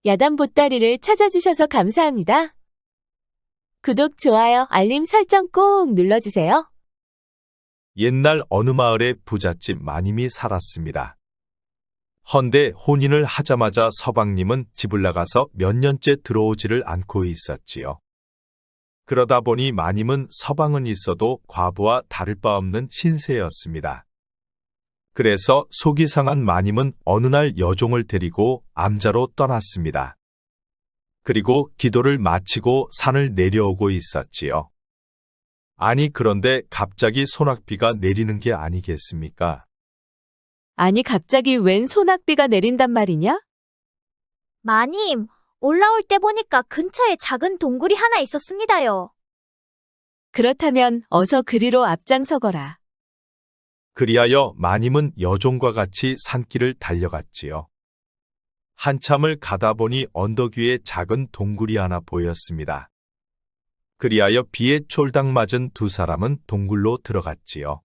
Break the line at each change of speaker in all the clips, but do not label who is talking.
야단 보따리를 찾아주셔서 감사합니다. 구독, 좋아요, 알림 설정 꼭 눌러주세요.
옛날 어느 마을에 부잣집 마님이 살았습니다. 헌데 혼인을 하자마자 서방님은 집을 나가서 몇 년째 들어오지를 않고 있었지요. 그러다 보니 마님은 서방은 있어도 과부와 다를 바 없는 신세였습니다. 그래서 속이 상한 마님은 어느 날 여종을 데리고 암자로 떠났습니다. 그리고 기도를 마치고 산을 내려오고 있었지요. 아니 그런데 갑자기 소낙비가 내리는 게 아니겠습니까?
아니 갑자기 웬 소낙비가 내린단 말이냐?
마님, 올라올 때 보니까 근처에 작은 동굴이 하나 있었습니다요.
그렇다면 어서 그리로 앞장서거라.
그리하여 마님은 여종과 같이 산길을 달려갔지요. 한참을 가다 보니 언덕 위에 작은 동굴이 하나 보였습니다. 그리하여 비에 쫄딱 맞은 두 사람은 동굴로 들어갔지요.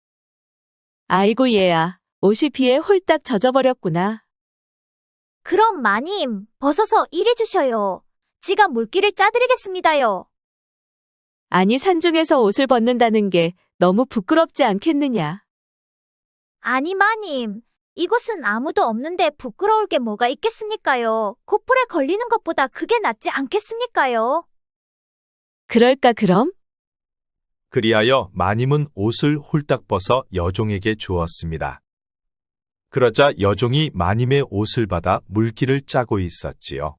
아이고 얘야, 옷이 비에 홀딱 젖어버렸구나.
그럼 마님, 벗어서 일해 주셔요. 지가 물기를 짜드리겠습니다요.
아니 산중에서 옷을 벗는다는 게 너무 부끄럽지 않겠느냐?
아니 마님, 이곳은 아무도 없는데 부끄러울 게 뭐가 있겠습니까요? 코뿔에 걸리는 것보다 그게 낫지 않겠습니까요?
그럴까 그럼?
그리하여 마님은 옷을 홀딱 벗어 여종에게 주었습니다. 그러자 여종이 마님의 옷을 받아 물기를 짜고 있었지요.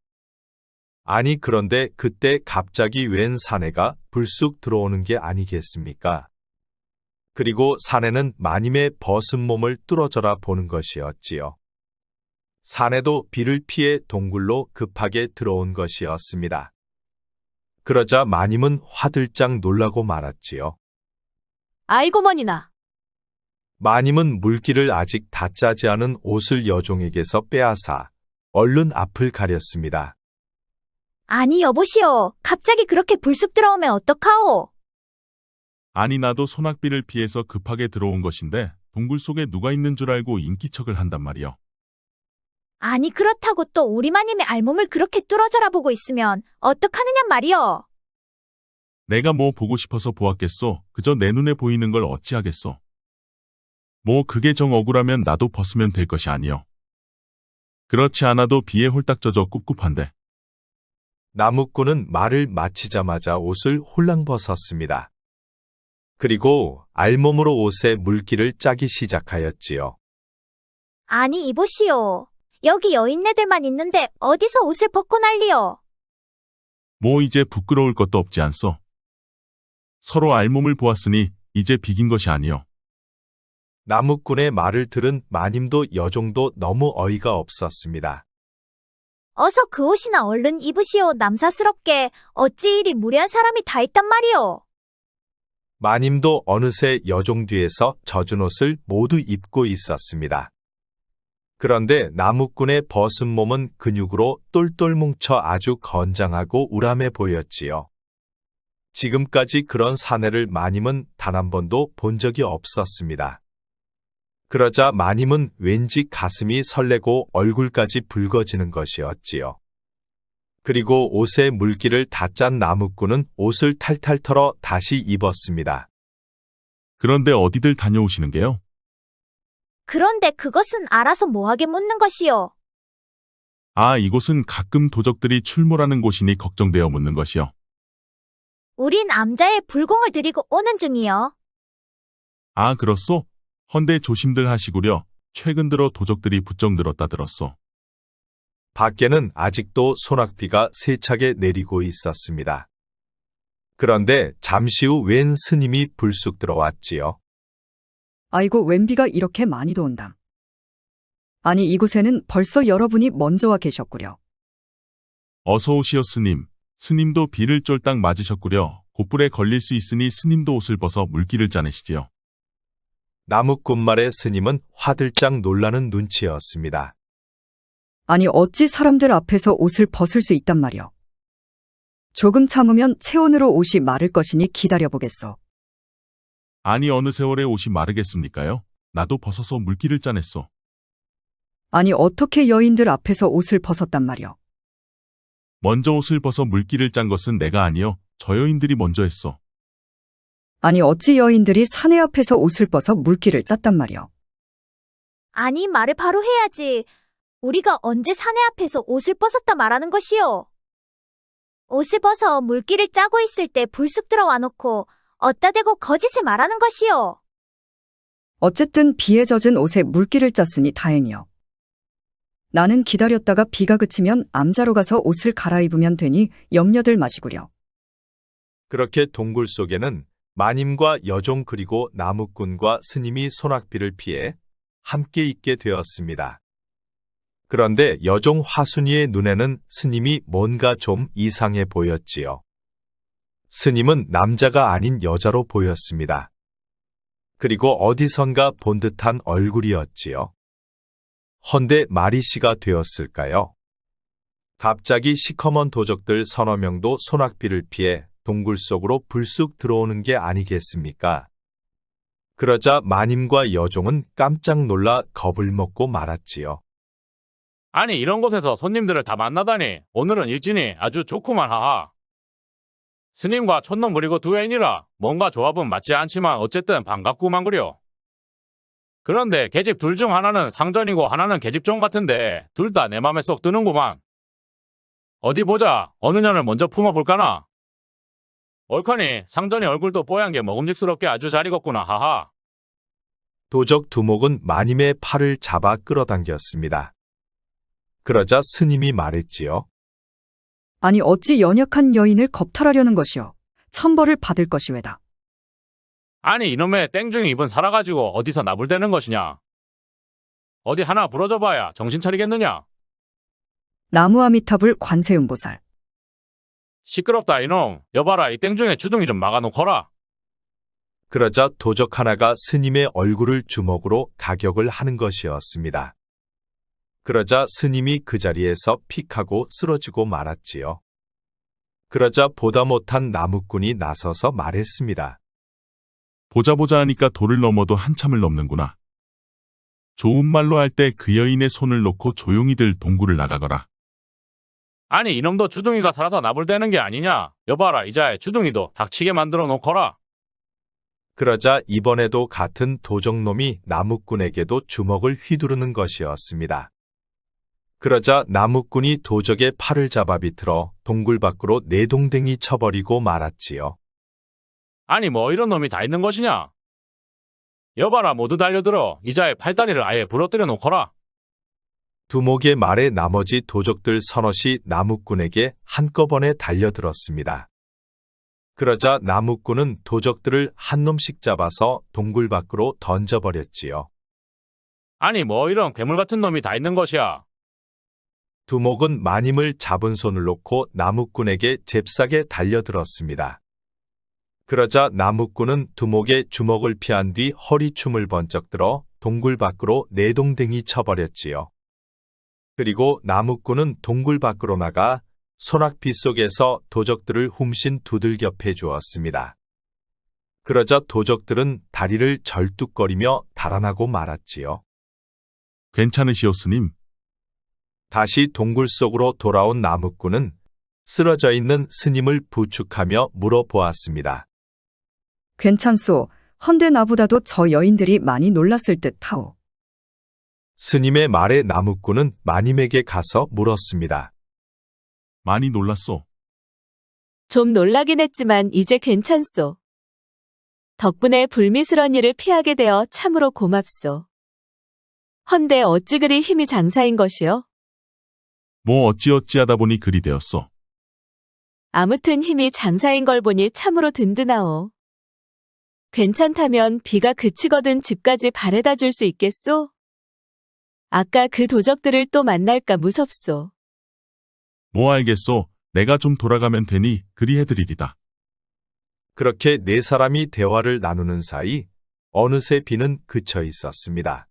아니 그런데 그때 갑자기 웬 사내가 불쑥 들어오는 게 아니겠습니까? 그리고 사내는 마님의 벗은 몸을 뚫어져라 보는 것이었지요. 사내도 비를 피해 동굴로 급하게 들어온 것이었습니다. 그러자 마님은 화들짝 놀라고 말았지요.
아이고 머니나.
마님은 물기를 아직 다 짜지 않은 옷을 여종에게서 빼앗아 얼른 앞을 가렸습니다.
아니 여보시오, 갑자기 그렇게 불쑥 들어오면 어떡하오?
아니 나도 소낙비를 피해서 급하게 들어온 것인데 동굴 속에 누가 있는 줄 알고 인기척을 한단 말이여.
아니 그렇다고 또 우리 마님의 알몸을 그렇게 뚫어져라 보고 있으면 어떡하느냔 말이여.
내가 뭐 보고 싶어서 보았겠소. 그저 내 눈에 보이는 걸 어찌하겠소. 뭐 그게 정 억울하면 나도 벗으면 될 것이 아니여. 그렇지 않아도 비에 홀딱 젖어 꿉꿉한데.
나무꾼은 말을 마치자마자 옷을 홀랑 벗었습니다. 그리고 알몸으로 옷에 물기를 짜기 시작하였지요.
아니 이보시오, 여기 여인네들만 있는데 어디서 옷을 벗고 난리여?
뭐 이제 부끄러울 것도 없지 않소. 서로 알몸을 보았으니 이제 비긴 것이 아니여.
나무꾼의 말을 들은 마님도 여종도 너무 어이가 없었습니다.
어서 그 옷이나 얼른 입으시오. 남사스럽게 어찌 이리 무례한 사람이 다 있단 말이오.
마님도 어느새 여종 뒤에서 젖은 옷을 모두 입고 있었습니다. 그런데 나무꾼의 벗은 몸은 근육으로 똘똘 뭉쳐 아주 건장하고 우람해 보였지요. 지금까지 그런 사내를 마님은 단 한 번도 본 적이 없었습니다. 그러자 마님은 왠지 가슴이 설레고 얼굴까지 붉어지는 것이었지요. 그리고 옷에 물기를 다 짠 나무꾼은 옷을 탈탈 털어 다시 입었습니다.
그런데 어디들 다녀오시는 게요?
그런데 그것은 알아서 뭐하게 묻는 것이오.
아, 이곳은 가끔 도적들이 출몰하는 곳이니 걱정되어 묻는 것이요.
우린 암자의 불공을 드리고 오는 중이요.
아, 그렇소? 헌데 조심들 하시구려. 최근 들어 도적들이 부쩍 늘었다 들었소.
밖에는 아직도 소낙비가 세차게 내리고 있었습니다. 그런데 잠시 후 웬 스님이 불쑥 들어왔지요.
아이고 웬 비가 이렇게 많이도 온담. 아니 이곳에는 벌써 여러분이 먼저 와 계셨구려.
어서 오시오 스님. 스님도 비를 쫄딱 맞으셨구려. 곧불에 걸릴 수 있으니 스님도 옷을 벗어 물기를 짜내시지요.
나무꾼 말에 스님은 화들짝 놀라는 눈치였습니다.
아니 어찌 사람들 앞에서 옷을 벗을 수 있단 말이여. 조금 참으면 체온으로 옷이 마를 것이니 기다려보겠소.
아니 어느 세월에 옷이 마르겠습니까요? 나도 벗어서 물기를 짜냈소.
아니 어떻게 여인들 앞에서 옷을 벗었단 말이여.
먼저 옷을 벗어 물기를 짠 것은 내가 아니여 저 여인들이 먼저 했어.
아니 어찌 여인들이 사내 앞에서 옷을 벗어 물기를 짰단 말이여.
아니, 말을 바로 해야지. 우리가 언제 사내 앞에서 옷을 벗었다 말하는 것이요? 옷을 벗어 물기를 짜고 있을 때 불쑥 들어와 놓고 어따 대고 거짓을 말하는 것이요?
어쨌든 비에 젖은 옷에 물기를 짰으니 다행이여. 나는 기다렸다가 비가 그치면 암자로 가서 옷을 갈아입으면 되니 염려들 마시구려.
그렇게 동굴 속에는 마님과 여종 그리고 나무꾼과 스님이 소낙비를 피해 함께 있게 되었습니다. 그런데 여종 화순이의 눈에는 스님이 뭔가 좀 이상해 보였지요. 스님은 남자가 아닌 여자로 보였습니다. 그리고 어디선가 본 듯한 얼굴이었지요. 헌데 마리씨가 되었을까요? 갑자기 시커먼 도적들 서너 명도 소낙비를 피해 동굴 속으로 불쑥 들어오는 게 아니겠습니까? 그러자 마님과 여종은 깜짝 놀라 겁을 먹고 말았지요.
아니 이런 곳에서 손님들을 다 만나다니 오늘은 일진이 아주 좋구만 하하. 스님과 촌놈 그리고 두 애인이라 뭔가 조합은 맞지 않지만 어쨌든 반갑구만 그려. 그런데 계집 둘 중 하나는 상전이고 하나는 계집종 같은데 둘 다 내 맘에 쏙 드는구만. 어디 보자. 어느 년을 먼저 품어볼까나. 옳거니 상전이 얼굴도 뽀얀 게 먹음직스럽게 아주 잘 익었구나 하하.
도적 두목은 마님의 팔을 잡아 끌어당겼습니다. 그러자 스님이 말했지요.
아니 어찌 연약한 여인을 겁탈하려는 것이여. 천벌을 받을 것이 왜다.
아니 이놈의 땡중이 입은 살아가지고 어디서 나불대는 것이냐. 어디 하나 부러져봐야 정신 차리겠느냐.
나무아미타불 관세음보살.
시끄럽다 이놈. 여봐라 이 땡중에 주둥이 좀 막아놓거라.
그러자 도적 하나가 스님의 얼굴을 주먹으로 가격을 하는 것이었습니다. 그러자 스님이 그 자리에서 픽하고 쓰러지고 말았지요. 그러자 보다 못한 나무꾼이 나서서 말했습니다.
보자 하니까 돌을 넘어도 한참을 넘는구나. 좋은 말로 할 때 그 여인의 손을 놓고 조용히들 동굴을 나가거라.
아니 이놈도 주둥이가 살아서 나불대는 게 아니냐. 여봐라 이자에 주둥이도 닥치게 만들어 놓거라.
그러자 이번에도 같은 도적놈이 나무꾼에게도 주먹을 휘두르는 것이었습니다. 그러자 나무꾼이 도적의 팔을 잡아 비틀어 동굴 밖으로 내동댕이 쳐버리고 말았지요.
아니 뭐 이런 놈이 다 있는 것이냐. 여봐라 모두 달려들어 이자의 팔다리를 아예 부러뜨려 놓거라.
두목의 말에 나머지 도적들 서너시 나무꾼에게 한꺼번에 달려들었습니다. 그러자 나무꾼은 도적들을 한 놈씩 잡아서 동굴 밖으로 던져버렸지요.
아니 뭐 이런 괴물 같은 놈이 다 있는 것이야.
두목은 마님을 잡은 손을 놓고 나무꾼에게 잽싸게 달려들었습니다. 그러자 나무꾼은 두목의 주먹을 피한 뒤 허리춤을 번쩍 들어 동굴 밖으로 내동댕이 쳐버렸지요. 그리고 나무꾼은 동굴 밖으로 나가 소낙비 속에서 도적들을 훔신 두들겨 패주었습니다. 그러자 도적들은 다리를 절뚝거리며 달아나고 말았지요.
괜찮으시오 스님.
다시 동굴 속으로 돌아온 나무꾼은 쓰러져 있는 스님을 부축하며 물어보았습니다.
괜찮소. 헌데 나보다도 저 여인들이 많이 놀랐을 듯하오.
스님의 말에 나무꾼은 마님에게 가서 물었습니다.
많이 놀랐소.
좀 놀라긴 했지만 이제 괜찮소. 덕분에 불미스런 일을 피하게 되어 참으로 고맙소. 헌데 어찌 그리 힘이 장사인 것이요?
뭐 어찌하다 보니 그리 되었소.
아무튼 힘이 장사인 걸 보니 참으로 든든하오. 괜찮다면 비가 그치거든 집까지 바래다 줄 수 있겠소? 아까 그 도적들을 또 만날까 무섭소.
뭐 알겠소. 내가 좀 돌아가면 되니 그리 해드리리다.
그렇게 네 사람이 대화를 나누는 사이 어느새 비는 그쳐 있었습니다.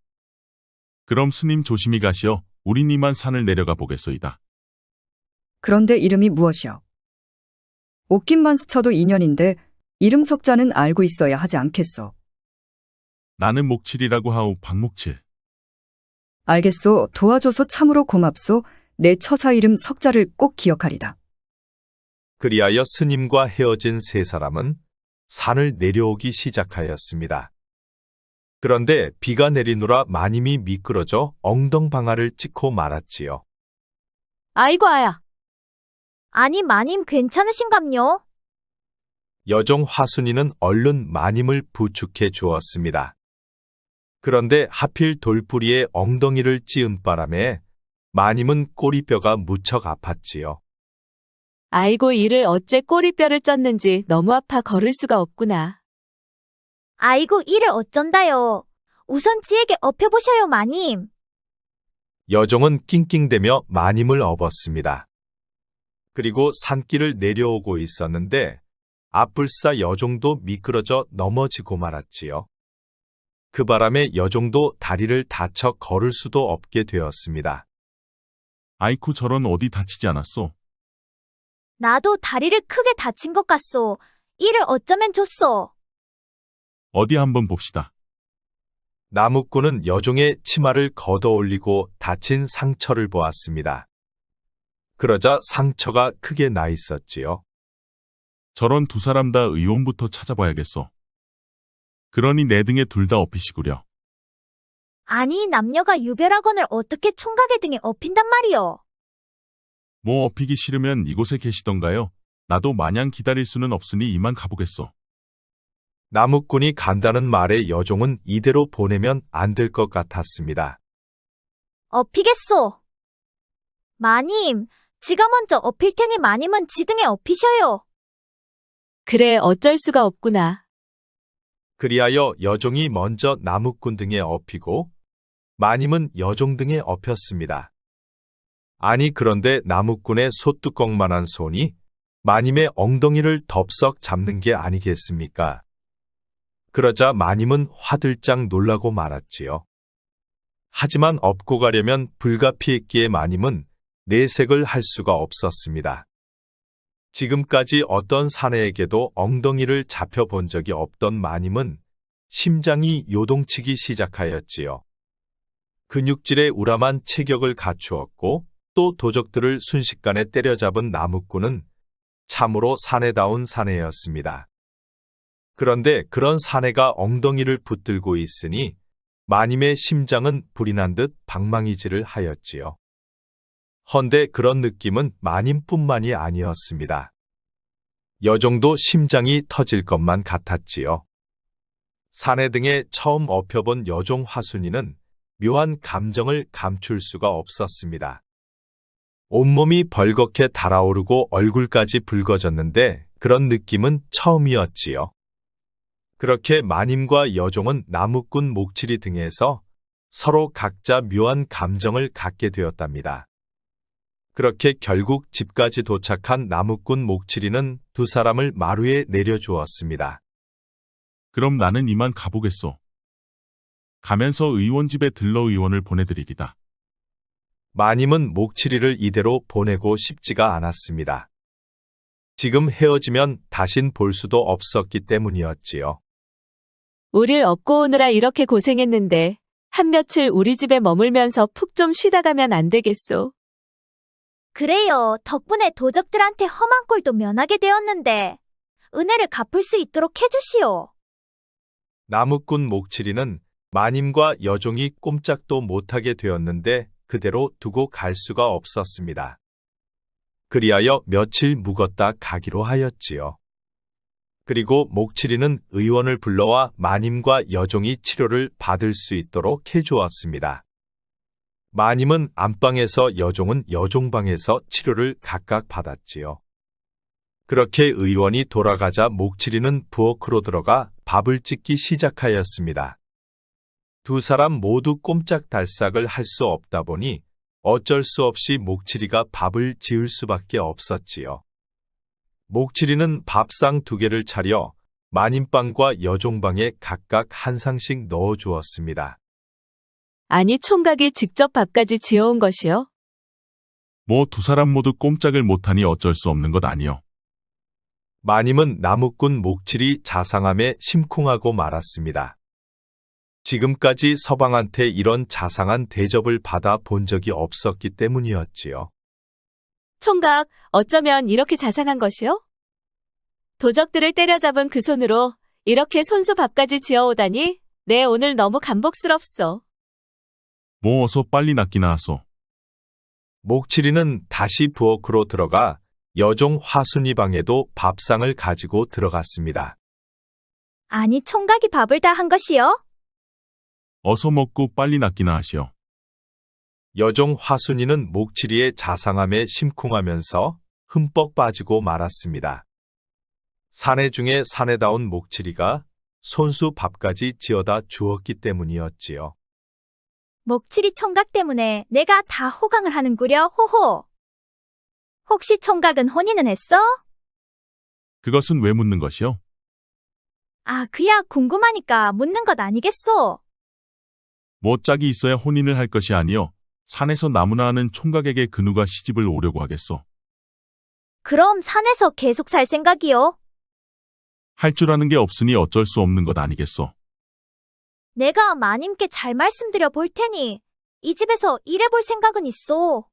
그럼 스님 조심히 가시어. 우린 이만 산을 내려가 보겠소이다.
그런데 이름이 무엇이여? 옷깃만 스쳐도 인연인데 이름 석자는 알고 있어야 하지 않겠소.
나는 목칠이라고 하오. 박목칠.
알겠소. 도와줘서 참으로 고맙소. 내 처사 이름 석자를 꼭 기억하리다.
그리하여 스님과 헤어진 세 사람은 산을 내려오기 시작하였습니다. 그런데 비가 내리노라 마님이 미끄러져 엉덩방아를 찍고 말았지요.
아이고, 아야.
아니, 마님 괜찮으신감요?
여종 화순이는 얼른 마님을 부축해 주었습니다. 그런데 하필 돌부리에 엉덩이를 찧은 바람에 마님은 꼬리뼈가 무척 아팠지요.
아이고, 이를 어째 꼬리뼈를 쪘는지 너무 아파 걸을 수가 없구나.
아이고, 이를 어쩐다요. 우선 지에게 업혀보셔요, 마님.
여종은 낑낑대며 마님을 업었습니다. 그리고 산길을 내려오고 있었는데 앞불사 여종도 미끄러져 넘어지고 말았지요. 그 바람에 여종도 다리를 다쳐 걸을 수도 없게 되었습니다.
아이쿠 저런 어디 다치지 않았소?
나도 다리를 크게 다친 것 같소. 이를 어쩌면 좋소.
어디 한번 봅시다.
나무꾼은 여종의 치마를 걷어 올리고 다친 상처를 보았습니다. 그러자 상처가 크게 나 있었지요.
저런 두 사람 다 의원부터 찾아봐야겠어. 그러니 내 등에 둘 다 업히시구려.
아니, 남녀가 유별하건을 어떻게 총각의 등에 업힌단 말이요.
뭐 업히기 싫으면 이곳에 계시던가요? 나도 마냥 기다릴 수는 없으니 이만 가보겠소.
나무꾼이 간다는 말에 여종은 이대로 보내면 안 될 것 같았습니다.
업히겠소. 마님, 지가 먼저 업힐 테니 마님은 지 등에 업히셔요.
그래, 어쩔 수가 없구나.
그리하여 여종이 먼저 나무꾼 등에 업히고 마님은 여종 등에 업혔습니다. 아니 그런데 나무꾼의 소뚜껑만한 손이 마님의 엉덩이를 덥석 잡는 게 아니겠습니까? 그러자 마님은 화들짝 놀라고 말았지요. 하지만 업고 가려면 불가피했기에 마님은 내색을 할 수가 없었습니다. 지금까지 어떤 사내에게도 엉덩이를 잡혀본 적이 없던 마님은 심장이 요동치기 시작하였지요. 근육질의 우람한 체격을 갖추었고 또 도적들을 순식간에 때려잡은 나무꾼은 참으로 사내다운 사내였습니다. 그런데 그런 사내가 엉덩이를 붙들고 있으니 마님의 심장은 불이 난 듯 방망이질을 하였지요. 헌데 그런 느낌은 마님뿐만이 아니었습니다. 여종도 심장이 터질 것만 같았지요. 사내 등에 처음 업혀본 여종 화순이는 묘한 감정을 감출 수가 없었습니다. 온몸이 벌겋게 달아오르고 얼굴까지 붉어졌는데 그런 느낌은 처음이었지요. 그렇게 마님과 여종은 나무꾼 목칠이 등에서 서로 각자 묘한 감정을 갖게 되었답니다. 그렇게 결국 집까지 도착한 나무꾼 목칠이는 두 사람을 마루에 내려주었습니다.
그럼 나는 이만 가보겠소. 가면서 의원 집에 들러 의원을 보내드리리다.
마님은 목칠이를 이대로 보내고 싶지가 않았습니다. 지금 헤어지면 다신 볼 수도 없었기 때문이었지요.
우릴 업고 오느라 이렇게 고생했는데 한 며칠 우리 집에 머물면서 푹 좀 쉬다 가면 안 되겠소.
그래요. 덕분에 도적들한테 험한 꼴도 면하게 되었는데 은혜를 갚을 수 있도록 해주시오.
나무꾼 목칠이는 마님과 여종이 꼼짝도 못하게 되었는데 그대로 두고 갈 수가 없었습니다. 그리하여 며칠 묵었다 가기로 하였지요. 그리고 목칠이는 의원을 불러와 마님과 여종이 치료를 받을 수 있도록 해주었습니다. 마님은 안방에서 여종은 여종방에서 치료를 각각 받았지요. 그렇게 의원이 돌아가자 목칠이는 부엌으로 들어가 밥을 짓기 시작하였습니다. 두 사람 모두 꼼짝달싹을 할 수 없다 보니 어쩔 수 없이 목칠이가 밥을 지을 수밖에 없었지요. 목칠이는 밥상 2개를 차려 마님방과 여종방에 각각 한 상씩 넣어 주었습니다.
아니, 총각이 직접 밥까지 지어온 것이요?
뭐 두 사람 모두 꼼짝을 못하니 어쩔 수 없는 것 아니요.
마님은 나무꾼 목칠이 자상함에 심쿵하고 말았습니다. 지금까지 서방한테 이런 자상한 대접을 받아 본 적이 없었기 때문이었지요.
총각, 어쩌면 이렇게 자상한 것이요? 도적들을 때려잡은 그 손으로 이렇게 손수 밥까지 지어오다니, 내 오늘 너무 감복스럽소.
뭐 어서 빨리 낫기나 하소.
목칠이는 다시 부엌으로 들어가 여종 화순이 방에도 밥상을 가지고 들어갔습니다.
아니, 총각이 밥을 다 한 것이요?
어서 먹고 빨리 낫기나 하시오.
여종 화순이는 목칠이의 자상함에 심쿵하면서 흠뻑 빠지고 말았습니다. 사내 중에 사내다운 목칠이가 손수 밥까지 지어다 주었기 때문이었지요.
목칠이 총각 때문에 내가 다 호강을 하는구려, 호호. 혹시 총각은 혼인은 했어?
그것은 왜 묻는 것이오?
아, 그야 궁금하니까 묻는 것 아니겠소?
뭐 짝이 있어야 혼인을 할 것이 아니오. 산에서 나무나 하는 총각에게 그 누가 시집을 오려고 하겠소.
그럼 산에서 계속 살 생각이요?
할 줄 아는 게 없으니 어쩔 수 없는 것 아니겠소.
내가 마님께 잘 말씀드려 볼 테니 이 집에서 일해볼 생각은 있어.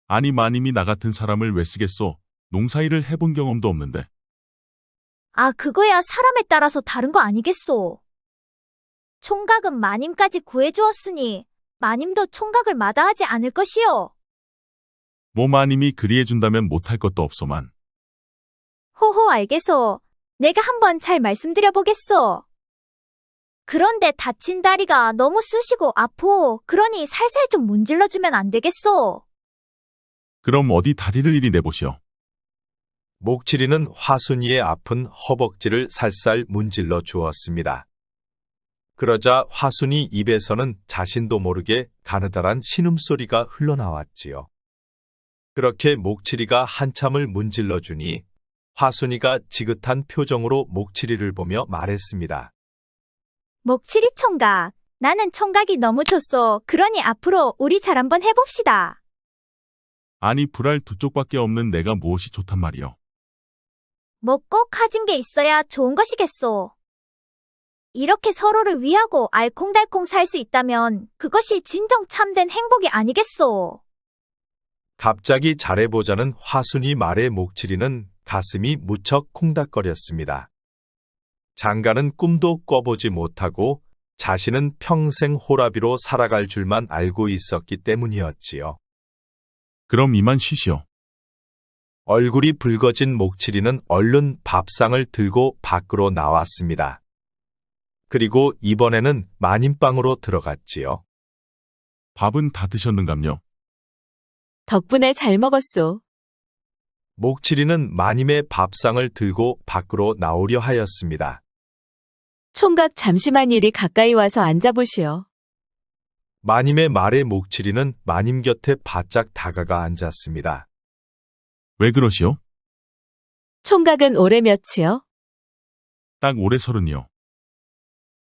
아니 마님이 나 같은 사람을 왜 쓰겠소. 농사일을 해본 경험도 없는데.
아, 그거야 사람에 따라서 다른 거 아니겠소. 총각은 마님까지 구해주었으니 마님도 총각을 마다하지 않을 것이요.
뭐 마님이 그리해준다면 못할 것도 없소만.
호호, 알겠소. 내가 한번 잘 말씀드려 보겠소. 그런데 다친 다리가 너무 쑤시고 아프오. 그러니 살살 좀 문질러주면 안 되겠소.
그럼 어디 다리를 이리 내보시오.
목칠이는 화순이의 아픈 허벅지를 살살 문질러 주었습니다. 그러자 화순이 입에서는 자신도 모르게 가느다란 신음소리가 흘러나왔지요. 그렇게 목칠이가 한참을 문질러 주니 화순이가 지긋한 표정으로 목칠이를 보며 말했습니다.
목칠이 총각, 나는 총각이 너무 좋소. 그러니 앞으로 우리 잘 한번 해봅시다.
아니 불알 두 쪽밖에 없는 내가 무엇이 좋단 말이오.
뭐 꼭 가진 게 있어야 좋은 것이겠소. 이렇게 서로를 위하고 알콩달콩 살 수 있다면 그것이 진정 참된 행복이 아니겠소.
갑자기 잘해보자는 화순이 말에 목칠이는 가슴이 무척 콩닥거렸습니다. 장가는 꿈도 꿔보지 못하고 자신은 평생 호라비로 살아갈 줄만 알고 있었기 때문이었지요.
그럼 이만 쉬시오.
얼굴이 붉어진 목칠이는 얼른 밥상을 들고 밖으로 나왔습니다. 그리고 이번에는 마님방으로 들어갔지요.
밥은 다 드셨는감요?
덕분에 잘 먹었소.
목칠이는 마님의 밥상을 들고 밖으로 나오려 하였습니다.
총각 잠시만 이리 가까이 와서 앉아보시오.
마님의 말에 목칠이는 마님 곁에 바짝 다가가 앉았습니다.
왜 그러시오?
총각은 올해 몇이요?
딱 올해 30이요.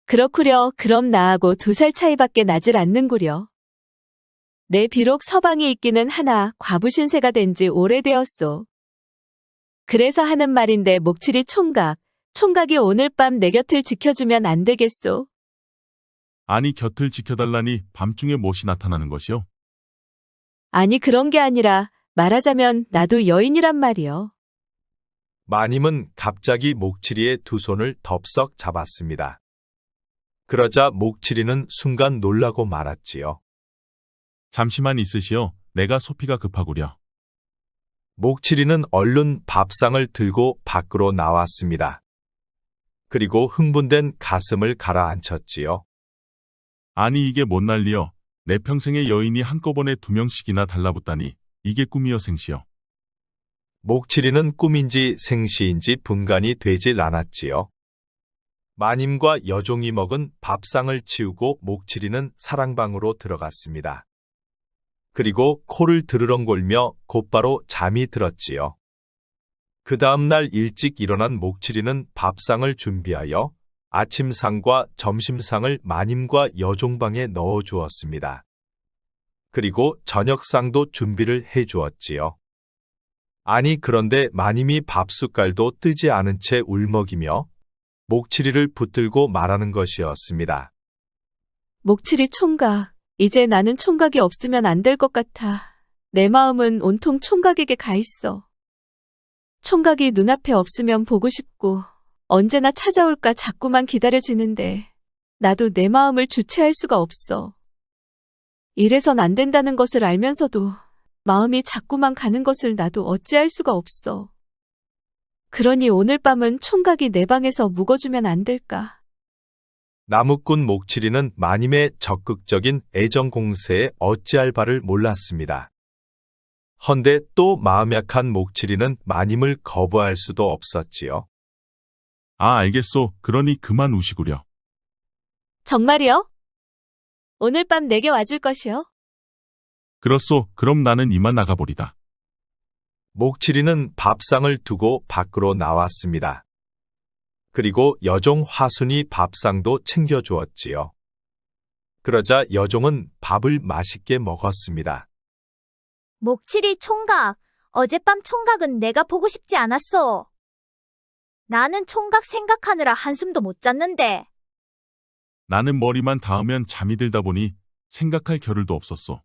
그렇구려. 그럼 나하고 2살 차이밖에 나질 않는구려. 내 비록 서방이 있기는 하나 과부신세가 된 지 오래되었소. 그래서 하는 말인데 목칠이 총각, 총각이 오늘 밤 내 곁을 지켜주면 안 되겠소?
아니 곁을 지켜달라니 밤중에 무엇이 나타나는 것이오?
아니 그런 게 아니라 말하자면 나도 여인이란 말이요.
마님은 갑자기 목칠이의 두 손을 덥석 잡았습니다. 그러자 목칠이는 순간 놀라고 말았지요.
잠시만 있으시오. 내가 소피가 급하구려.
목칠이는 얼른 밥상을 들고 밖으로 나왔습니다. 그리고 흥분된 가슴을 가라앉혔지요.
아니 이게 뭔 난리여. 내 평생의 여인이 한꺼번에 2명씩이나 달라붙다니. 이게 꿈이여 생시여.
목칠이는 꿈인지 생시인지 분간이 되질 않았지요. 마님과 여종이 먹은 밥상을 치우고 목칠이는 사랑방으로 들어갔습니다. 그리고 코를 드르렁골며 곧바로 잠이 들었지요. 그 다음날 일찍 일어난 목칠이는 밥상을 준비하여 아침상과 점심상을 마님과 여종방에 넣어 주었습니다. 그리고 저녁상도 준비를 해 주었지요. 아니 그런데 마님이 밥숟갈도 뜨지 않은 채 울먹이며 목칠이를 붙들고 말하는 것이었습니다.
목칠이 총각, 이제 나는 총각이 없으면 안 될 것 같아. 내 마음은 온통 총각에게 가 있어. 총각이 눈앞에 없으면 보고 싶고 언제나 찾아올까 자꾸만 기다려지는데 나도 내 마음을 주체할 수가 없어. 이래선 안 된다는 것을 알면서도 마음이 자꾸만 가는 것을 나도 어찌할 수가 없어. 그러니 오늘 밤은 총각이 내 방에서 묵어주면 안 될까?
나무꾼 목칠이는 마님의 적극적인 애정 공세에 어찌할 바를 몰랐습니다. 헌데 또 마음 약한 목칠이는 마님을 거부할 수도 없었지요.
아, 알겠소. 그러니 그만 우시구려.
정말이요? 오늘 밤 내게 와줄 것이요?
그렇소. 그럼 나는 이만 나가보리다.
목칠이는 밥상을 두고 밖으로 나왔습니다. 그리고 여종 화순이 밥상도 챙겨주었지요. 그러자 여종은 밥을 맛있게 먹었습니다.
목칠이 총각, 어젯밤 총각은 내가 보고 싶지 않았어. 나는 총각 생각하느라 한숨도 못 잤는데.
나는 머리만 닿으면 잠이 들다 보니 생각할 겨를도 없었소.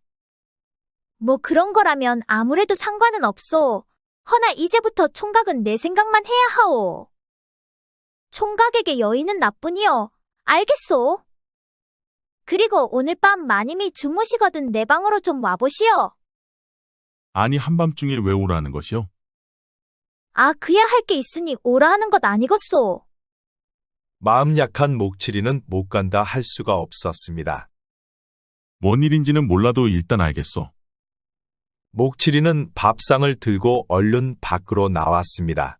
뭐 그런 거라면 아무래도 상관은 없소. 허나 이제부터 총각은 내 생각만 해야 하오. 총각에게 여인은 나뿐이요. 알겠소? 그리고 오늘 밤 마님이 주무시거든 내 방으로 좀 와보시오.
아니, 한밤중에 왜 오라는 것이요?
아, 그야 할 게 있으니 오라 하는 것 아니겠소.
마음 약한 목칠이는 못 간다 할 수가 없었습니다.
뭔 일인지는 몰라도 일단 알겠소.
목칠이는 밥상을 들고 얼른 밖으로 나왔습니다.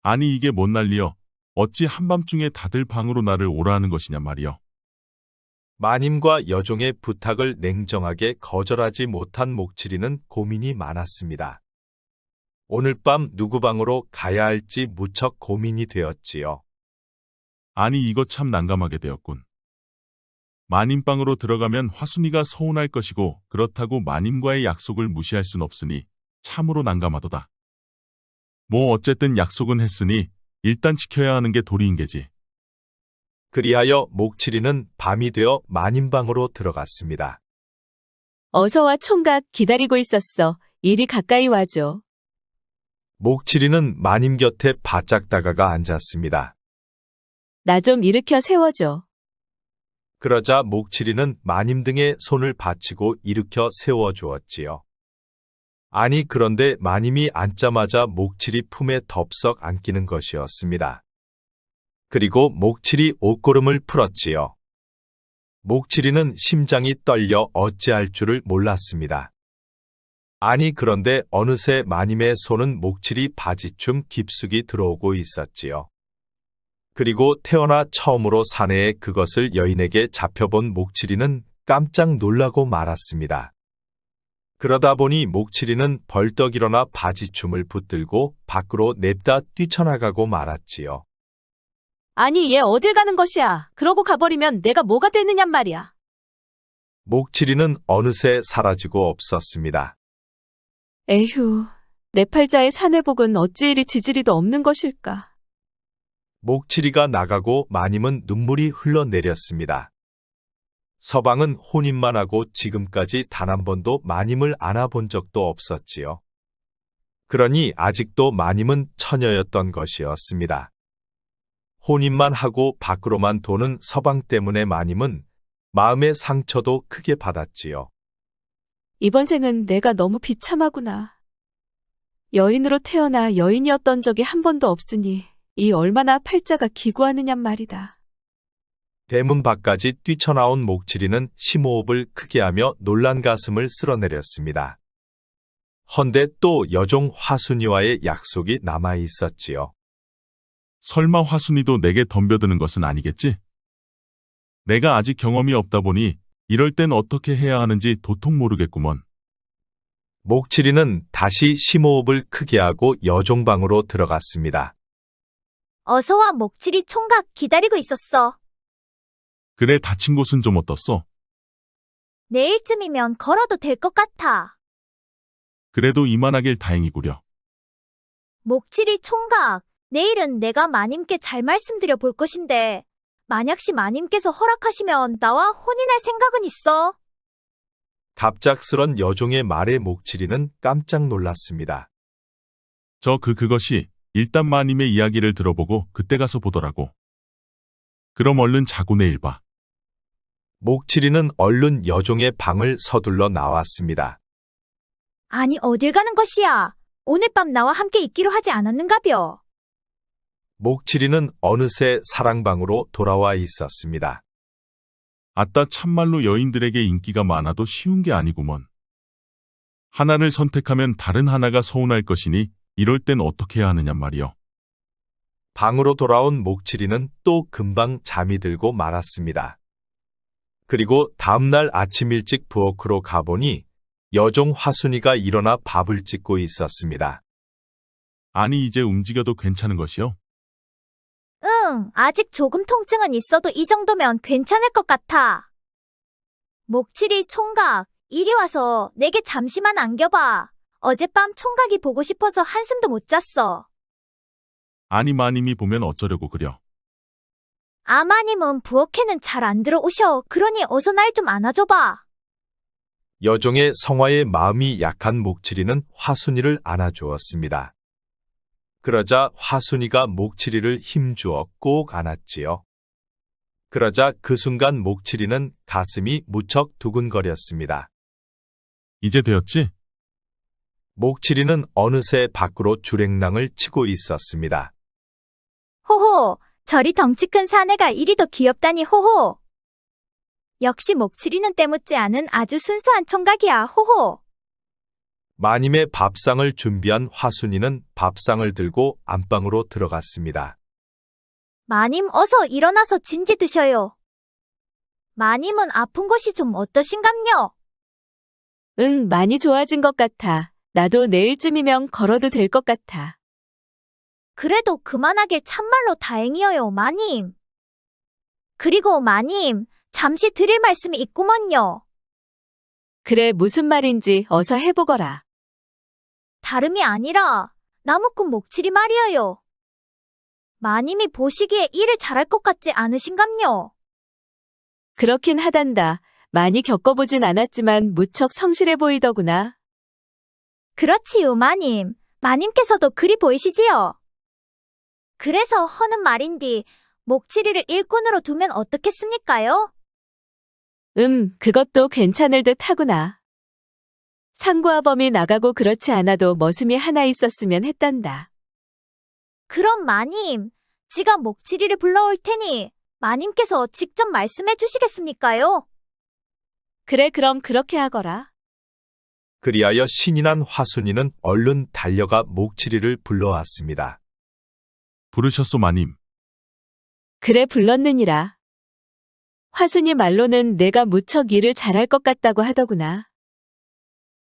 아니, 이게 뭔 난리여. 어찌 한밤중에 다들 방으로 나를 오라 하는 것이냐 말이여.
마님과 여종의 부탁을 냉정하게 거절하지 못한 목칠이는 고민이 많았습니다. 오늘 밤 누구 방으로 가야 할지 무척 고민이 되었지요.
아니, 이거 참 난감하게 되었군. 마님방으로 들어가면 화순이가 서운할 것이고 그렇다고 마님과의 약속을 무시할 순 없으니 참으로 난감하도다. 뭐 어쨌든 약속은 했으니 일단 지켜야 하는 게 도리인 게지.
그리하여 목칠이는 밤이 되어 마님방으로 들어갔습니다.
어서와 총각 기다리고 있었어. 이리 가까이 와줘.
목칠이는 마님 곁에 바짝 다가가 앉았습니다.
나 좀 일으켜 세워줘.
그러자 목칠이는 마님 등에 손을 받치고 일으켜 세워주었지요. 아니 그런데 마님이 앉자마자 목칠이 품에 덥석 안기는 것이었습니다. 그리고 목칠이 옷고름을 풀었지요. 목칠이는 심장이 떨려 어찌할 줄을 몰랐습니다. 아니 그런데 어느새 마님의 손은 목칠이 바지춤 깊숙이 들어오고 있었지요. 그리고 태어나 처음으로 사내에 그것을 여인에게 잡혀본 목칠이는 깜짝 놀라고 말았습니다. 그러다 보니 목칠이는 벌떡 일어나 바지춤을 붙들고 밖으로 냅다 뛰쳐나가고 말았지요.
아니 얘 어딜 가는 것이야. 그러고 가버리면 내가 뭐가 되느냔 말이야.
목칠이는 어느새 사라지고 없었습니다.
에휴, 내 팔자의 사내복은 어찌 이리 지지리도 없는 것일까.
목칠이가 나가고 마님은 눈물이 흘러내렸습니다. 서방은 혼인만 하고 지금까지 단 한 번도 마님을 안아본 적도 없었지요. 그러니 아직도 마님은 처녀였던 것이었습니다. 혼인만 하고 밖으로만 도는 서방 때문에 마님은 마음의 상처도 크게 받았지요.
이번 생은 내가 너무 비참하구나. 여인으로 태어나 여인이었던 적이 한 번도 없으니 이 얼마나 팔자가 기구하느냔 말이다.
대문 밖까지 뛰쳐나온 목칠이는 심호흡을 크게 하며 놀란 가슴을 쓸어내렸습니다. 헌데 또 여종 화순이와의 약속이 남아 있었지요.
설마 화순이도 내게 덤벼드는 것은 아니겠지? 내가 아직 경험이 없다 보니 이럴 땐 어떻게 해야 하는지 도통 모르겠구먼.
목칠이는 다시 심호흡을 크게 하고 여종방으로 들어갔습니다.
어서와 목칠이 총각 기다리고 있었어.
그래, 다친 곳은 좀 어떻소?
내일쯤이면 걸어도 될 것 같아.
그래도 이만하길 다행이구려.
목칠이 총각, 내일은 내가 마님께 잘 말씀드려 볼 것인데 만약시 마님께서 허락하시면 나와 혼인할 생각은 있어.
갑작스런 여종의 말에 목칠이는 깜짝 놀랐습니다.
그것이 일단 마님의 이야기를 들어보고 그때 가서 보더라고. 그럼 얼른 자고 내일 봐.
목칠이는 얼른 여종의 방을 서둘러 나왔습니다.
아니, 어딜 가는 것이야? 오늘 밤 나와 함께 있기로 하지 않았는가벼?
목칠이는 어느새 사랑방으로 돌아와 있었습니다.
아따 참말로 여인들에게 인기가 많아도 쉬운 게 아니구먼. 하나를 선택하면 다른 하나가 서운할 것이니 이럴 땐 어떻게 해야 하느냐 말이여.
방으로 돌아온 목칠이는 또 금방 잠이 들고 말았습니다. 그리고 다음날 아침 일찍 부엌으로 가보니 여종 화순이가 일어나 밥을 짓고 있었습니다.
아니 이제 움직여도 괜찮은 것이요?
응, 아직 조금 통증은 있어도 이 정도면 괜찮을 것 같아. 목칠이 총각, 이리 와서 내게 잠시만 안겨봐. 어젯밤 총각이 보고 싶어서 한숨도 못 잤어.
아니 마님이 보면 어쩌려고 그려.
아마님은 부엌에는 잘 안 들어오셔. 그러니 어서 날 좀 안아줘봐.
여종의 성화에 마음이 약한 목칠이는 화순이를 안아주었습니다. 그러자 화순이가 목칠이를 힘주어 꼭 안았지요. 그러자 그 순간 목칠이는 가슴이 무척 두근거렸습니다.
이제 되었지?
목칠이는 어느새 밖으로 주랭랑을 치고 있었습니다.
호호, 저리 덩치 큰 사내가 이리도 귀엽다니 호호. 역시 목칠이는 때묻지 않은 아주 순수한 총각이야 호호.
마님의 밥상을 준비한 화순이는 밥상을 들고 안방으로 들어갔습니다.
마님 어서 일어나서 진지 드셔요. 마님은 아픈 것이 좀 어떠신감요?
응, 많이 좋아진 것 같아. 나도 내일쯤이면 걸어도 될 것 같아.
그래도 그만하길 참말로 다행이어요 마님. 그리고 마님, 잠시 드릴 말씀이 있구먼요.
그래, 무슨 말인지 어서 해보거라.
다름이 아니라 나무꾼 목칠이 말이에요. 마님이 보시기에 일을 잘할 것 같지 않으신감요?
그렇긴 하단다. 많이 겪어보진 않았지만 무척 성실해 보이더구나.
그렇지요 마님. 마님께서도 그리 보이시지요? 그래서 허는 말인디 목칠이를 일꾼으로 두면 어떻겠습니까요?
그것도 괜찮을 듯 하구나. 상구아범이 나가고 그렇지 않아도 머슴이 하나 있었으면 했단다.
그럼 마님, 지가 목칠이를 불러올 테니 마님께서 직접 말씀해 주시겠습니까요?
그래, 그럼 그렇게 하거라.
그리하여 신이 난 화순이는 얼른 달려가 목칠이를 불러왔습니다.
부르셨소 마님.
그래, 불렀느니라. 화순이 말로는 내가 무척 일을 잘할 것 같다고 하더구나.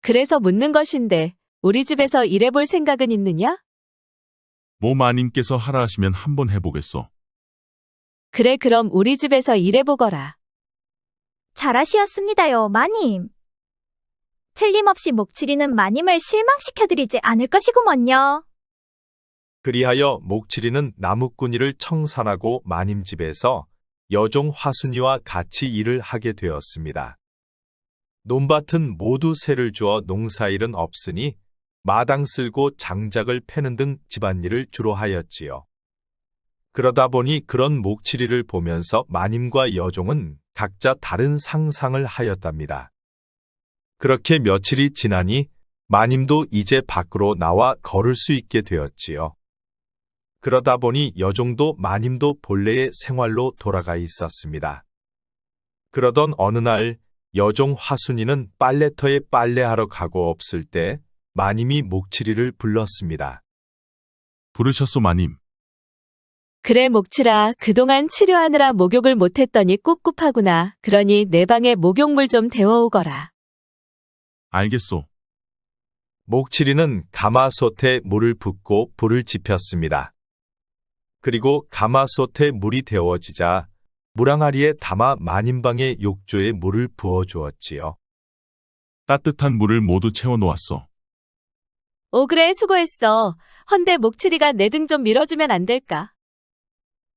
그래서 묻는 것인데 우리 집에서 일해볼 생각은 있느냐?
모 마님께서 하라 하시면 한번 해보겠소.
그래, 그럼 우리 집에서 일해보거라.
잘하시었습니다요, 마님. 틀림없이 목칠이는 마님을 실망시켜드리지 않을 것이구먼요.
그리하여 목칠이는 나무꾼이를 청산하고 마님 집에서 여종 화순이와 같이 일을 하게 되었습니다. 논밭은 모두 새를 주어 농사일은 없으니 마당 쓸고 장작을 패는 등 집안일을 주로 하였지요. 그러다 보니 그런 목칠이를 보면서 마님과 여종은 각자 다른 상상을 하였답니다. 그렇게 며칠이 지나니 마님도 이제 밖으로 나와 걸을 수 있게 되었지요. 그러다 보니 여종도 마님도 본래의 생활로 돌아가 있었습니다. 그러던 어느 날 여종 화순이는 빨래터에 빨래하러 가고 없을 때 마님이 목칠이를 불렀습니다.
부르셨소 마님.
그래, 목칠아, 그동안 치료하느라 목욕을 못했더니 꿉꿉하구나. 그러니 내 방에 목욕물 좀 데워오거라.
알겠소.
목칠이는 가마솥에 물을 붓고 불을 지폈습니다. 그리고 가마솥에 물이 데워지자 물항아리에 담아 마님방의 욕조에 물을 부어주었지요.
따뜻한 물을 모두 채워놓았소.
오, 그래, 수고했어. 헌데 목칠이가 내 등 좀 밀어주면 안 될까?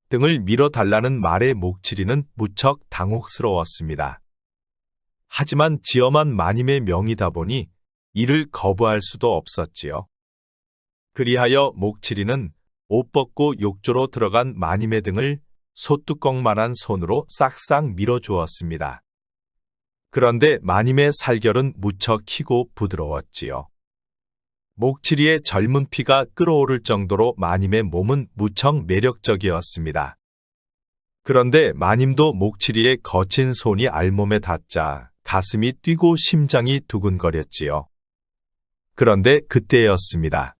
등을 밀어달라는 말에 목칠이는 무척 당혹스러웠습니다. 하지만 지엄한 마님의 명이다 보니 이를 거부할 수도 없었지요. 그리하여 목칠이는 옷 벗고 욕조로 들어간 마님의 등을 소뚜껑만한 손으로 싹싹 밀어주었습니다. 그런데 마님의 살결은 무척 희고 부드러웠지요. 목칠이의 젊은 피가 끓어오를 정도로 마님의 몸은 무척 매력적이었습니다. 그런데 마님도 목칠이의 거친 손이 알몸에 닿자 가슴이 뛰고 심장이 두근거렸지요. 그런데 그때였습니다.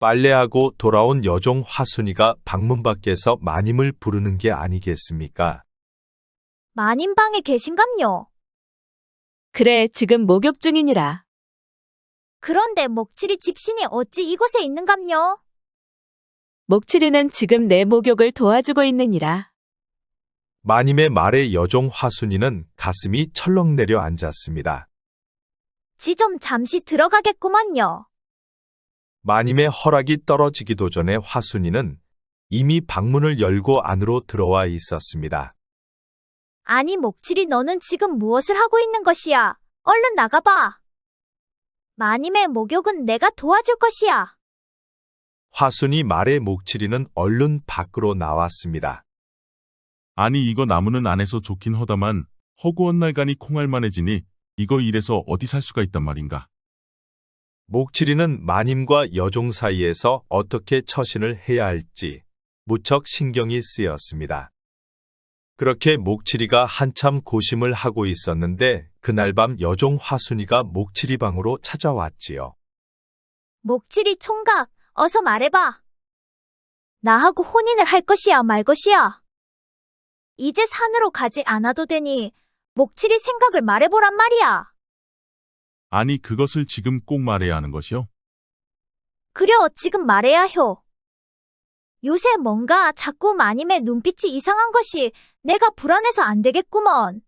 빨래하고 돌아온 여종 화순이가 방문 밖에서 마님을 부르는 게 아니겠습니까?
마님 방에 계신감요?
그래, 지금 목욕 중이니라.
그런데 목칠이 집신이 어찌 이곳에 있는감요?
목칠이는 지금 내 목욕을 도와주고 있느니라.
마님의 말에 여종 화순이는 가슴이 철렁 내려앉았습니다.
지 좀 잠시 들어가겠구만요.
마님의 허락이 떨어지기도 전에 화순이는 이미 방문을 열고 안으로 들어와 있었습니다.
아니 목칠이 너는 지금 무엇을 하고 있는 것이야? 얼른 나가봐. 마님의 목욕은 내가 도와줄 것이야.
화순이 말에 목칠이는 얼른 밖으로 나왔습니다.
아니 이거 나무는 안에서 좋긴 허다만 허구한 날간이 콩알만해지니 이거 이래서 어디 살 수가 있단 말인가.
목칠이는 마님과 여종 사이에서 어떻게 처신을 해야 할지 무척 신경이 쓰였습니다. 그렇게 목칠이가 한참 고심을 하고 있었는데 그날 밤 여종 화순이가 목칠이 방으로 찾아왔지요.
목칠이 총각, 어서 말해봐. 나하고 혼인을 할 것이야 말 것이야. 이제 산으로 가지 않아도 되니 목칠이 생각을 말해보란 말이야.
아니 그것을 지금 꼭 말해야 하는 것이요?
그려 지금 말해야 혀. 요새 뭔가 자꾸 마님의 눈빛이 이상한 것이 내가 불안해서 안 되겠구먼.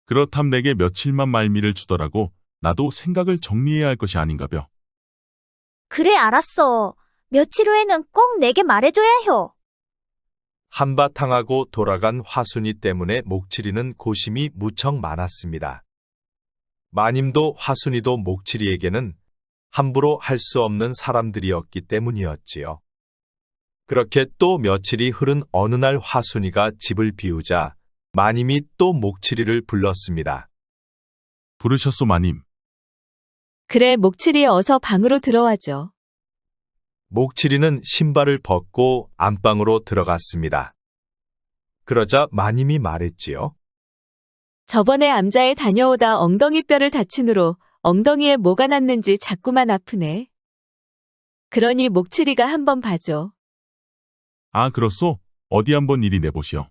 그렇담 내게 며칠만 말미를 주더라고 나도 생각을 정리해야 할 것이 아닌가벼.
그래 알았어. 며칠 후에는 꼭 내게 말해줘야 혀.
한바탕하고 돌아간 화순이 때문에 목칠이는 고심이 무척 많았습니다. 마님도 화순이도 목칠이에게는 함부로 할 수 없는 사람들이었기 때문이었지요. 그렇게 또 며칠이 흐른 어느 날 화순이가 집을 비우자 마님이 또 목칠이를 불렀습니다.
부르셨소 마님.
그래, 목칠이 어서 방으로 들어와줘.
목칠이는 신발을 벗고 안방으로 들어갔습니다. 그러자 마님이 말했지요.
저번에 암자에 다녀오다 엉덩이 뼈를 다친으로 엉덩이에 뭐가 났는지 자꾸만 아프네. 그러니 목칠이가 한번 봐줘.
아 그렇소? 어디 한번 이리 내보시오.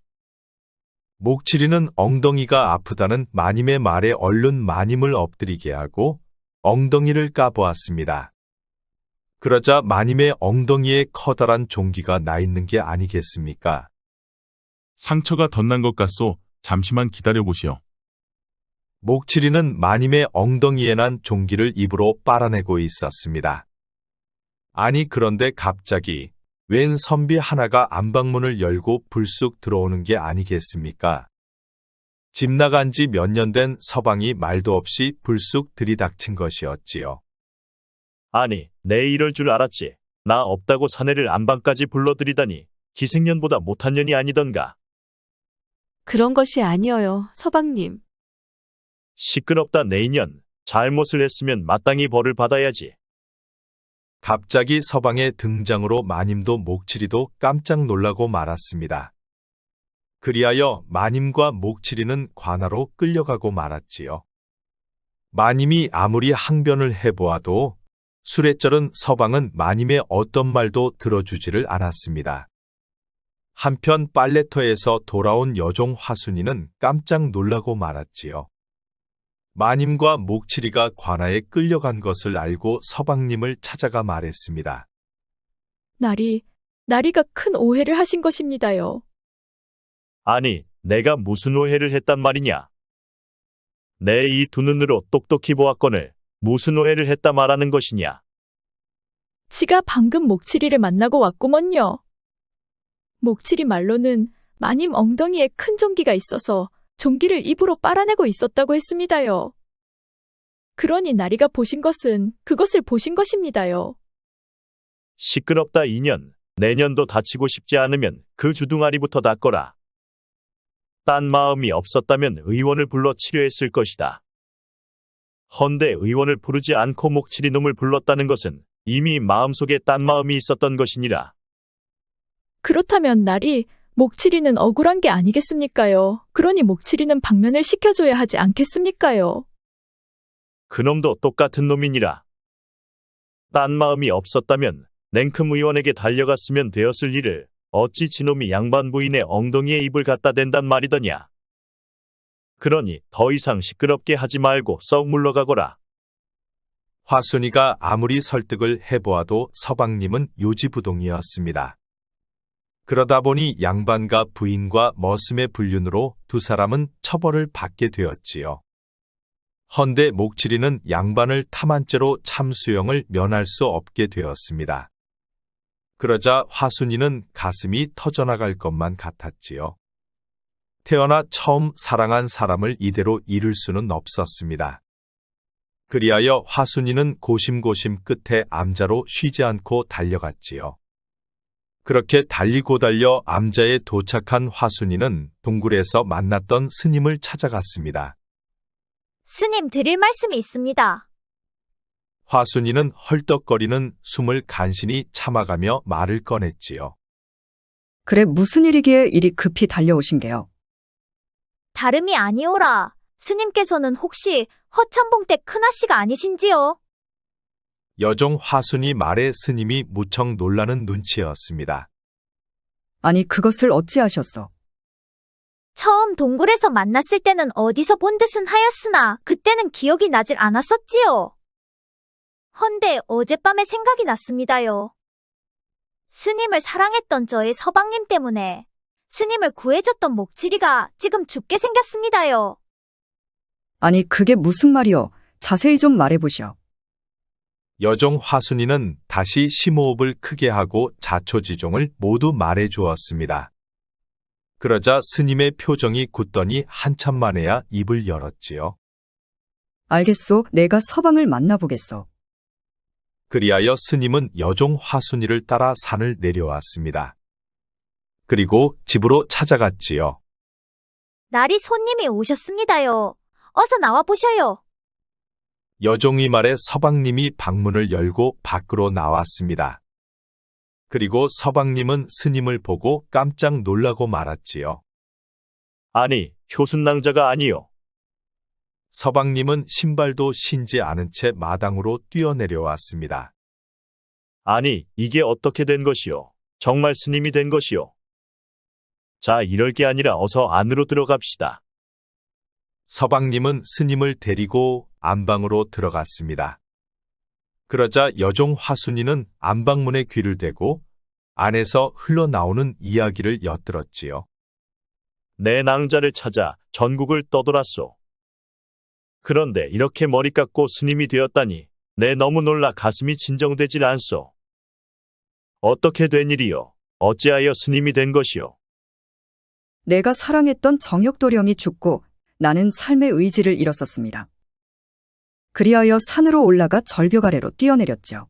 목칠이는 엉덩이가 아프다는 마님의 말에 얼른 마님을 엎드리게 하고 엉덩이를 까보았습니다. 그러자 마님의 엉덩이에 커다란 종기가 나 있는 게 아니겠습니까?
상처가 덧난 것 같소. 잠시만 기다려보시오.
목칠이는 마님의 엉덩이에 난 종기를 입으로 빨아내고 있었습니다. 아니 그런데 갑자기 웬 선비 하나가 안방문을 열고 불쑥 들어오는 게 아니겠습니까? 집 나간 지 몇 년 된 서방이 말도 없이 불쑥 들이닥친 것이었지요.
아니, 내 이럴 줄 알았지. 나 없다고 사내를 안방까지 불러들이다니 기생년보다 못한 년이 아니던가.
그런 것이 아니어요, 서방님.
시끄럽다 내 인연. 잘못을 했으면 마땅히 벌을 받아야지.
갑자기 서방의 등장으로 마님도 목칠이도 깜짝 놀라고 말았습니다. 그리하여 마님과 목칠이는 관아로 끌려가고 말았지요. 마님이 아무리 항변을 해보아도 수레절은 서방은 마님의 어떤 말도 들어주지를 않았습니다. 한편 빨래터에서 돌아온 여종 화순이는 깜짝 놀라고 말았지요. 마님과 목칠이가 관아에 끌려간 것을 알고 서방님을 찾아가 말했습니다.
나리가 큰 오해를 하신 것입니다요.
아니, 내가 무슨 오해를 했단 말이냐. 내 이 두 눈으로 똑똑히 보았거늘 무슨 오해를 했다 말하는 것이냐.
지가 방금 목칠이를 만나고 왔구먼요. 목칠이 말로는 마님 엉덩이에 큰 종기가 있어서 종기를 입으로 빨아내고 있었다고 했습니다요. 그러니 나리가 보신 것은 그것을 보신 것입니다요.
시끄럽다 2년. 내년도 다치고 싶지 않으면 그 주둥아리부터 닦거라. 딴 마음이 없었다면 의원을 불러 치료했을 것이다. 헌데 의원을 부르지 않고 목칠이 놈을 불렀다는 것은 이미 마음속에 딴 마음이 있었던 것이니라.
그렇다면 나리, 목칠이는 억울한 게 아니겠습니까요? 그러니 목칠이는 방면을 시켜줘야 하지 않겠습니까요?
그놈도 똑같은 놈이니라. 딴 마음이 없었다면 냉큼 의원에게 달려갔으면 되었을 일을 어찌 지놈이 양반 부인의 엉덩이에 입을 갖다 댄단 말이더냐. 그러니 더 이상 시끄럽게 하지 말고 썩 물러가거라.
화순이가 아무리 설득을 해보아도 서방님은 요지부동이었습니다. 그러다 보니 양반과 부인과 머슴의 불륜으로 두 사람은 처벌을 받게 되었지요. 헌데 목칠이는 양반을 탐한죄로 참수형을 면할 수 없게 되었습니다. 그러자 화순이는 가슴이 터져나갈 것만 같았지요. 태어나 처음 사랑한 사람을 이대로 잃을 수는 없었습니다. 그리하여 화순이는 고심고심 끝에 암자로 쉬지 않고 달려갔지요. 그렇게 달리고 달려 암자에 도착한 화순이는 동굴에서 만났던 스님을 찾아갔습니다.
스님 드릴 말씀이 있습니다.
화순이는 헐떡거리는 숨을 간신히 참아가며 말을 꺼냈지요.
그래 무슨 일이기에 이리 급히 달려오신 게요?
다름이 아니오라. 스님께서는 혹시 허참봉댁 큰아씨가 아니신지요?
여종 화순이 말에 스님이 무척 놀라는 눈치였습니다.
아니 그것을 어찌하셨소?
처음 동굴에서 만났을 때는 어디서 본 듯은 하였으나 그때는 기억이 나질 않았었지요. 헌데 어젯밤에 생각이 났습니다요. 스님을 사랑했던 저의 서방님 때문에 스님을 구해줬던 목칠이가 지금 죽게 생겼습니다요.
아니 그게 무슨 말이요? 자세히 좀 말해보시오.
여종 화순이는 다시 심호흡을 크게 하고 자초지종을 모두 말해 주었습니다. 그러자 스님의 표정이 굳더니 한참 만에야 입을 열었지요.
알겠소. 내가 서방을 만나보겠소.
그리하여 스님은 여종 화순이를 따라 산을 내려왔습니다. 그리고 집으로 찾아갔지요.
날이 손님이 오셨습니다요. 어서 나와 보셔요.
여종의 말에 서방님이 방문을 열고 밖으로 나왔습니다. 그리고 서방님은 스님을 보고 깜짝 놀라고 말았지요.
아니, 효순낭자가 아니요.
서방님은 신발도 신지 않은 채 마당으로 뛰어내려왔습니다.
아니, 이게 어떻게 된 것이요? 정말 스님이 된 것이요? 자, 이럴 게 아니라 어서 안으로 들어갑시다.
서방님은 스님을 데리고 안방으로 들어갔습니다. 그러자 여종 화순이는 안방문에 귀를 대고 안에서 흘러나오는 이야기를 엿들었지요.
내 낭자를 찾아 전국을 떠돌았소. 그런데 이렇게 머리 깎고 스님이 되었다니 내 너무 놀라 가슴이 진정되질 않소. 어떻게 된 일이요? 어찌하여 스님이 된 것이요?
내가 사랑했던 정역도령이 죽고 나는 삶의 의지를 잃었었습니다. 그리하여 산으로 올라가 절벽 아래로 뛰어내렸죠.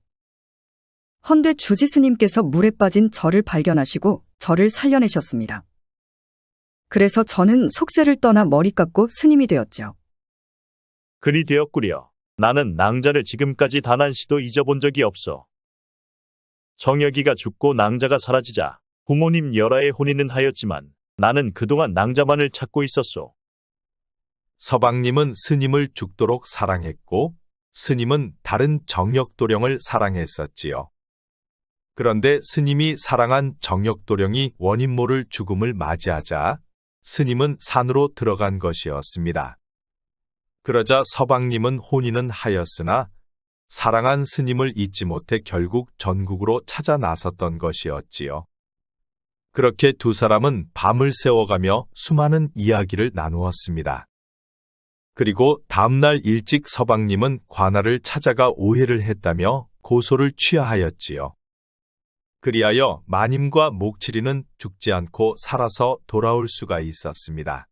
헌데 주지스님께서 물에 빠진 저를 발견하시고 저를 살려내셨습니다. 그래서 저는 속세를 떠나 머리 깎고 스님이 되었죠.
그리 되었구려. 나는 낭자를 지금까지 단 한 시도 잊어본 적이 없어. 정혁이가 죽고 낭자가 사라지자 부모님 열화의 혼인은 하였지만 나는 그동안 낭자만을 찾고 있었소.
서방님은 스님을 죽도록 사랑했고 스님은 다른 정역도령을 사랑했었지요. 그런데 스님이 사랑한 정역도령이 원인 모를 죽음을 맞이하자 스님은 산으로 들어간 것이었습니다. 그러자 서방님은 혼인은 하였으나 사랑한 스님을 잊지 못해 결국 전국으로 찾아 나섰던 것이었지요. 그렇게 두 사람은 밤을 새워가며 수많은 이야기를 나누었습니다. 그리고 다음날 일찍 서방님은 관아를 찾아가 오해를 했다며 고소를 취하하였지요. 그리하여 마님과 목칠이는 죽지 않고 살아서 돌아올 수가 있었습니다.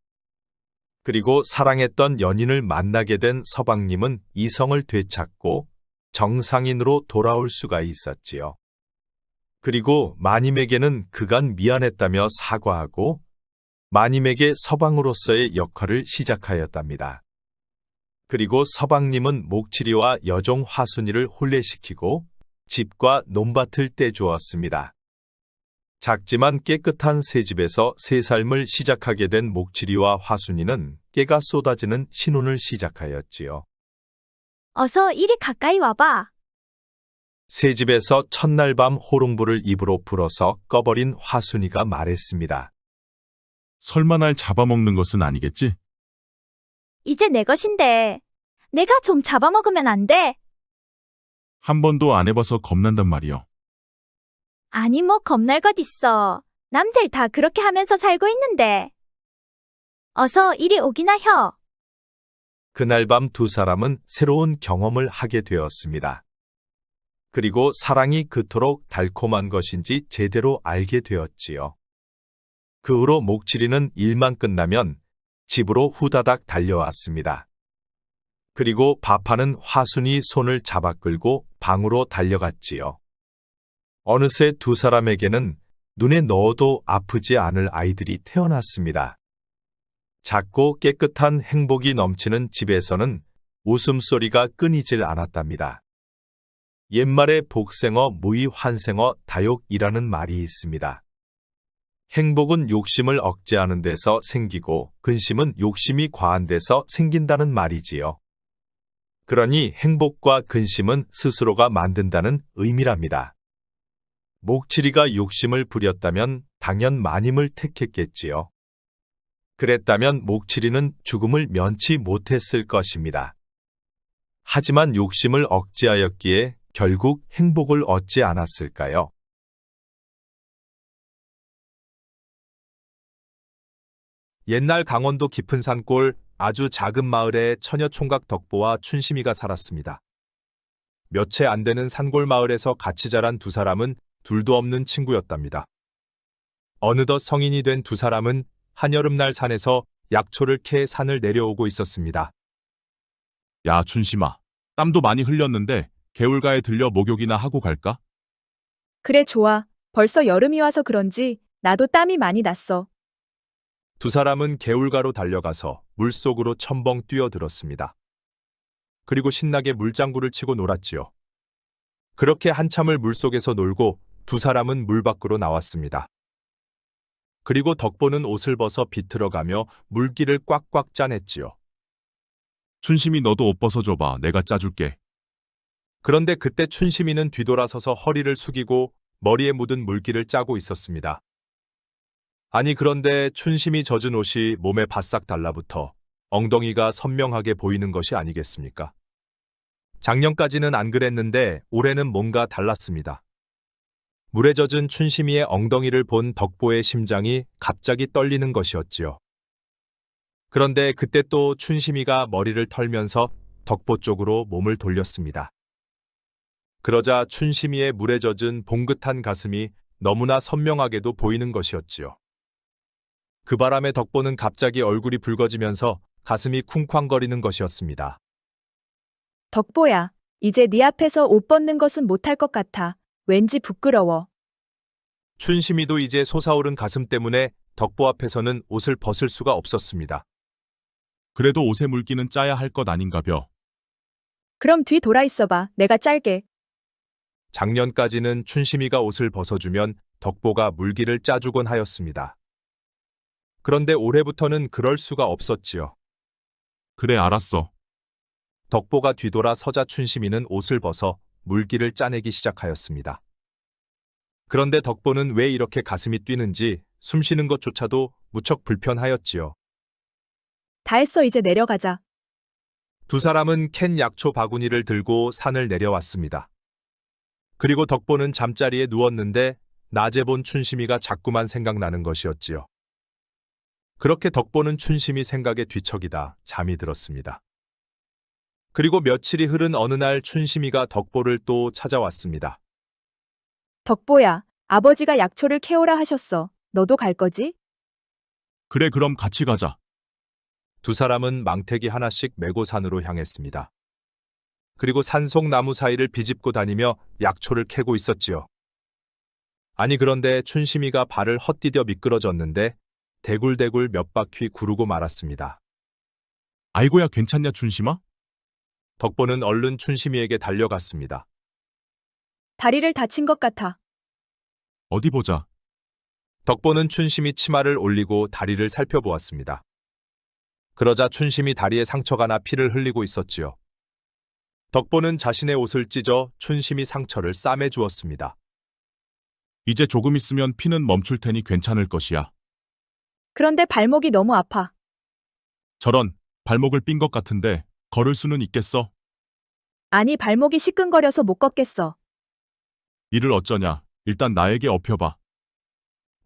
그리고 사랑했던 연인을 만나게 된 서방님은 이성을 되찾고 정상인으로 돌아올 수가 있었지요. 그리고 마님에게는 그간 미안했다며 사과하고 마님에게 서방으로서의 역할을 시작하였답니다. 그리고 서방님은 목칠이와 여종 화순이를 혼례시키고 집과 논밭을 떼주었습니다. 작지만 깨끗한 새 집에서 새 삶을 시작하게 된 목칠이와 화순이는 깨가 쏟아지는 신혼을 시작하였지요.
어서 이리 가까이 와봐.
새 집에서 첫날 밤 호롱불을 입으로 불어서 꺼버린 화순이가 말했습니다.
설마 날 잡아먹는 것은 아니겠지?
이제 내 것인데. 내가 좀 잡아먹으면 안 돼?
한 번도 안 해봐서 겁난단 말이여.
아니 뭐 겁날 것 있어. 남들 다 그렇게 하면서 살고 있는데. 어서 이리 오기나 혀.
그날 밤 두 사람은 새로운 경험을 하게 되었습니다. 그리고 사랑이 그토록 달콤한 것인지 제대로 알게 되었지요. 그 후로 목칠이는 일만 끝나면 집으로 후다닥 달려왔습니다. 그리고 밥하는 화순이 손을 잡아 끌고 방으로 달려갔지요. 어느새 두 사람에게는 눈에 넣어도 아프지 않을 아이들이 태어났습니다. 작고 깨끗한 행복이 넘치는 집에서는 웃음소리가 끊이질 않았답니다. 옛말에 복생어, 무의환생어, 다욕이라는 말이 있습니다. 행복은 욕심을 억제하는 데서 생기고 근심은 욕심이 과한 데서 생긴다는 말이지요. 그러니 행복과 근심은 스스로가 만든다는 의미랍니다. 목칠이가 욕심을 부렸다면 당연 마님을 택했겠지요. 그랬다면 목칠이는 죽음을 면치 못했을 것입니다. 하지만 욕심을 억제하였기에 결국 행복을 얻지 않았을까요? 옛날 강원도 깊은 산골 아주 작은 마을에 처녀 총각 덕보와 춘심이가 살았습니다. 몇 채 안 되는 산골 마을에서 같이 자란 두 사람은 둘도 없는 친구였답니다. 어느덧 성인이 된 두 사람은 한여름날 산에서 약초를 캐 산을 내려오고 있었습니다.
야, 춘심아. 땀도 많이 흘렸는데 개울가에 들려 목욕이나 하고 갈까?
그래, 좋아. 벌써 여름이 와서 그런지 나도 땀이 많이 났어.
두 사람은 개울가로 달려가서 물속으로 첨벙 뛰어들었습니다. 그리고 신나게 물장구를 치고 놀았지요. 그렇게 한참을 물속에서 놀고 두 사람은 물 밖으로 나왔습니다. 그리고 덕보는 옷을 벗어 비틀어가며 물기를 꽉꽉 짜냈지요.
춘심이 너도 옷 벗어줘봐. 내가 짜줄게.
그런데 그때 춘심이는 뒤돌아서서 허리를 숙이고 머리에 묻은 물기를 짜고 있었습니다. 아니 그런데 춘심이 젖은 옷이 몸에 바싹 달라붙어 엉덩이가 선명하게 보이는 것이 아니겠습니까? 작년까지는 안 그랬는데 올해는 뭔가 달랐습니다. 물에 젖은 춘심이의 엉덩이를 본 덕보의 심장이 갑자기 떨리는 것이었지요. 그런데 그때 또 춘심이가 머리를 털면서 덕보 쪽으로 몸을 돌렸습니다. 그러자 춘심이의 물에 젖은 봉긋한 가슴이 너무나 선명하게도 보이는 것이었지요. 그 바람에 덕보는 갑자기 얼굴이 붉어지면서 가슴이 쿵쾅거리는 것이었습니다.
덕보야, 이제 네 앞에서 옷 벗는 것은 못할 것 같아. 왠지 부끄러워.
춘심이도 이제 솟아오른 가슴 때문에 덕보 앞에서는 옷을 벗을 수가 없었습니다.
그래도 옷에 물기는 짜야 할 것 아닌가벼.
그럼 뒤 돌아 있어봐. 내가 짤게.
작년까지는 춘심이가 옷을 벗어주면 덕보가 물기를 짜주곤 하였습니다. 그런데 올해부터는 그럴 수가 없었지요.
그래, 알았어.
덕보가 뒤돌아 서자 춘심이는 옷을 벗어 물기를 짜내기 시작하였습니다. 그런데 덕보는 왜 이렇게 가슴이 뛰는지 숨쉬는 것조차도 무척 불편하였지요.
다 했어. 이제 내려가자.
두 사람은 캔 약초 바구니를 들고 산을 내려왔습니다. 그리고 덕보는 잠자리에 누웠는데 낮에 본 춘심이가 자꾸만 생각나는 것이었지요. 그렇게 덕보는 춘심이 생각에 뒤척이다 잠이 들었습니다. 그리고 며칠이 흐른 어느 날 춘심이가 덕보를 또 찾아왔습니다.
덕보야, 아버지가 약초를 캐오라 하셨어. 너도 갈 거지?
그래, 그럼 같이 가자.
두 사람은 망태기 하나씩 메고 산으로 향했습니다. 그리고 산속 나무 사이를 비집고 다니며 약초를 캐고 있었지요. 아니 그런데 춘심이가 발을 헛디뎌 미끄러졌는데 대굴대굴 몇 바퀴 구르고 말았습니다.
아이고야 괜찮냐 춘심아?
덕보는 얼른 춘심이에게 달려갔습니다.
다리를 다친 것 같아.
어디 보자.
덕보는 춘심이 치마를 올리고 다리를 살펴보았습니다. 그러자 춘심이 다리에 상처가 나 피를 흘리고 있었지요. 덕보는 자신의 옷을 찢어 춘심이 상처를 싸매 주었습니다.
이제 조금 있으면 피는 멈출 테니 괜찮을 것이야.
그런데 발목이 너무 아파.
저런, 발목을 삔 것 같은데 걸을 수는 있겠어?
아니, 발목이 시끈거려서 못 걷겠어.
이를 어쩌냐. 일단 나에게 업혀봐.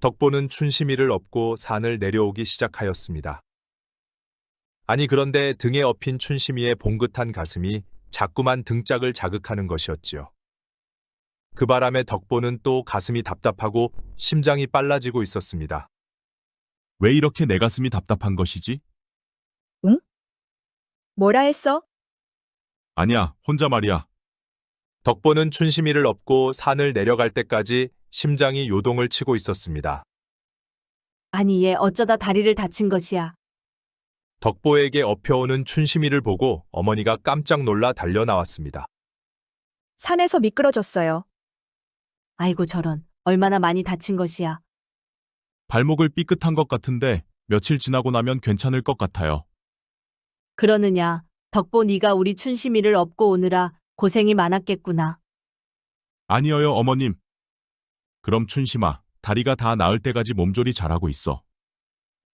덕보는 춘심이를 업고 산을 내려오기 시작하였습니다. 아니 그런데 등에 업힌 춘심이의 봉긋한 가슴이 자꾸만 등짝을 자극하는 것이었지요. 그 바람에 덕보는 또 가슴이 답답하고 심장이 빨라지고 있었습니다.
왜 이렇게 내 가슴이 답답한 것이지?
뭐라 했어?
아니야, 혼자 말이야.
덕보는 춘심이를 업고 산을 내려갈 때까지 심장이 요동을 치고 있었습니다.
아니 얘 어쩌다 다리를 다친 것이야.
덕보에게 업혀오는 춘심이를 보고 어머니가 깜짝 놀라 달려 나왔습니다.
산에서 미끄러졌어요.
아이고 저런, 얼마나 많이 다친 것이야.
발목을 삐끗한 것 같은데 며칠 지나고 나면 괜찮을 것 같아요.
그러느냐, 덕보 네가 우리 춘심이를 업고 오느라 고생이 많았겠구나.
아니어요, 어머님. 그럼 춘심아, 다리가 다 나을 때까지 몸조리 잘하고 있어.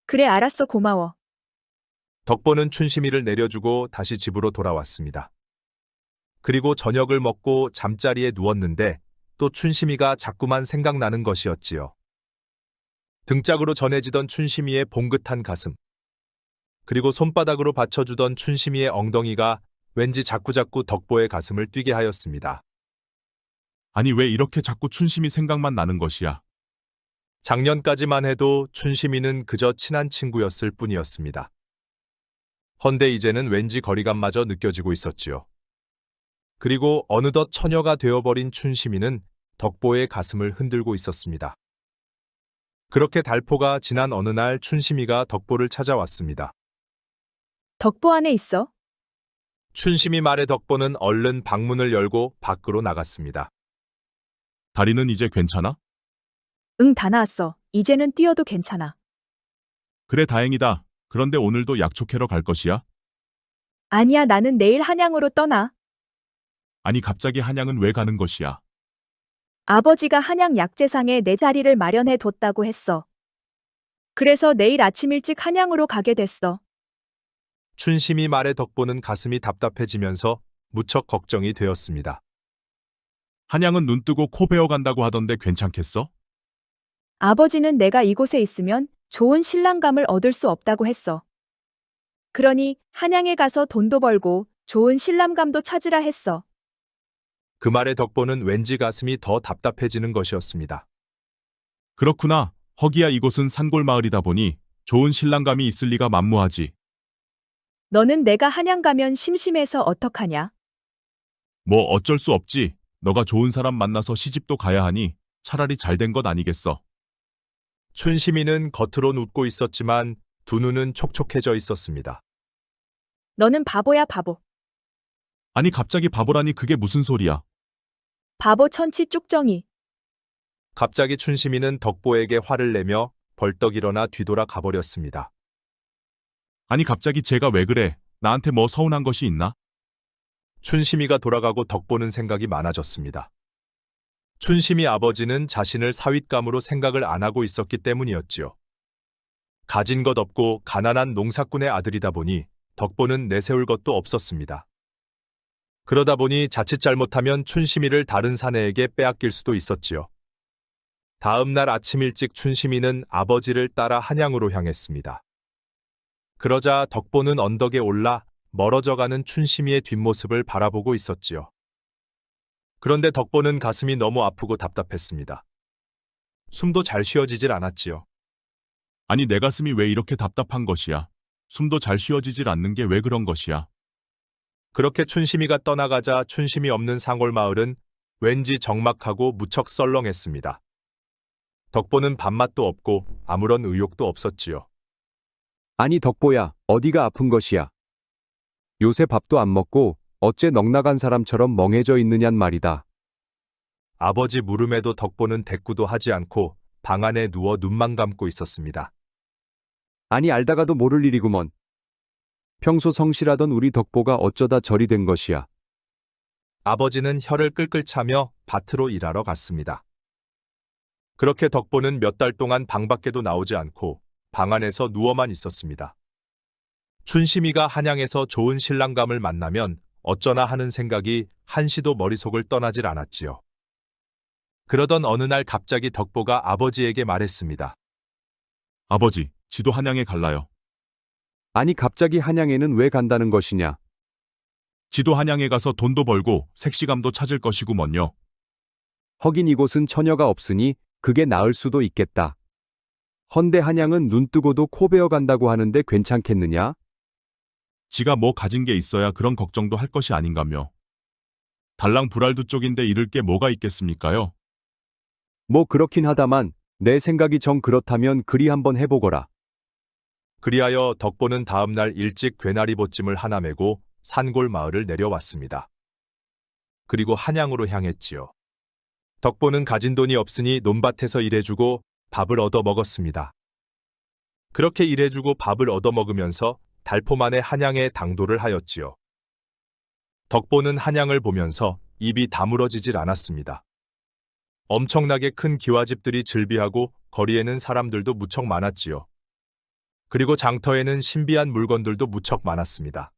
그래, 알았어, 고마워.
덕보는 춘심이를 내려주고 다시 집으로 돌아왔습니다. 그리고 저녁을 먹고 잠자리에 누웠는데 또 춘심이가 자꾸만 생각나는 것이었지요. 등짝으로 전해지던 춘심이의 봉긋한 가슴, 그리고 손바닥으로 받쳐주던 춘심이의 엉덩이가 왠지 자꾸자꾸 덕보의 가슴을 뛰게 하였습니다.
아니 왜 이렇게 자꾸 춘심이 생각만 나는 것이야.
작년까지만 해도 춘심이는 그저 친한 친구였을 뿐이었습니다. 헌데 이제는 왠지 거리감마저 느껴지고 있었지요. 그리고 어느덧 처녀가 되어버린 춘심이는 덕보의 가슴을 흔들고 있었습니다. 그렇게 달포가 지난 어느 날 춘심이가 덕보를 찾아왔습니다.
덕보 안에 있어?
춘심이 말에 덕보는 얼른 방문을 열고 밖으로 나갔습니다.
다리는 이제 괜찮아?
응, 다 나았어. 이제는 뛰어도 괜찮아.
그래 다행이다. 그런데 오늘도 약초 캐러 갈 것이야?
아니야, 나는 내일 한양으로 떠나.
아니 갑자기 한양은 왜 가는 것이야?
아버지가 한양 약재상에 내 자리를 마련해 뒀다고 했어. 그래서 내일 아침 일찍 한양으로 가게 됐어.
춘심이 말에 덕보는 가슴이 답답해지면서 무척 걱정이 되었습니다.
한양은 눈 뜨고 코 베어 간다고 하던데 괜찮겠어?
아버지는 내가 이곳에 있으면 좋은 신랑감을 얻을 수 없다고 했어. 그러니 한양에 가서 돈도 벌고 좋은 신랑감도 찾으라 했어.
그 말에 덕보는 왠지 가슴이 더 답답해지는 것이었습니다.
그렇구나. 허기야 이곳은 산골 마을이다 보니 좋은 신랑감이 있을 리가 만무하지.
너는 내가 한양 가면 심심해서 어떡하냐?
뭐 어쩔 수 없지. 너가 좋은 사람 만나서 시집도 가야 하니 차라리 잘 된 것 아니겠어.
춘심이는 겉으론 웃고 있었지만 두 눈은 촉촉해져 있었습니다.
너는 바보야, 바보.
아니 갑자기 바보라니 그게 무슨 소리야.
바보 천치 쭉정이.
갑자기 춘심이는 덕보에게 화를 내며 벌떡 일어나 뒤돌아 가버렸습니다.
아니 갑자기 제가 왜 그래? 나한테 뭐 서운한 것이 있나?
춘심이가 돌아가고 덕보는 생각이 많아졌습니다. 춘심이 아버지는 자신을 사윗감으로 생각을 안 하고 있었기 때문이었지요. 가진 것 없고 가난한 농사꾼의 아들이다 보니 덕보는 내세울 것도 없었습니다. 그러다 보니 자칫 잘못하면 춘심이를 다른 사내에게 빼앗길 수도 있었지요. 다음 날 아침 일찍 춘심이는 아버지를 따라 한양으로 향했습니다. 그러자 덕보는 언덕에 올라 멀어져가는 춘심이의 뒷모습을 바라보고 있었지요. 그런데 덕보는 가슴이 너무 아프고 답답했습니다. 숨도 잘 쉬어지질 않았지요.
아니 내 가슴이 왜 이렇게 답답한 것이야. 숨도 잘 쉬어지질 않는 게 왜 그런 것이야?
그렇게 춘심이가 떠나가자 춘심이 없는 상골마을은 왠지 적막하고 무척 썰렁했습니다. 덕보는 밥맛도 없고 아무런 의욕도 없었지요.
아니 덕보야, 어디가 아픈 것이야? 요새 밥도 안 먹고 어째 넉나간 사람처럼 멍해져 있느냔 말이다.
아버지 물음에도 덕보는 대꾸도 하지 않고 방 안에 누워 눈만 감고 있었습니다.
아니 알다가도 모를 일이구먼. 평소 성실하던 우리 덕보가 어쩌다 저리 된 것이야.
아버지는 혀를 끌끌 차며 밭으로 일하러 갔습니다. 그렇게 덕보는 몇 달 동안 방 밖에도 나오지 않고 방 안에서 누워만 있었습니다. 춘심이가 한양에서 좋은 신랑감을 만나면 어쩌나 하는 생각이 한시도 머릿속을 떠나질 않았지요. 그러던 어느 날 갑자기 덕보가 아버지에게 말했습니다.
아버지, 지도 한양에 갈라요.
아니 갑자기 한양에는 왜 간다는 것이냐?
지도 한양에 가서 돈도 벌고 색시감도 찾을 것이구먼요.
허긴 이곳은 처녀가 없으니 그게 나을 수도 있겠다. 헌데 한양은 눈 뜨고도 코 베어 간다고 하는데 괜찮겠느냐?
지가 뭐 가진 게 있어야 그런 걱정도 할 것이 아닌가며. 달랑 불알두 쪽인데 잃을 게 뭐가 있겠습니까요?
뭐 그렇긴 하다만 내 생각이 정 그렇다면 그리 한번 해보거라.
그리하여 덕보는 다음 날 일찍 괴나리 보찜을 하나 메고 산골 마을을 내려왔습니다. 그리고 한양으로 향했지요. 덕보는 가진 돈이 없으니 논밭에서 일해주고 밥을 얻어 먹었습니다. 그렇게 일해주고 밥을 얻어 먹으면서 달포만에 한양에 당도를 하였지요. 덕보는 한양을 보면서 입이 다물어지질 않았습니다. 엄청나게 큰 기와집들이 즐비하고 거리에는 사람들도 무척 많았지요. 그리고 장터에는 신비한 물건들도 무척 많았습니다.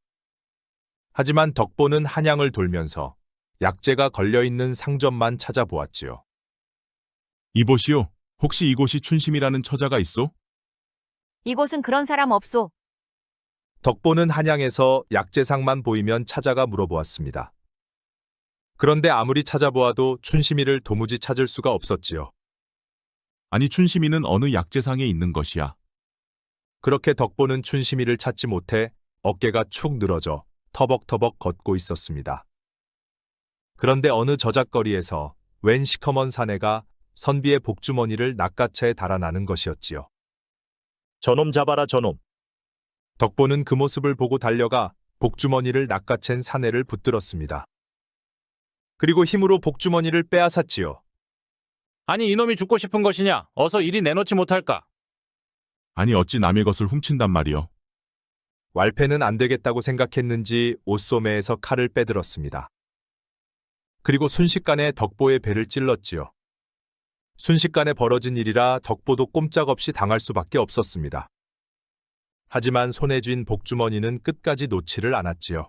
하지만 덕보는 한양을 돌면서 약재가 걸려있는 상점만 찾아보았지요.
이보시오. 혹시 이곳이 춘심이라는 처자가 있소?
이곳은 그런 사람 없소.
덕보는 한양에서 약재상만 보이면 찾아가 물어보았습니다. 그런데 아무리 찾아보아도 춘심이를 도무지 찾을 수가 없었지요.
아니 춘심이는 어느 약재상에 있는 것이야.
그렇게 덕보는 춘심이를 찾지 못해 어깨가 축 늘어져 터벅터벅 걷고 있었습니다. 그런데 어느 저작거리에서 웬 시커먼 사내가 선비의 복주머니를 낚아채 달아나는 것이었지요.
저놈 잡아라 저놈.
덕보는 그 모습을 보고 달려가 복주머니를 낚아챈 사내를 붙들었습니다. 그리고 힘으로 복주머니를 빼앗았지요.
아니 이놈이 죽고 싶은 것이냐? 어서 이리 내놓지 못할까?
아니 어찌 남의 것을 훔친단 말이여.
왈패는 안 되겠다고 생각했는지 옷소매에서 칼을 빼들었습니다. 그리고 순식간에 덕보의 배를 찔렀지요. 순식간에 벌어진 일이라 덕보도 꼼짝없이 당할 수밖에 없었습니다. 하지만 손에 쥔 복주머니는 끝까지 놓지를 않았지요.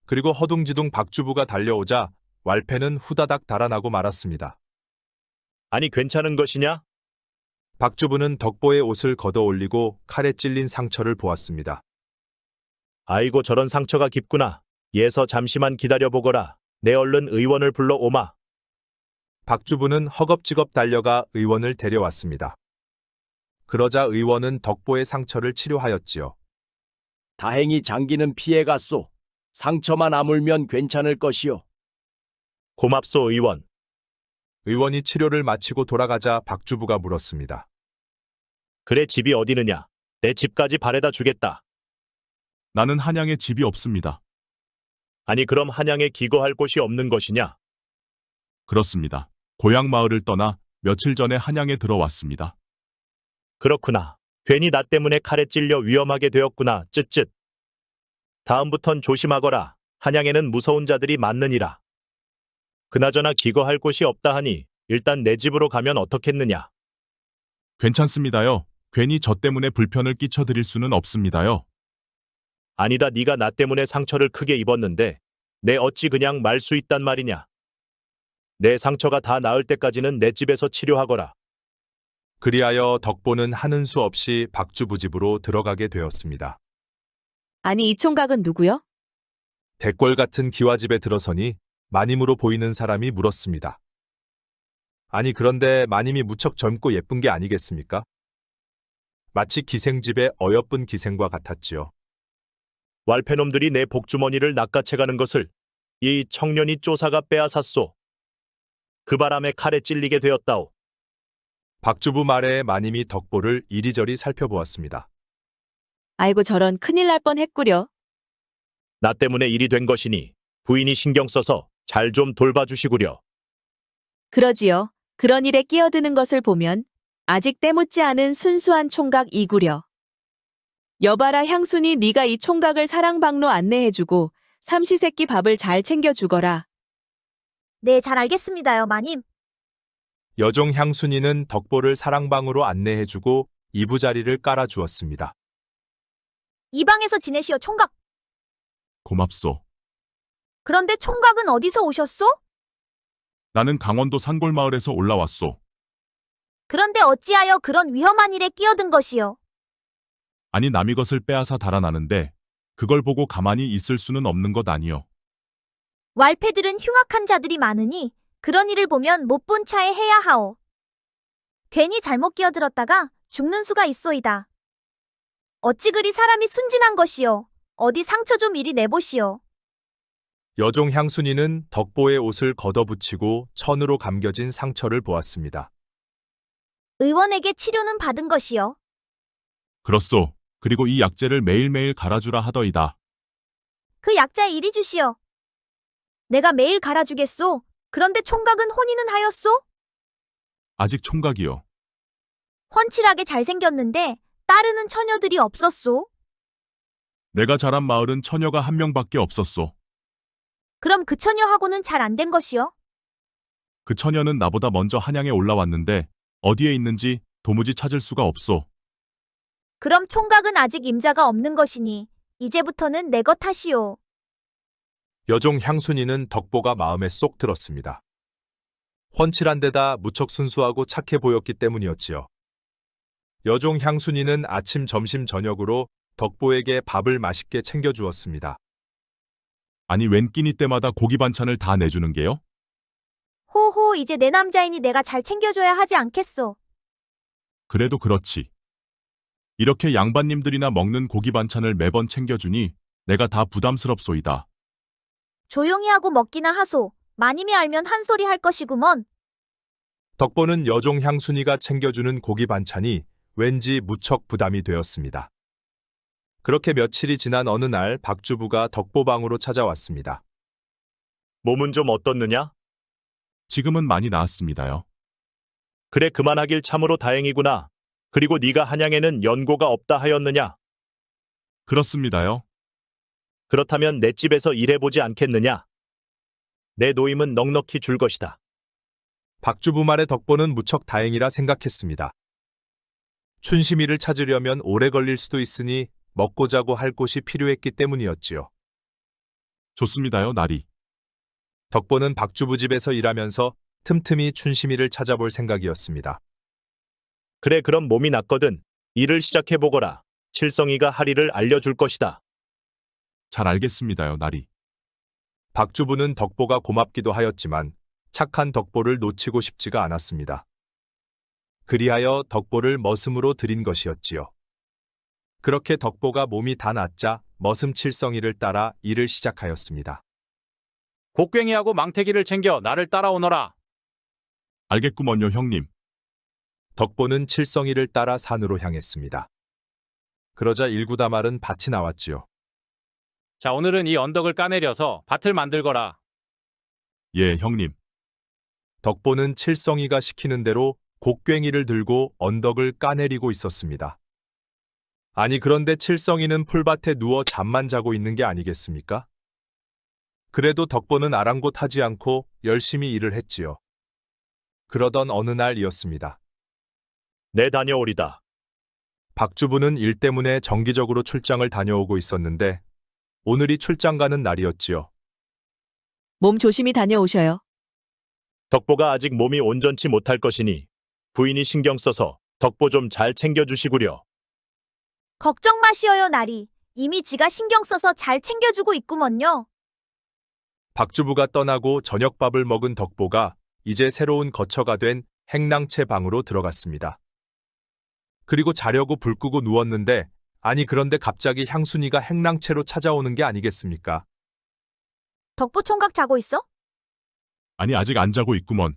그리고 허둥지둥 박주부가 달려오자 왈패는 후다닥 달아나고 말았습니다.
아니 괜찮은 것이냐?
박주부는 덕보의 옷을 걷어올리고 칼에 찔린 상처를 보았습니다.
아이고 저런 상처가 깊구나. 예서 잠시만 기다려보거라. 내 얼른 의원을 불러오마.
박주부는 허겁지겁 달려가 의원을 데려왔습니다. 그러자 의원은 덕보의 상처를 치료하였지요.
다행히 장기는 피해갔소. 상처만 아물면 괜찮을 것이오.
고맙소 의원.
의원이 치료를 마치고 돌아가자 박주부가 물었습니다.
그래 집이 어디느냐? 내 집까지 바래다 주겠다.
나는 한양에 집이 없습니다.
아니 그럼 한양에 기거할 곳이 없는 것이냐?
그렇습니다. 고향 마을을 떠나 며칠 전에 한양에 들어왔습니다.
그렇구나. 괜히 나 때문에 칼에 찔려 위험하게 되었구나. 쯧쯧. 다음부턴 조심하거라. 한양에는 무서운 자들이 많느니라. 그나저나 기거할 곳이 없다 하니 일단 내 집으로 가면 어떻겠느냐?
괜찮습니다요. 괜히 저 때문에 불편을 끼쳐드릴 수는 없습니다요.
아니다 네가 나 때문에 상처를 크게 입었는데 내 어찌 그냥 말 수 있단 말이냐? 내 상처가 다 나을 때까지는 내 집에서 치료하거라.
그리하여 덕보는 하는 수 없이 박주부 집으로 들어가게 되었습니다.
아니 이 총각은 누구요?
대궐 같은 기와집에 들어서니 마님으로 보이는 사람이 물었습니다. 아니 그런데 마님이 무척 젊고 예쁜 게 아니겠습니까? 마치 기생집의 어여쁜 기생과 같았지요.
왈패놈들이 내 복주머니를 낚아채가는 것을 이 청년이 쫓아가 빼앗았소. 그 바람에 칼에 찔리게 되었다오.
박주부 말에 마님이 덕보를 이리저리 살펴보았습니다.
아이고 저런 큰일 날 뻔했구려.
나 때문에 일이 된 것이니 부인이 신경 써서 잘 좀 돌봐주시구려.
그러지요. 그런 일에 끼어드는 것을 보면 아직 때묻지 않은 순수한 총각 이구려. 여봐라 향순이 네가 이 총각을 사랑방로 안내해주고 삼시세끼 밥을 잘 챙겨주거라.
네, 잘 알겠습니다요, 마님.
여종 향순이는 덕보를 사랑방으로 안내해주고 이부자리를 깔아주었습니다.
이 방에서 지내시오, 총각.
고맙소.
그런데 총각은 어디서 오셨소?
나는 강원도 산골마을에서 올라왔소.
그런데 어찌하여 그런 위험한 일에 끼어든 것이요?
아니 남이 것을 빼앗아 달아나는데 그걸 보고 가만히 있을 수는 없는 것 아니요.
왈패들은 흉악한 자들이 많으니 그런 일을 보면 못 본 차에 해야 하오. 괜히 잘못 끼어들었다가 죽는 수가 있소이다. 어찌 그리 사람이 순진한 것이요? 어디 상처 좀 이리 내보시오.
여종 향순이는 덕보의 옷을 걷어붙이고 천으로 감겨진 상처를 보았습니다.
의원에게 치료는 받은 것이요.
그렇소. 그리고 이 약재를 매일매일 갈아주라 하더이다.
그 약자에 이리 주시오. 내가 매일 갈아주겠소. 그런데 총각은 혼인은 하였소?
아직 총각이요.
훤칠하게 잘생겼는데 따르는 처녀들이 없었소?
내가 자란 마을은 처녀가 한 명밖에 없었소.
그럼 그 처녀하고는 잘 안 된 것이요?
그 처녀는 나보다 먼저 한양에 올라왔는데 어디에 있는지 도무지 찾을 수가 없소.
그럼 총각은 아직 임자가 없는 것이니 이제부터는 내 것 탓이오.
여종 향순이는 덕보가 마음에 쏙 들었습니다. 훤칠한 데다 무척 순수하고 착해 보였기 때문이었지요. 여종 향순이는 아침, 점심, 저녁으로 덕보에게 밥을 맛있게 챙겨주었습니다.
아니 웬 끼니 때마다 고기 반찬을 다 내주는 게요?
호호, 이제 내 남자이니 내가 잘 챙겨줘야 하지 않겠소.
그래도 그렇지. 이렇게 양반님들이나 먹는 고기 반찬을 매번 챙겨주니 내가 다 부담스럽소이다.
조용히 하고 먹기나 하소. 마님이 알면 한 소리 할 것이구먼.
덕보는 여종 향순이가 챙겨주는 고기 반찬이 왠지 무척 부담이 되었습니다. 그렇게 며칠이 지난 어느 날 박주부가 덕보방으로 찾아왔습니다.
몸은 좀 어떻느냐?
지금은 많이 나았습니다요.
그래 그만하길 참으로 다행이구나. 그리고 네가 한양에는 연고가 없다 하였느냐?
그렇습니다요.
그렇다면 내 집에서 일해보지 않겠느냐? 내 노임은 넉넉히 줄 것이다.
박주부 말에 덕보는 무척 다행이라 생각했습니다. 춘심이를 찾으려면 오래 걸릴 수도 있으니 먹고 자고 할 곳이 필요했기 때문이었지요.
좋습니다요, 나리.
덕보는 박주부 집에서 일하면서 틈틈이 춘심이를 찾아볼 생각이었습니다.
그래 그럼 몸이 낫거든 일을 시작해보거라. 칠성이가 할 일을 알려줄 것이다.
잘 알겠습니다요, 나리.
박주부는 덕보가 고맙기도 하였지만 착한 덕보를 놓치고 싶지가 않았습니다. 그리하여 덕보를 머슴으로 들인 것이었지요. 그렇게 덕보가 몸이 다 낫자 머슴 칠성이를 따라 일을 시작하였습니다.
곡괭이하고 망태기를 챙겨 나를 따라오너라.
알겠구먼요, 형님.
덕보는 칠성이를 따라 산으로 향했습니다. 그러자 일구다 마른 밭이 나왔지요.
자, 오늘은 이 언덕을 까내려서 밭을 만들거라.
예, 형님.
덕보는 칠성이가 시키는 대로 곡괭이를 들고 언덕을 까내리고 있었습니다. 아니 그런데 칠성이는 풀밭에 누워 잠만 자고 있는 게 아니겠습니까? 그래도 덕보는 아랑곳하지 않고 열심히 일을 했지요. 그러던 어느 날이었습니다.
내 다녀오리다.
박주부는 일 때문에 정기적으로 출장을 다녀오고 있었는데 오늘이 출장 가는 날이었지요.
몸 조심히 다녀오셔요.
덕보가 아직 몸이 온전치 못할 것이니 부인이 신경 써서 덕보 좀 잘 챙겨주시구려.
걱정 마시어요, 나리. 이미 지가 신경 써서 잘 챙겨주고 있구먼요.
박주부가 떠나고 저녁밥을 먹은 덕보가 이제 새로운 거처가 된 행랑채 방으로 들어갔습니다. 그리고 자려고 불 끄고 누웠는데, 아니 그런데 갑자기 향순이가 행랑채로 찾아오는 게 아니겠습니까?
덕보 총각 자고 있어?
아니, 아직 안 자고 있구먼.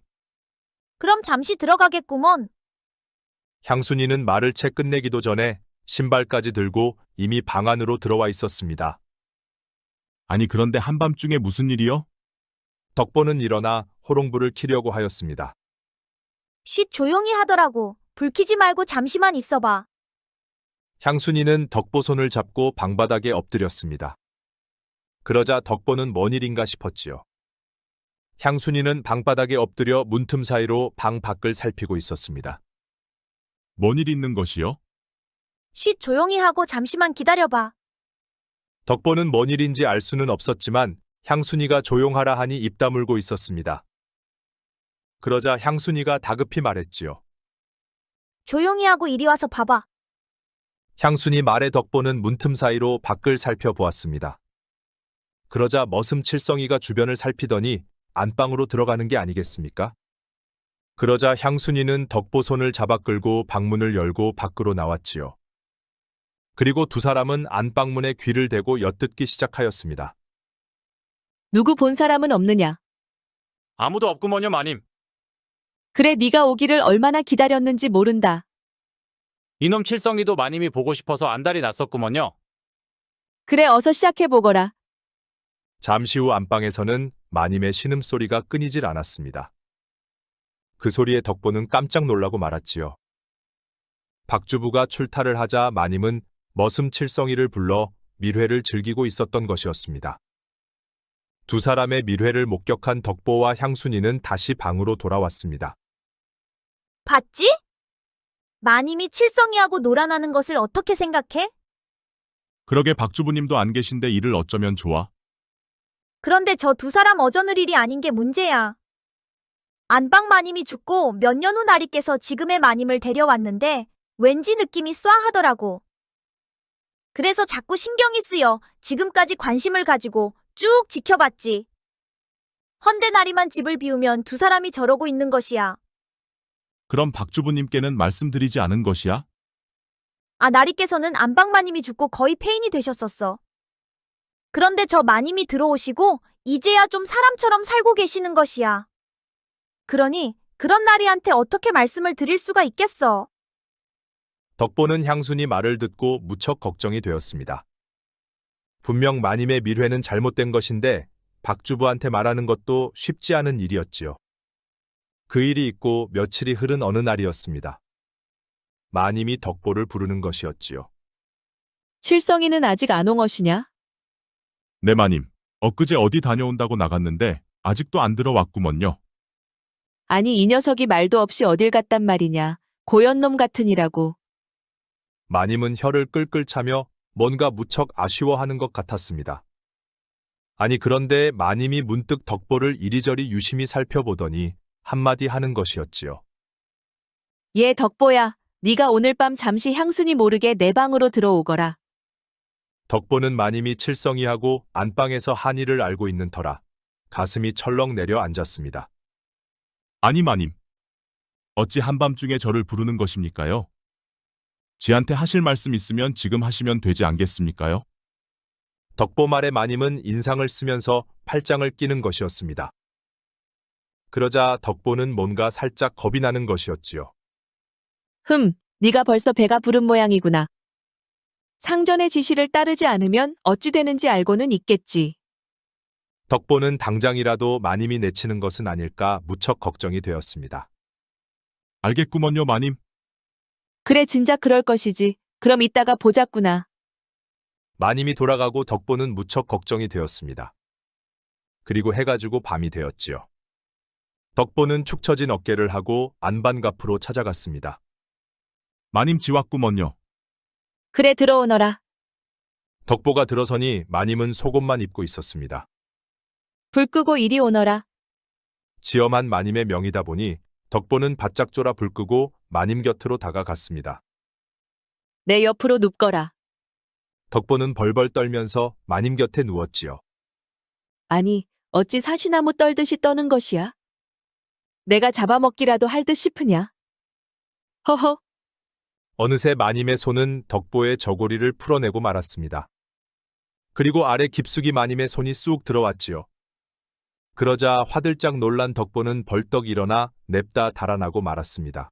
그럼 잠시 들어가겠구먼.
향순이는 말을 채 끝내기도 전에 신발까지 들고 이미 방 안으로 들어와 있었습니다.
아니, 그런데 한밤중에 무슨 일이요?
덕보는 일어나 호롱불을 켜려고 하였습니다.
쉿 조용히 하더라고. 불 켜지 말고 잠시만 있어봐.
향순이는 덕보 손을 잡고 방바닥에 엎드렸습니다. 그러자 덕보는 뭔 일인가 싶었지요. 향순이는 방바닥에 엎드려 문틈 사이로 방 밖을 살피고 있었습니다.
뭔 일 있는 것이요?
쉿 조용히 하고 잠시만 기다려봐.
덕보는 뭔 일인지 알 수는 없었지만 향순이가 조용하라 하니 입 다물고 있었습니다. 그러자 향순이가 다급히 말했지요.
조용히 하고 이리 와서 봐봐.
향순이 말에 덕보는 문틈 사이로 밖을 살펴보았습니다. 그러자 머슴칠성이가 주변을 살피더니 안방으로 들어가는 게 아니겠습니까? 그러자 향순이는 덕보 손을 잡아 끌고 방문을 열고 밖으로 나왔지요. 그리고 두 사람은 안방문에 귀를 대고 엿듣기 시작하였습니다.
누구 본 사람은 없느냐?
아무도 없구먼요, 마님.
그래, 네가 오기를 얼마나 기다렸는지 모른다.
이놈 칠성이도 마님이 보고 싶어서 안달이 났었구먼요.
그래, 어서 시작해보거라.
잠시 후 안방에서는 마님의 신음소리가 끊이질 않았습니다. 그 소리에 덕보는 깜짝 놀라고 말았지요. 박주부가 출타를 하자 마님은 머슴칠성이를 불러 밀회를 즐기고 있었던 것이었습니다. 두 사람의 밀회를 목격한 덕보와 향순이는 다시 방으로 돌아왔습니다.
봤지? 마님이 칠성이하고 놀아나는 것을 어떻게 생각해?
그러게 박주부님도 안 계신데 일을 어쩌면 좋아?
그런데 저 두 사람 어저늘 일이 아닌 게 문제야. 안방 마님이 죽고 몇 년 후 나리께서 지금의 마님을 데려왔는데 왠지 느낌이 쏴하더라고. 그래서 자꾸 신경이 쓰여 지금까지 관심을 가지고 쭉 지켜봤지. 헌데 나리만 집을 비우면 두 사람이 저러고 있는 것이야.
그럼 박주부님께는 말씀드리지 않은 것이야?
아, 나리께서는 안방 마님이 죽고 거의 폐인이 되셨었어. 그런데 저 마님이 들어오시고 이제야 좀 사람처럼 살고 계시는 것이야. 그러니 그런 나리한테 어떻게 말씀을 드릴 수가 있겠어.
덕보는 향순이 말을 듣고 무척 걱정이 되었습니다. 분명 마님의 밀회는 잘못된 것인데 박주부한테 말하는 것도 쉽지 않은 일이었지요. 그 일이 있고 며칠이 흐른 어느 날이었습니다. 마님이 덕보를 부르는 것이었지요.
칠성이는 아직 안 온 것이냐?
네, 마님. 엊그제 어디 다녀온다고 나갔는데 아직도 안 들어왔구먼요.
아니, 이 녀석이 말도 없이 어딜 갔단 말이냐. 고연놈 같으니라고.
마님은 혀를 끌끌 차며 뭔가 무척 아쉬워하는 것 같았습니다. 아니 그런데 마님이 문득 덕보를 이리저리 유심히 살펴보더니 한마디 하는 것이었지요.
얘 덕보야, 네가 오늘 밤 잠시 향순이 모르게 내 방으로 들어오거라.
덕보는 마님이 칠성이하고 안방에서 한 일을 알고 있는 터라 가슴이 철렁 내려앉았습니다.
아니, 마님. 어찌 한밤중에 저를 부르는 것입니까요? 지한테 하실 말씀 있으면 지금 하시면 되지 않겠습니까요?
덕보 말에 마님은 인상을 쓰면서 팔짱을 끼는 것이었습니다. 그러자 덕보는 뭔가 살짝 겁이 나는 것이었지요.
네가 벌써 배가 부른 모양이구나. 상전의 지시를 따르지 않으면 어찌 되는지 알고는 있겠지.
덕보는 당장이라도 마님이 내치는 것은 아닐까 무척 걱정이 되었습니다.
알겠구먼요, 마님.
그래, 진작 그럴 것이지. 그럼 이따가 보자꾸나.
마님이 돌아가고 덕보는 무척 걱정이 되었습니다. 그리고 해가 지고 밤이 되었지요. 덕보는 축 처진 어깨를 하고 안반갑으로 찾아갔습니다.
마님 지왔구먼요.
그래, 들어오너라.
덕보가 들어서니 마님은 속옷만 입고 있었습니다.
불 끄고 이리 오너라.
지엄한 마님의 명이다 보니 덕보는 바짝 졸아 불 끄고 마님 곁으로 다가갔습니다.
내 옆으로 눕거라.
덕보는 벌벌 떨면서 마님 곁에 누웠지요.
아니, 어찌 사시나무 떨듯이 떠는 것이야? 내가 잡아먹기라도 할 듯 싶으냐? 허허.
어느새 마님의 손은 덕보의 저고리를 풀어내고 말았습니다. 그리고 아래 깊숙이 마님의 손이 쑥 들어왔지요. 그러자 화들짝 놀란 덕보는 벌떡 일어나 냅다 달아나고 말았습니다.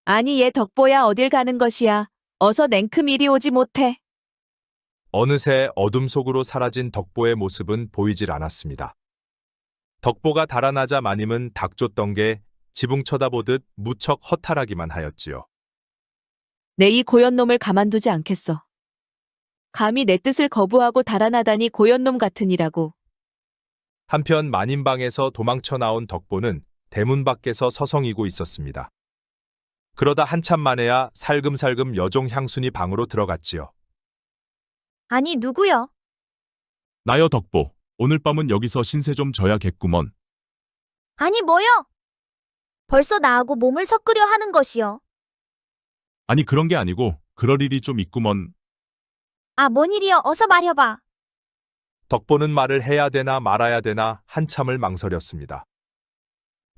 아니 얘 덕보야 어딜 가는 것이야. 어서 냉큼 이리 오지 못해.
어느새 어둠 속으로 사라진 덕보의 모습은 보이질 않았습니다. 덕보가 달아나자 마님은 닥쳤던 게 지붕 쳐다보듯 무척 허탈하기만 하였지요.
내 이 고연놈을 가만두지 않겠어. 감히 내 뜻을 거부하고 달아나다니 고연놈 같으니라고.
한편 마님 방에서 도망쳐 나온 덕보는 대문 밖에서 서성이고 있었습니다. 그러다 한참 만에야 살금살금 여종 향순이 방으로 들어갔지요.
아니, 누구요?
나여 덕보. 오늘 밤은 여기서 신세 좀 져야겠구먼.
아니, 뭐요? 벌써 나하고 몸을 섞으려 하는 것이요.
아니 그런 게 아니고 그럴 일이 좀 있구먼.
아, 뭔 일이요? 어서 말해봐.
덕보는 말을 해야 되나 말아야 되나 한참을 망설였습니다.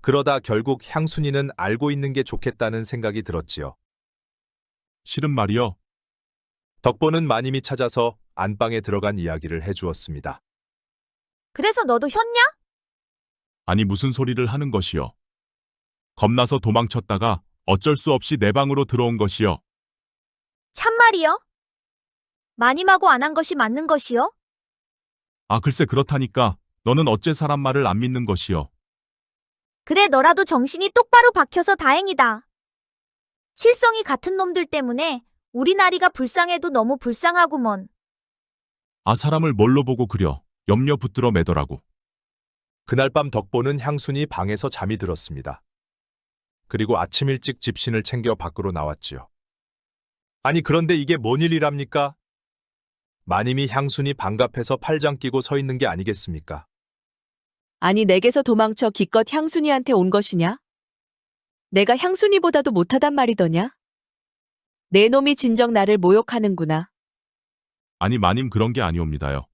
그러다 결국 향순이는 알고 있는 게 좋겠다는 생각이 들었지요.
실은 말이여.
덕보는 마님이 찾아서 안방에 들어간 이야기를 해주었습니다.
그래서 너도 혔냐?
아니 무슨 소리를 하는 것이여. 겁나서 도망쳤다가 어쩔 수 없이 내 방으로 들어온 것이여.
참말이요? 마님하고 안 한 것이 맞는 것이요?
아 글쎄 그렇다니까. 너는 어째 사람 말을 안 믿는 것이여.
그래, 너라도 정신이 똑바로 박혀서 다행이다. 칠성이 같은 놈들 때문에 우리 나리가 불쌍해도 너무 불쌍하구먼.
아 사람을 뭘로 보고 그려. 염려 붙들어 매더라고.
그날 밤 덕보는 향순이 방에서 잠이 들었습니다. 그리고 아침 일찍 집신을 챙겨 밖으로 나왔지요. 아니 그런데 이게 뭔 일이랍니까? 마님이 향순이 방 앞에서 팔짱 끼고 서 있는 게 아니겠습니까?
아니 내게서 도망쳐 기껏 향순이한테 온 것이냐? 내가 향순이보다도 못하단 말이더냐? 내 놈이 진정 나를 모욕하는구나.
아니 마님 그런 게 아니옵니다요.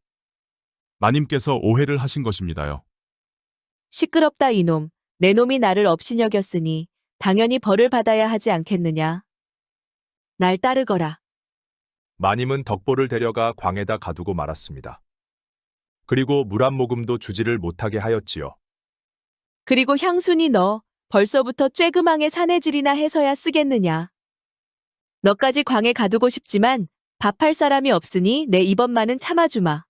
마님께서 오해를 하신 것입니다요.
시끄럽다 이놈. 내 놈이 나를 업신여겼으니 당연히 벌을 받아야 하지 않겠느냐. 날 따르거라.
마님은 덕보를 데려가 광에다 가두고 말았습니다. 그리고 물 한 모금도 주지를 못하게 하였지요.
그리고 향순이 너 벌써부터 쬐그망의 사내질이나 해서야 쓰겠느냐. 너까지 광에 가두고 싶지만 밥할 사람이 없으니 내 이번만은 참아주마.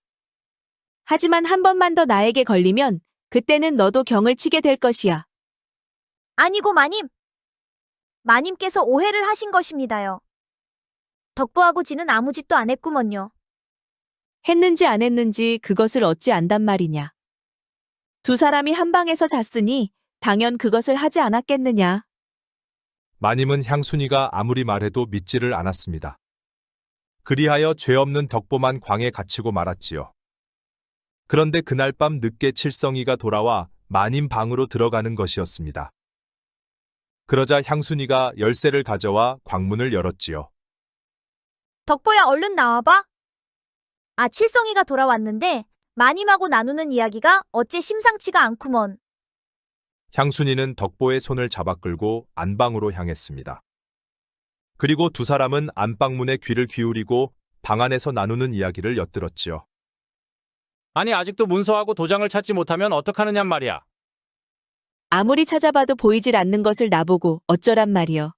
하지만 한 번만 더 나에게 걸리면 그때는 너도 경을 치게 될 것이야.
아니고 마님. 마님께서 오해를 하신 것입니다요. 덕보하고 지는 아무 짓도 안 했구먼요.
했는지 안 했는지 그것을 어찌 안단 말이냐. 두 사람이 한 방에서 잤으니 당연 그것을 하지 않았겠느냐.
마님은 향순이가 아무리 말해도 믿지를 않았습니다. 그리하여 죄 없는 덕보만 광에 갇히고 말았지요. 그런데 그날 밤 늦게 칠성이가 돌아와 마님 방으로 들어가는 것이었습니다. 그러자 향순이가 열쇠를 가져와 광문을 열었지요.
덕보야, 얼른 나와봐. 아, 칠성이가 돌아왔는데 마님하고 나누는 이야기가 어째 심상치가 않구먼.
향순이는 덕보의 손을 잡아 끌고 안방으로 향했습니다. 그리고 두 사람은 안방문에 귀를 기울이고 방 안에서 나누는 이야기를 엿들었지요.
아니 아직도 문서하고 도장을 찾지 못하면 어떡하느냔 말이야.
아무리 찾아봐도 보이질 않는 것을 나보고 어쩌란 말이여.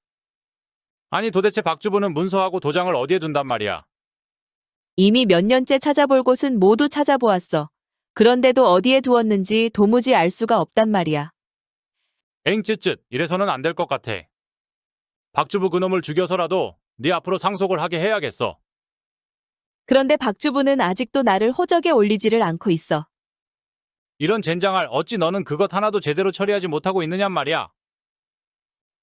아니 도대체 박주부는 문서하고 도장을 어디에 둔단 말이야.
이미 몇 년째 찾아볼 곳은 모두 찾아보았어. 그런데도 어디에 두었는지 도무지 알 수가 없단 말이야.
엥 이래서는 안 될 것 같아. 박주부 그놈을 죽여서라도 네 앞으로 상속을 하게 해야겠어.
그런데 박주부는 아직도 나를 호적에 올리지를 않고 있어.
이런 젠장할 어찌 너는 그것 하나도 제대로 처리하지 못하고 있느냔 말이야.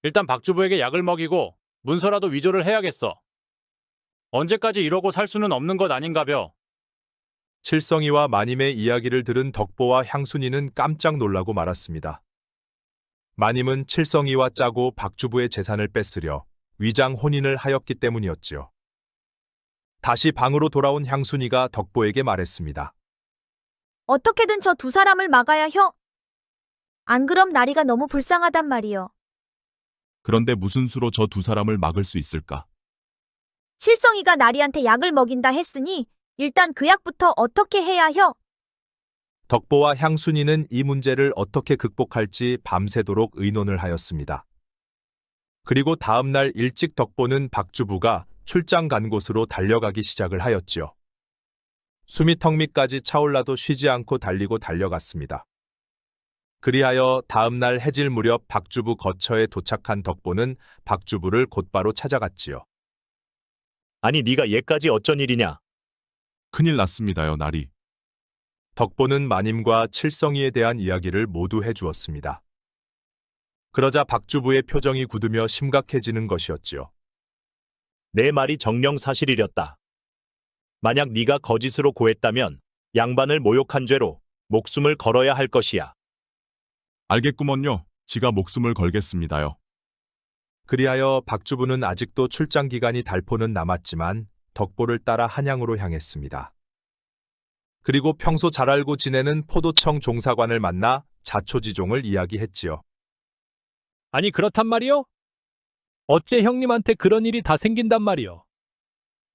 일단 박주부에게 약을 먹이고 문서라도 위조를 해야겠어. 언제까지 이러고 살 수는 없는 것 아닌가벼.
칠성이와 마님의 이야기를 들은 덕보와 향순이는 깜짝 놀라고 말았습니다. 마님은 칠성이와 짜고 박주부의 재산을 뺏으려 위장 혼인을 하였기 때문이었지요. 다시 방으로 돌아온 향순이가 덕보에게 말했습니다.
어떻게든 저 두 사람을 막아야 혀. 안 그럼 나리가 너무 불쌍하단 말이요.
그런데 무슨 수로 저 두 사람을 막을 수 있을까?
칠성이가 나리한테 약을 먹인다 했으니 일단 그 약부터 어떻게 해야 혀?
덕보와 향순이는 이 문제를 어떻게 극복할지 밤새도록 의논을 하였습니다. 그리고 다음 날 일찍 덕보는 박주부가 출장 간 곳으로 달려가기 시작을 하였지요. 숨이 턱 밑까지 차올라도 쉬지 않고 달리고 달려갔습니다. 그리하여 다음 날 해질 무렵 박주부 거처에 도착한 덕보는 박주부를 곧바로 찾아갔지요.
아니 네가 얘까지 어쩐 일이냐?
큰일 났습니다요, 나리.
덕보는 마님과 칠성이에 대한 이야기를 모두 해주었습니다. 그러자 박주부의 표정이 굳으며 심각해지는 것이었지요.
내 말이 정령 사실이렸다. 만약 네가 거짓으로 고했다면 양반을 모욕한 죄로 목숨을 걸어야 할 것이야.
알겠구먼요. 지가 목숨을 걸겠습니다요.
그리하여 박주부는 아직도 출장 기간이 달포는 남았지만 덕보를 따라 한양으로 향했습니다. 그리고 평소 잘 알고 지내는 포도청 종사관을 만나 자초지종을 이야기했지요.
아니 그렇단 말이요? 어째 형님한테 그런 일이 다 생긴단 말이요?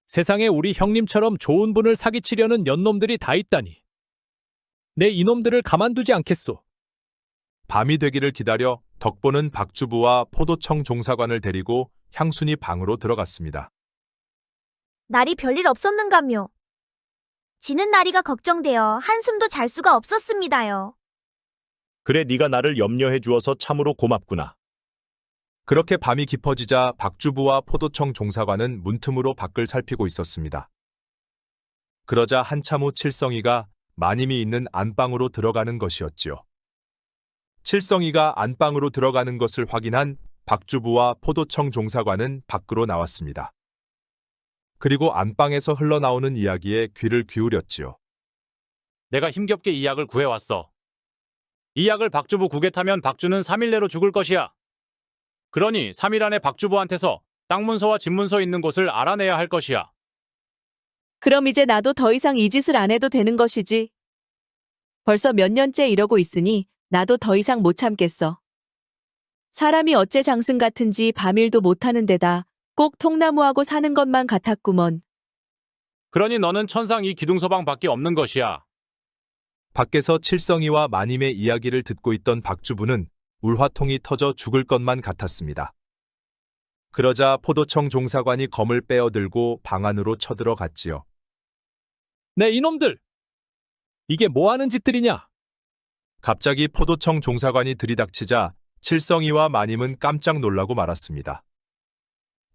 세상에 우리 형님처럼 좋은 분을 사기치려는 년놈들이 다 있다니. 내 이놈들을 가만두지 않겠소.
밤이 되기를 기다려 덕보는 박주부와 포도청 종사관을 데리고 향순이 방으로 들어갔습니다.
날이 별일 없었는가며. 지는 나리가 걱정되어 한숨도 잘 수가 없었습니다요.
그래 네가 나를 염려해 주어서 참으로 고맙구나.
그렇게 밤이 깊어지자 박주부와 포도청 종사관은 문틈으로 밖을 살피고 있었습니다. 그러자 한참 후 칠성이가 마님이 있는 안방으로 들어가는 것이었지요. 칠성이가 안방으로 들어가는 것을 확인한 박주부와 포도청 종사관은 밖으로 나왔습니다. 그리고 안방에서 흘러나오는 이야기에 귀를 기울였지요.
내가 힘겹게 이 약을 구해왔어. 이 약을 박주부 국에 타면 박주는 3일 내로 죽을 것이야. 그러니 3일 안에 박주부한테서 땅 문서와 집 문서 있는 곳을 알아내야 할 것이야.
그럼 이제 나도 더 이상 이 짓을 안 해도 되는 것이지. 벌써 몇 년째 이러고 있으니 나도 더 이상 못 참겠어. 사람이 어째 장승 같은지 밤일도 못하는 데다 꼭 통나무하고 사는 것만 같았구먼.
그러니 너는 천상 이 기둥서방밖에 없는 것이야.
밖에서 칠성이와 마님의 이야기를 듣고 있던 박주부는 울화통이 터져 죽을 것만 같았습니다. 그러자 포도청 종사관이 검을 빼어들고 방 안으로 쳐들어갔지요.
내 이놈들! 이게 뭐하는 짓들이냐?
갑자기 포도청 종사관이 들이닥치자 칠성이와 마님은 깜짝 놀라고 말았습니다.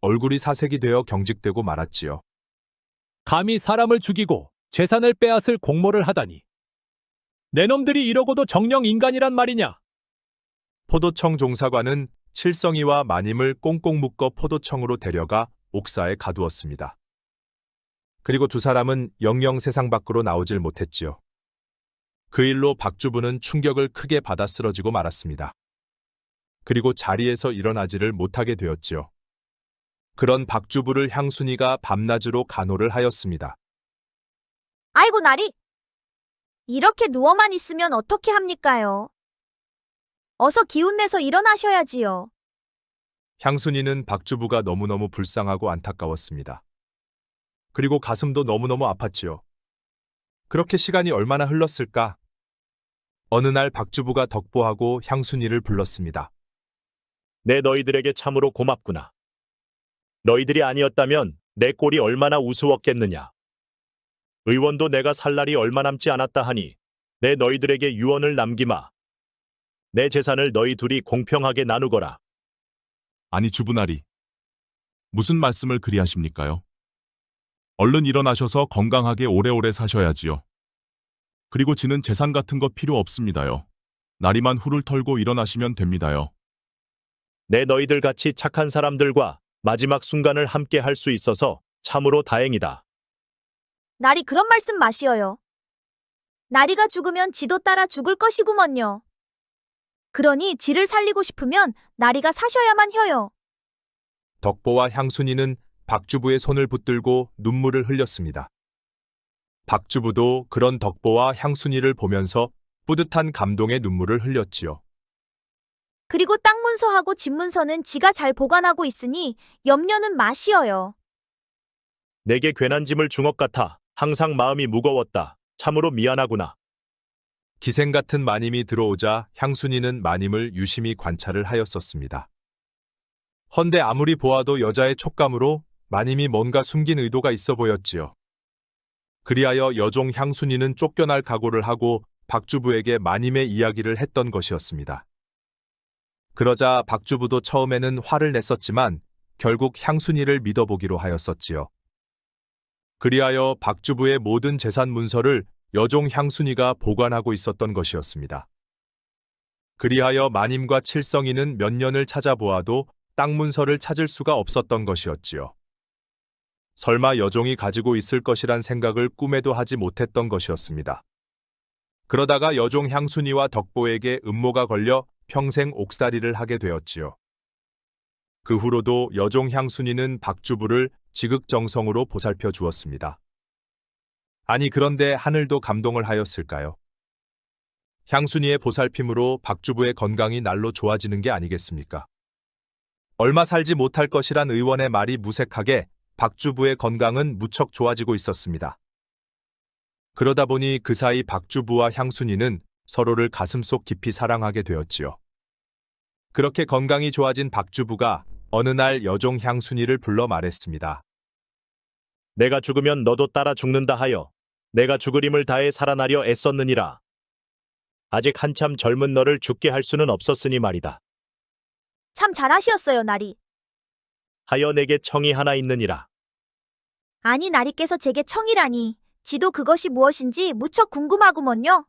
얼굴이 사색이 되어 경직되고 말았지요.
감히 사람을 죽이고 재산을 빼앗을 공모를 하다니. 내 놈들이 이러고도 정령 인간이란 말이냐?
포도청 종사관은 칠성이와 마님을 꽁꽁 묶어 포도청으로 데려가 옥사에 가두었습니다. 그리고 두 사람은 영영 세상 밖으로 나오질 못했지요. 그 일로 박주부는 충격을 크게 받아 쓰러지고 말았습니다. 그리고 자리에서 일어나지를 못하게 되었지요. 그런 박주부를 향순이가 밤낮으로 간호를 하였습니다.
아이고 나리! 이렇게 누워만 있으면 어떻게 합니까요? 어서 기운내서 일어나셔야지요.
향순이는 박주부가 너무너무 불쌍하고 안타까웠습니다. 그리고 가슴도 너무너무 아팠지요. 그렇게 시간이 얼마나 흘렀을까? 어느 날 박주부가 덕보하고 향순이를 불렀습니다.
내 너희들에게 참으로 고맙구나. 너희들이 아니었다면 내 꼴이 얼마나 우스웠겠느냐. 의원도 내가 살 날이 얼마 남지 않았다 하니 내 너희들에게 유언을 남기마. 내 재산을 너희 둘이 공평하게 나누거라.
아니 주부나리. 무슨 말씀을 그리 하십니까요? 얼른 일어나셔서 건강하게 오래오래 사셔야지요. 그리고 지는 재산 같은 거 필요 없습니다요. 나리만 후를 털고 일어나시면 됩니다요.
내 너희들 같이 착한 사람들과 마지막 순간을 함께 할 수 있어서 참으로 다행이다.
나리 그런 말씀 마시어요. 나리가 죽으면 지도 따라 죽을 것이구먼요. 그러니 지를 살리고 싶으면 나리가 사셔야만 혀요.
덕보와 향순이는 박주부의 손을 붙들고 눈물을 흘렸습니다. 박주부도 그런 덕보와 향순이를 보면서 뿌듯한 감동의 눈물을 흘렸지요.
그리고 땅 문서하고 집 문서는 지가 잘 보관하고 있으니 염려는 마시어요.
내게 괜한 짐을 준 것 같아 항상 마음이 무거웠다. 참으로 미안하구나.
기생 같은 마님이 들어오자 향순이는 마님을 유심히 관찰을 하였었습니다. 헌데 아무리 보아도 여자의 촉감으로 마님이 뭔가 숨긴 의도가 있어 보였지요. 그리하여 여종 향순이는 쫓겨날 각오를 하고 박주부에게 마님의 이야기를 했던 것이었습니다. 그러자 박주부도 처음에는 화를 냈었지만 결국 향순이를 믿어보기로 하였었지요. 그리하여 박주부의 모든 재산 문서를 여종 향순이가 보관하고 있었던 것이었습니다. 그리하여 마님과 칠성이는 몇 년을 찾아보아도 땅 문서를 찾을 수가 없었던 것이었지요. 설마 여종이 가지고 있을 것이란 생각을 꿈에도 하지 못했던 것이었습니다. 그러다가 여종 향순이와 덕보에게 음모가 걸려 평생 옥살이를 하게 되었지요. 그 후로도 여종 향순이는 박주부를 지극정성으로 보살펴 주었습니다. 아니 그런데 하늘도 감동을 하였을까요? 향순이의 보살핌으로 박주부의 건강이 날로 좋아지는 게 아니겠습니까? 얼마 살지 못할 것이란 의원의 말이 무색하게 박주부의 건강은 무척 좋아지고 있었습니다. 그러다 보니 그 사이 박주부와 향순이는 서로를 가슴속 깊이 사랑하게 되었지요. 그렇게 건강이 좋아진 박주부가 어느 날 여종 향순이를 불러 말했습니다.
내가 죽으면 너도 따라 죽는다 하여 내가 죽을 힘을 다해 살아나려 애썼느니라. 아직 한참 젊은 너를 죽게 할 수는 없었으니 말이다.
참 잘하시었어요, 나리.
하여 내게 청이 하나 있느니라.
아니, 나리께서 제게 청이라니. 지도 그것이 무엇인지 무척 궁금하구먼요.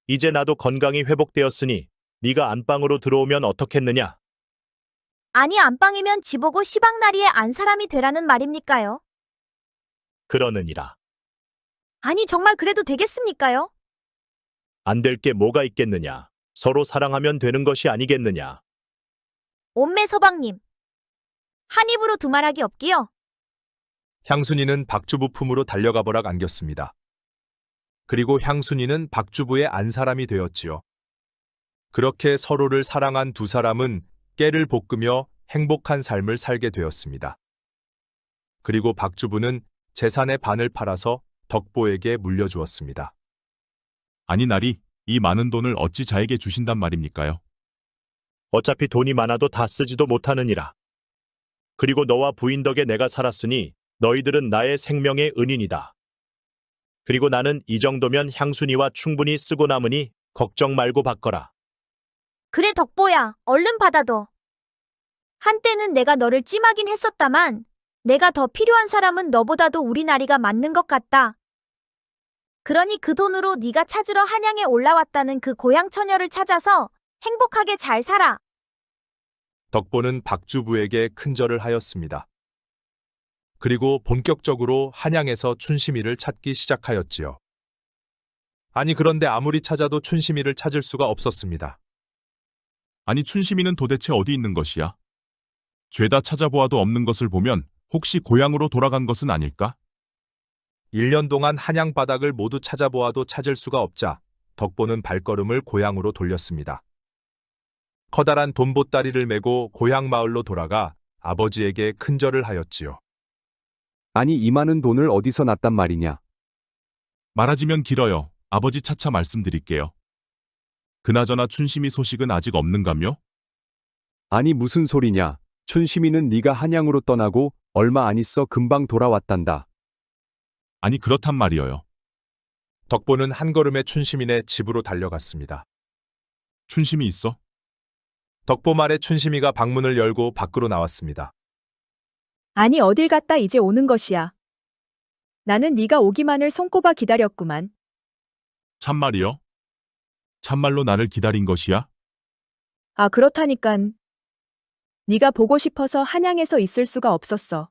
이제 나도 건강이 회복되었으니 네가 안방으로 들어오면 어떻겠느냐.
아니, 안방이면 지보고 시방나리의 안 사람이 되라는 말입니까요?
그러느니라.
아니, 정말 그래도 되겠습니까요?
안 될 게 뭐가 있겠느냐. 서로 사랑하면 되는 것이 아니겠느냐.
옴매 서방님. 한 입으로 두말하기 없기요.
향순이는 박주부 품으로 달려가 버락 안겼습니다. 그리고 향순이는 박주부의 안사람이 되었지요. 그렇게 서로를 사랑한 두 사람은 깨를 볶으며 행복한 삶을 살게 되었습니다. 그리고 박주부는 재산의 반을 팔아서 덕보에게 물려주었습니다.
아니 나리, 이 많은 돈을 어찌 자에게 주신단 말입니까요?
어차피 돈이 많아도 다 쓰지도 못하느니라. 그리고 너와 부인 덕에 내가 살았으니 너희들은 나의 생명의 은인이다. 그리고 나는 이 정도면 향순이와 충분히 쓰고 남으니 걱정 말고 받거라.
그래, 덕보야. 얼른 받아둬. 한때는 내가 너를 찜하긴 했었다만 내가 더 필요한 사람은 너보다도 우리 나리가 맞는 것 같다. 그러니 그 돈으로 네가 찾으러 한양에 올라왔다는 그 고향 처녀를 찾아서 행복하게 잘 살아.
덕보는 박주부에게 큰절을 하였습니다. 그리고 본격적으로 한양에서 춘심이를 찾기 시작하였지요. 아니 그런데 아무리 찾아도 춘심이를 찾을 수가 없었습니다.
아니 춘심이는 도대체 어디 있는 것이야? 죄다 찾아보아도 없는 것을 보면 혹시 고향으로 돌아간 것은 아닐까?
1년 동안 한양 바닥을 모두 찾아보아도 찾을 수가 없자 덕보는 발걸음을 고향으로 돌렸습니다. 커다란 돈보따리를 메고 고향 마을로 돌아가 아버지에게 큰절을 하였지요.
아니 이 많은 돈을 어디서 났단 말이냐?
말하지면 길어요. 아버지 차차 말씀드릴게요. 그나저나 춘심이 소식은 아직 없는가며?
아니 무슨 소리냐? 춘심이는 네가 한양으로 떠나고 얼마 안 있어 금방 돌아왔단다.
아니 그렇단 말이어요.
덕보는 한 걸음에 춘심이네 집으로 달려갔습니다.
춘심이 있어?
덕보 말에 춘심이가 방문을 열고 밖으로 나왔습니다.
아니 어딜 갔다 이제 오는 것이야. 나는 네가 오기만을 손꼽아 기다렸구만.
참말이요? 참말로 나를 기다린 것이야?
아 그렇다니깐. 네가 보고 싶어서 한양에서 있을 수가 없었어.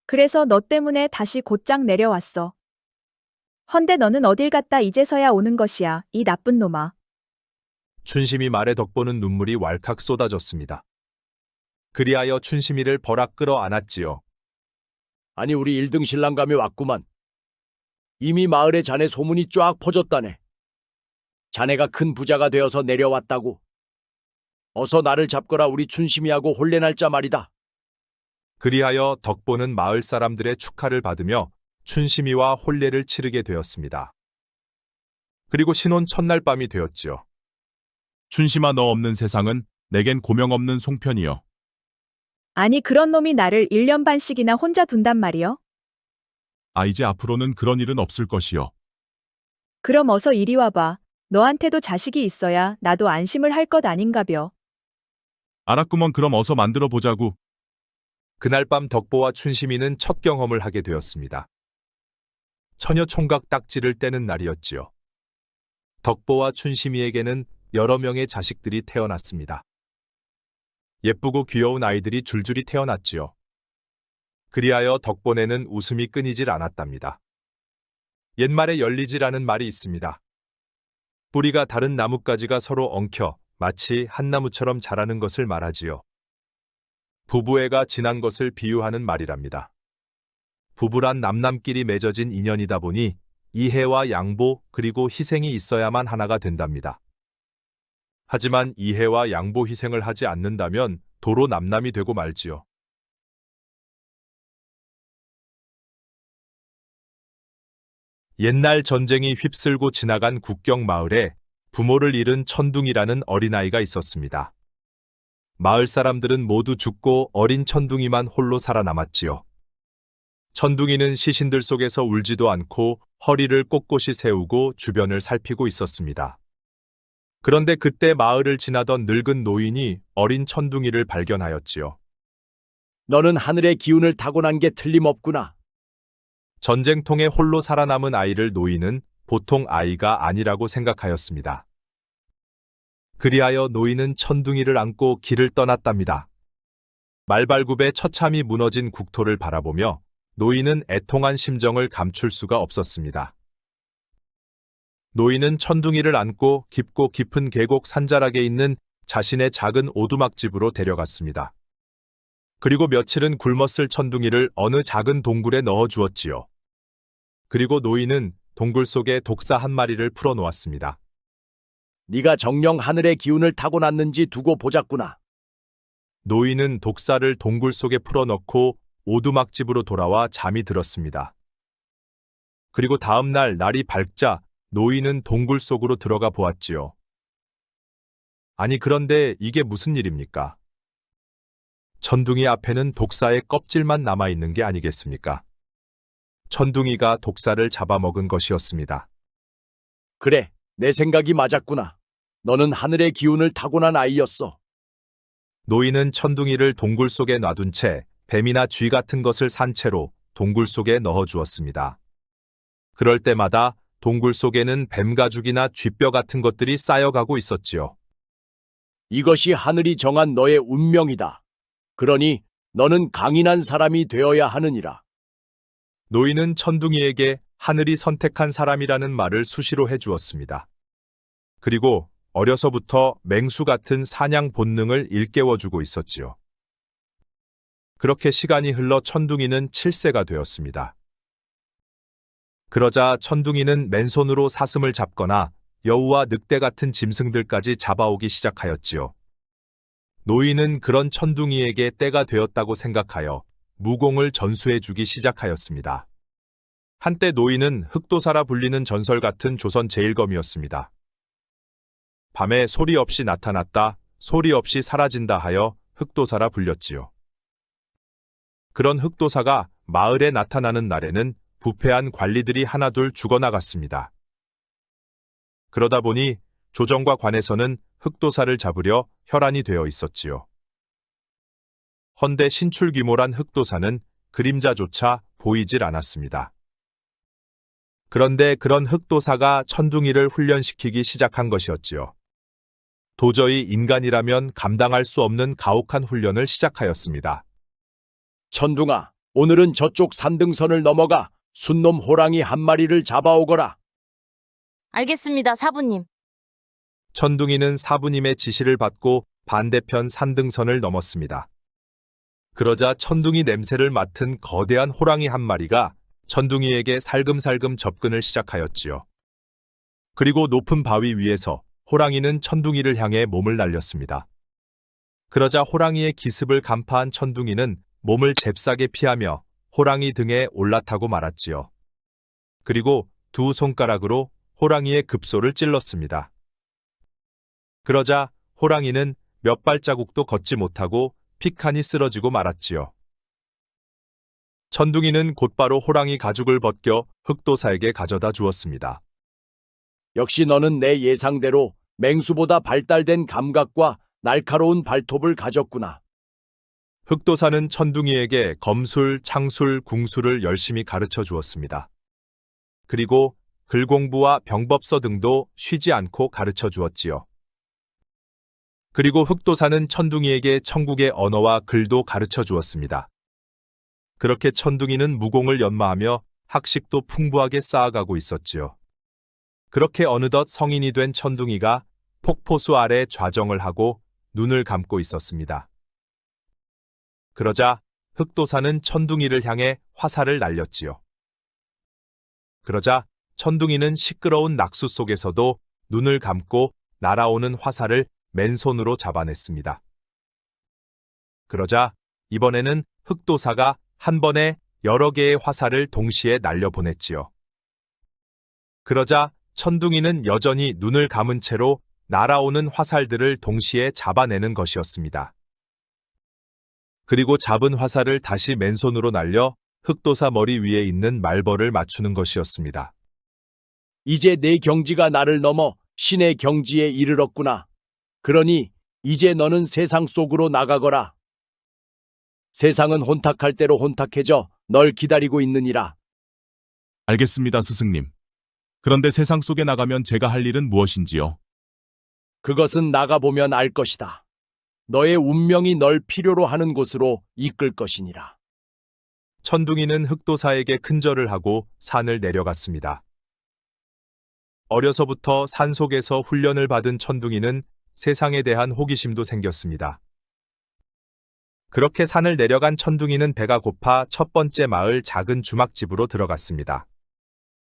그래서 너 때문에 다시 곧장 내려왔어. 헌데 너는 어딜 갔다 이제서야 오는 것이야, 이 나쁜 놈아.
춘심이 말에 덕보는 눈물이 왈칵 쏟아졌습니다. 그리하여 춘심이를 버락 끌어안았지요.
아니 우리 1등 신랑감이 왔구만. 이미 마을에 자네 소문이 쫙 퍼졌다네. 자네가 큰 부자가 되어서 내려왔다고. 어서 나를 잡거라 우리 춘심이하고 혼례날짜 말이다.
그리하여 덕보는 마을 사람들의 축하를 받으며 춘심이와 혼례를 치르게 되었습니다. 그리고 신혼 첫날 밤이 되었지요.
춘심아 너 없는 세상은 내겐 고명 없는 송편이여.
아니 그런 놈이 나를 1년 반씩이나 혼자 둔단 말이여?
이제 앞으로는 그런 일은 없을 것이여.
그럼 어서 이리 와봐. 너한테도 자식이 있어야 나도 안심을 할 것 아닌가벼.
알았구먼. 그럼 어서 만들어 보자구.
그날 밤 덕보와 춘심이는 첫 경험을 하게 되었습니다. 처녀 총각 딱지를 떼는 날이었지요. 덕보와 춘심이에게는 여러 명의 자식들이 태어났습니다. 예쁘고 귀여운 아이들이 줄줄이 태어났지요. 그리하여 덕보네는 웃음이 끊이질 않았답니다. 옛말에 열리지라는 말이 있습니다. 뿌리가 다른 나뭇가지가 서로 엉켜 마치 한 나무처럼 자라는 것을 말하지요. 부부애가 지난 것을 비유하는 말이랍니다. 부부란 남남끼리 맺어진 인연이다 보니 이해와 양보 그리고 희생이 있어야만 하나가 된답니다. 하지만 이해와 양보 희생을 하지 않는다면 도로 남남이 되고 말지요. 옛날 전쟁이 휩쓸고 지나간 국경 마을에 부모를 잃은 천둥이라는 어린아이가 있었습니다. 마을 사람들은 모두 죽고 어린 천둥이만 홀로 살아남았지요. 천둥이는 시신들 속에서 울지도 않고 허리를 꼿꼿이 세우고 주변을 살피고 있었습니다. 그런데 그때 마을을 지나던 늙은 노인이 어린 천둥이를 발견하였지요.
너는 하늘의 기운을 타고난 게 틀림없구나.
전쟁통에 홀로 살아남은 아이를 노인은 보통 아이가 아니라고 생각하였습니다. 그리하여 노인은 천둥이를 안고 길을 떠났답니다. 말발굽에 처참히 무너진 국토를 바라보며 노인은 애통한 심정을 감출 수가 없었습니다. 노인은 천둥이를 안고 깊고 깊은 계곡 산자락에 있는 자신의 작은 오두막집으로 데려갔습니다. 그리고 며칠은 굶었을 천둥이를 어느 작은 동굴에 넣어 주었지요. 그리고 노인은 동굴 속에 독사 한 마리를 풀어놓았습니다.
네가 정녕 하늘의 기운을 타고났는지 두고 보자꾸나.
노인은 독사를 동굴 속에 풀어넣고 오두막집으로 돌아와 잠이 들었습니다. 그리고 다음 날 날이 밝자 노인은 동굴 속으로 들어가 보았지요. 아니 그런데 이게 무슨 일입니까? 천둥이 앞에는 독사의 껍질만 남아있는 게 아니겠습니까? 천둥이가 독사를 잡아먹은 것이었습니다.
그래, 내 생각이 맞았구나. 너는 하늘의 기운을 타고난 아이였어.
노인은 천둥이를 동굴 속에 놔둔 채 뱀이나 쥐 같은 것을 산 채로 동굴 속에 넣어 주었습니다. 그럴 때마다 동굴 속에는 뱀 가죽이나 쥐뼈 같은 것들이 쌓여가고 있었지요.
이것이 하늘이 정한 너의 운명이다. 그러니 너는 강인한 사람이 되어야 하느니라.
노인은 천둥이에게 하늘이 선택한 사람이라는 말을 수시로 해주었습니다. 그리고 어려서부터 맹수 같은 사냥 본능을 일깨워주고 있었지요. 그렇게 시간이 흘러 천둥이는 7세가 되었습니다. 그러자 천둥이는 맨손으로 사슴을 잡거나 여우와 늑대 같은 짐승들까지 잡아오기 시작하였지요. 노인은 그런 천둥이에게 때가 되었다고 생각하여 무공을 전수해주기 시작하였습니다. 한때 노인은 흑도사라 불리는 전설 같은 조선 제일검이었습니다. 밤에 소리 없이 나타났다, 소리 없이 사라진다 하여 흑도사라 불렸지요. 그런 흑도사가 마을에 나타나는 날에는 부패한 관리들이 하나둘 죽어나갔습니다. 그러다 보니 조정과 관에서는 흑도사를 잡으려 혈안이 되어 있었지요. 헌데 신출귀몰한 흑도사는 그림자조차 보이질 않았습니다. 그런데 그런 흑도사가 천둥이를 훈련시키기 시작한 것이었지요. 도저히 인간이라면 감당할 수 없는 가혹한 훈련을 시작하였습니다.
천둥아, 오늘은 저쪽 산등선을 넘어가 순놈 호랑이 한 마리를 잡아오거라.
알겠습니다, 사부님.
천둥이는 사부님의 지시를 받고 반대편 산등선을 넘었습니다. 그러자 천둥이 냄새를 맡은 거대한 호랑이 한 마리가 천둥이에게 살금살금 접근을 시작하였지요. 그리고 높은 바위 위에서 호랑이는 천둥이를 향해 몸을 날렸습니다. 그러자 호랑이의 기습을 간파한 천둥이는 몸을 잽싸게 피하며 호랑이 등에 올라타고 말았지요. 그리고 두 손가락으로 호랑이의 급소를 찔렀습니다. 그러자 호랑이는 몇 발자국도 걷지 못하고 피칸이 쓰러지고 말았지요. 천둥이는 곧바로 호랑이 가죽을 벗겨 흑도사에게 가져다 주었습니다.
역시 너는 내 예상대로 맹수보다 발달된 감각과 날카로운 발톱을 가졌구나.
흑도사는 천둥이에게 검술, 창술, 궁술을 열심히 가르쳐 주었습니다. 그리고 글공부와 병법서 등도 쉬지 않고 가르쳐 주었지요. 그리고 흑도사는 천둥이에게 천국의 언어와 글도 가르쳐 주었습니다. 그렇게 천둥이는 무공을 연마하며 학식도 풍부하게 쌓아가고 있었지요. 그렇게 어느덧 성인이 된 천둥이가 폭포수 아래 좌정을 하고 눈을 감고 있었습니다. 그러자 흑도사는 천둥이를 향해 화살을 날렸지요. 그러자 천둥이는 시끄러운 낙수 속에서도 눈을 감고 날아오는 화살을 맨손으로 잡아냈습니다. 그러자 이번에는 흑도사가 한 번에 여러 개의 화살을 동시에 날려보냈지요. 그러자 천둥이는 여전히 눈을 감은 채로 날아오는 화살들을 동시에 잡아내는 것이었습니다. 그리고 잡은 화살을 다시 맨손으로 날려 흑도사 머리 위에 있는 말벌을 맞추는 것이었습니다.
이제 내 경지가 나를 넘어 신의 경지에 이르렀구나. 그러니 이제 너는 세상 속으로 나가거라. 세상은 혼탁할 대로 혼탁해져 널 기다리고 있느니라.
알겠습니다, 스승님. 그런데 세상 속에 나가면 제가 할 일은 무엇인지요?
그것은 나가보면 알 것이다. 너의 운명이 널 필요로 하는 곳으로 이끌 것이니라.
천둥이는 흑도사에게 큰절을 하고 산을 내려갔습니다. 어려서부터 산속에서 훈련을 받은 천둥이는 세상에 대한 호기심도 생겼습니다. 그렇게 산을 내려간 천둥이는 배가 고파 첫 번째 마을 작은 주막집으로 들어갔습니다.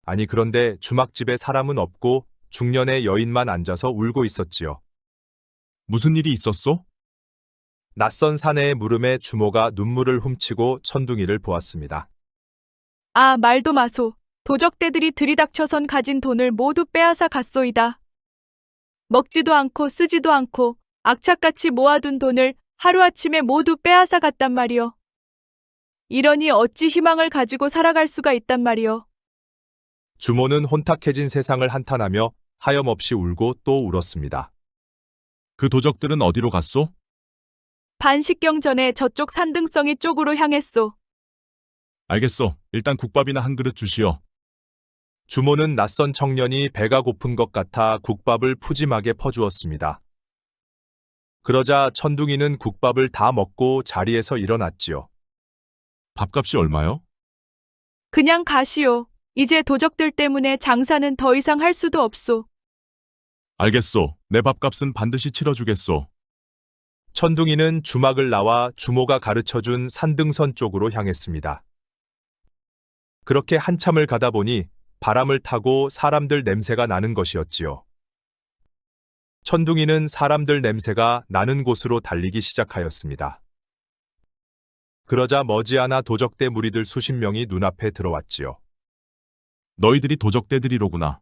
아니 그런데 주막집에 사람은 없고 중년의 여인만 앉아서 울고 있었지요.
무슨 일이 있었소?
낯선 사내의 물음에 주모가 눈물을 훔치고 천둥이를 보았습니다.
아, 말도 마소. 도적대들이 들이닥쳐선 가진 돈을 모두 빼앗아 갔소이다. 먹지도 않고 쓰지도 않고 악착같이 모아둔 돈을 하루아침에 모두 빼앗아 갔단 말이여. 이러니 어찌 희망을 가지고 살아갈 수가 있단 말이여.
주모는 혼탁해진 세상을 한탄하며 하염없이 울고 또 울었습니다.
그 도적들은 어디로 갔소?
반식경 전에 저쪽 산등성이 쪽으로 향했소.
알겠소. 일단 국밥이나 한 그릇 주시오.
주모는 낯선 청년이 배가 고픈 것 같아 국밥을 푸짐하게 퍼주었습니다. 그러자 천둥이는 국밥을 다 먹고 자리에서 일어났지요.
밥값이 얼마요?
그냥 가시오. 이제 도적들 때문에 장사는 더 이상 할 수도 없소.
알겠소. 내 밥값은 반드시 치러주겠소.
천둥이는 주막을 나와 주모가 가르쳐준 산등선 쪽으로 향했습니다. 그렇게 한참을 가다 보니 바람을 타고 사람들 냄새가 나는 것이었지요. 천둥이는 사람들 냄새가 나는 곳으로 달리기 시작하였습니다. 그러자 머지않아 도적대 무리들 수십 명이 눈앞에 들어왔지요.
너희들이 도적대들이로구나.